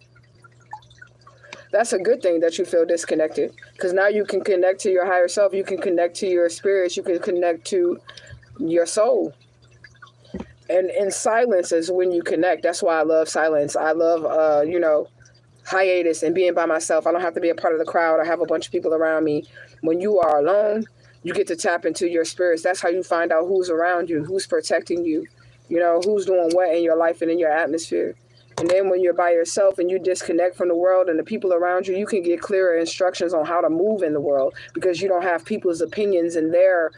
That's a good thing that you feel disconnected because now you can connect to your higher self. You can connect to your spirits. You can connect to your soul. And in silence is when you connect. That's why I love silence. I love, hiatus and being by myself. I don't have to be a part of the crowd. I have a bunch of people around me. When you are alone, you get to tap into your spirits. That's how you find out who's around you, who's protecting you, you know, who's doing what in your life and in your atmosphere. And then when you're by yourself and you disconnect from the world and the people around you, you can get clearer instructions on how to move in the world because you don't have people's opinions and their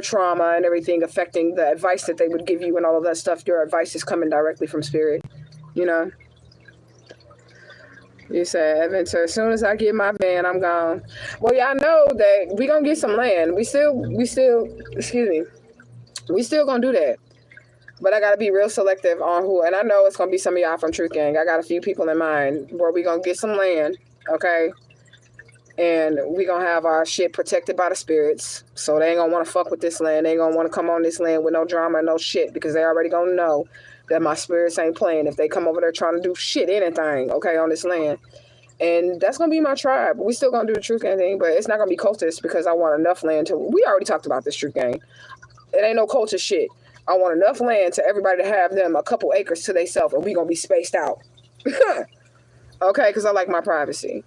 trauma and everything affecting the advice that they would give you and all of that stuff. Your advice is coming directly from spirit, you know. You said, Evan, so as soon as I get my van, I'm gone. Well, y'all know that we gonna get some land. We still gonna do that. But I gotta be real selective on who, and I know it's gonna be some of y'all from Truth Gang. I got a few people in mind where we gonna get some land, okay? And we gonna have our shit protected by the spirits. So they ain't gonna wanna fuck with this land. They ain't gonna wanna come on this land with no drama and no shit because they already gonna know that my spirits ain't playing if they come over there trying to do shit, anything, okay, on this land. And that's gonna be my tribe. We still gonna do the Truth Gang thing, but it's not gonna be cultist because I want enough land to, we already talked about this Truth Gang. It ain't no cultist shit. I want enough land to everybody to have them a couple acres to themselves and we gonna be spaced out. Okay, because I like my privacy.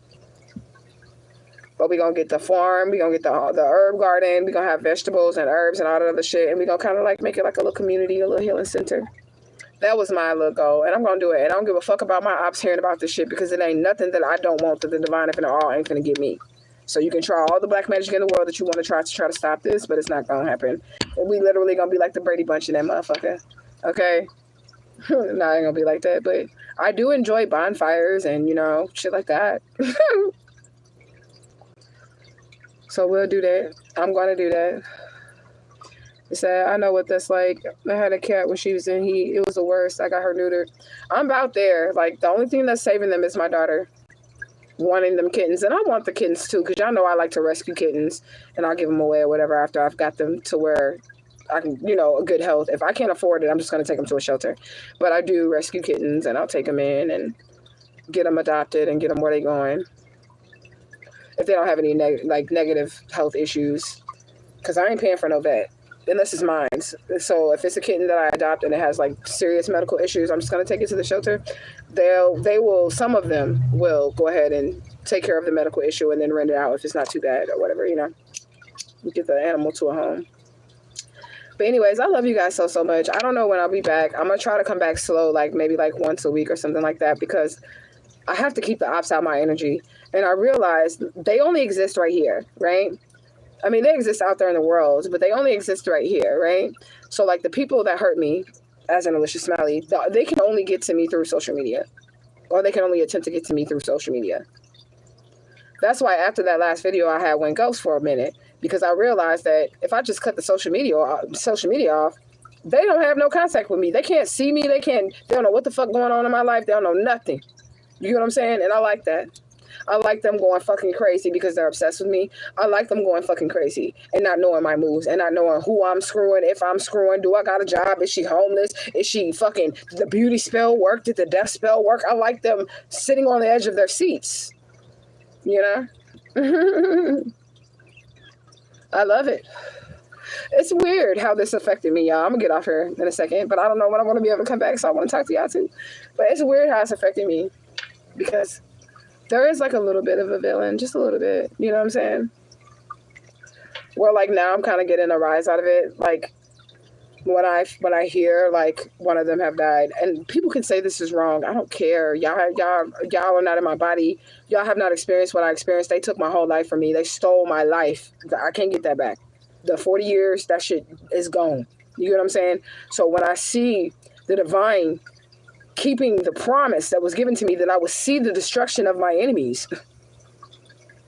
But we're going to get the farm. We're going to get the herb garden. We're going to have vegetables and herbs and all that other shit. And we're going to kind of like make it like a little community, a little healing center. That was my little goal. And I'm going to do it. And I don't give a fuck about my ops hearing about this shit because it ain't nothing that I don't want that the divine infinite all ain't going to give me. So you can try all the black magic in the world that you want to try to stop this, but it's not going to happen. And we literally going to be like the Brady Bunch in that motherfucker. Okay? No, I ain't going to be like that, but I do enjoy bonfires and, you know, shit like that. So we'll do that. I'm going to do that. He said, I know what that's like. I had a cat when she was in heat. It was the worst. I got her neutered. I'm about there. Like, the only thing that's saving them is my daughter wanting them kittens. And I want the kittens, too, because y'all know I like to rescue kittens. And I'll give them away or whatever after I've got them to where I can, you know, a good health. If I can't afford it, I'm just going to take them to a shelter. But I do rescue kittens, and I'll take them in and get them adopted and get them where they're going. If they don't have any negative health issues. Because I ain't paying for no vet. Unless it's mine. So if it's a kitten that I adopt and it has like serious medical issues, I'm just going to take it to the shelter. They will, some of them will go ahead and take care of the medical issue and then rent it out if it's not too bad or whatever, you know. You get the animal to a home. But anyways, I love you guys so much. I don't know when I'll be back. I'm going to try to come back slow, like maybe like once a week or something like that, because I have to keep the ops out of my energy. And I realized they only exist right here, right? I mean, they exist out there in the world, but they only exist right here, right? So, like, the people that hurt me, as in Alicia Smiley, they can only get to me through social media. Or they can only attempt to get to me through social media. That's why after that last video, I had went ghost for a minute. Because I realized that if I just cut the social media off, they don't have no contact with me. They can't see me. They don't know what the fuck going on in my life. They don't know nothing. You get what I'm saying? And I like that. I like them going fucking crazy because they're obsessed with me. I like them going fucking crazy and not knowing my moves and not knowing who I'm screwing, if I'm screwing, do I got a job? Is she homeless? Is she fucking, did the beauty spell work? Did the death spell work? I like them sitting on the edge of their seats. You know? I love it. It's weird how this affected me, y'all. I'm going to get off here in a second, but I don't know when I'm going to be able to come back, so I want to talk to y'all too. But it's weird how it's affected me because there is like a little bit of a villain, just a little bit. You know what I'm saying? Where like now I'm kind of getting a rise out of it. Like when I hear like one of them have died, and people can say this is wrong. I don't care. Y'all are not in my body. Y'all have not experienced what I experienced. They took my whole life from me. They stole my life. I can't get that back. The 40 years, that shit is gone. You get what I'm saying? So when I see the divine keeping the promise that was given to me that I would see the destruction of my enemies.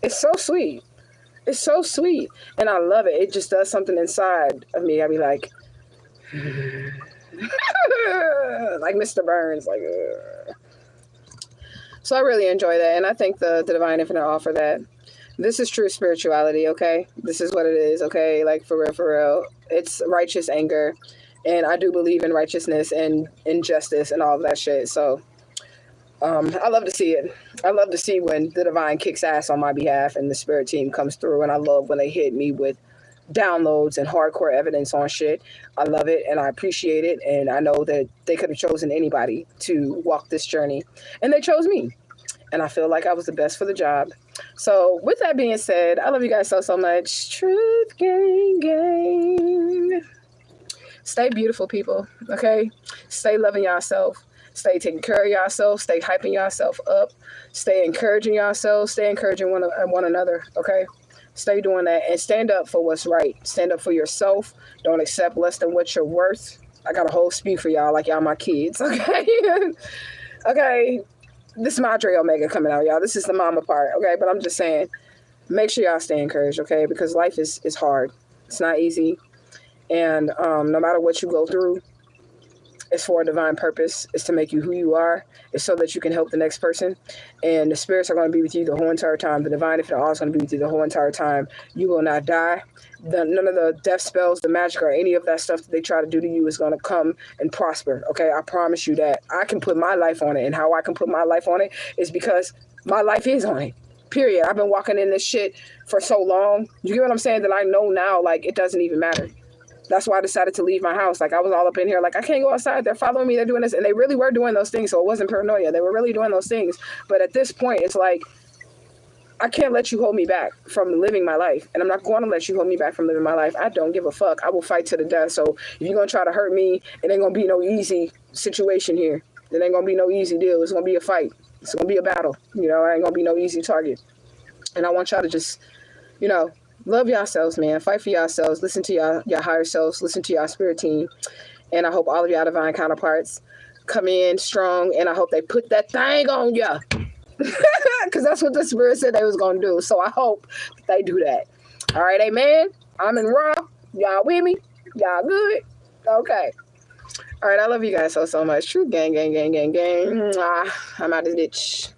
It's so sweet. It's so sweet. And I love it. It just does something inside of me. I be like, like Mr. Burns. Like, So I really enjoy that. And I thank the Divine Infinite all for that. This is true spirituality, okay? This is what it is, okay? Like, for real, for real. It's righteous anger. And I do believe in righteousness and injustice and all of that shit. So I love to see it. I love to see when the divine kicks ass on my behalf and the spirit team comes through. And I love when they hit me with downloads and hardcore evidence on shit. I love it and I appreciate it. And I know that they could have chosen anybody to walk this journey. And they chose me. And I feel like I was the best for the job. So with that being said, I love you guys so much. Truth gang. Stay beautiful, people, okay? Stay loving yourself. Stay taking care of yourself. Stay hyping yourself up. Stay encouraging yourself. Stay encouraging one another, okay? Stay doing that and stand up for what's right. Stand up for yourself. Don't accept less than what you're worth. I got a whole spew for y'all like y'all my kids, okay? Okay, this is Madre Omega coming out, y'all. This is the mama part, okay? But I'm just saying, make sure y'all stay encouraged, okay? Because life is hard. It's not easy. And no matter what you go through, it's for a divine purpose. It's to make you who you are. It's so that you can help the next person. And the spirits are going to be with you the whole entire time. The divine infinite all is going to be with you the whole entire time. You will not die. None of the death spells, the magic, or any of that stuff that they try to do to you is going to come and prosper. Okay, I promise you that. I can put my life on it. And how I can put my life on it is because my life is on it. Period. I've been walking in this shit for so long. You get what I'm saying? That I know now, like, it doesn't even matter. That's why I decided to leave my house. Like, I was all up in here, like, I can't go outside. They're following me. They're doing this. And they really were doing those things. So it wasn't paranoia. They were really doing those things. But at this point, it's like, I can't let you hold me back from living my life. And I'm not going to let you hold me back from living my life. I don't give a fuck. I will fight to the death. So if you're going to try to hurt me, it ain't going to be no easy situation here. It ain't going to be no easy deal. It's going to be a fight. It's going to be a battle. You know, I ain't going to be no easy target. And I want y'all to just, you know, love yourselves, man. Fight for yourselves. Listen to your higher selves. Listen to your spirit team. And I hope all of y'all divine counterparts come in strong. And I hope they put that thing on ya. Because that's what the spirit said they was going to do. So I hope they do that. All right, amen. I'm in raw. Y'all with me? Y'all good? Okay. All right, I love you guys so much. Truth gang, gang, gang, gang, gang. I'm out of this bitch.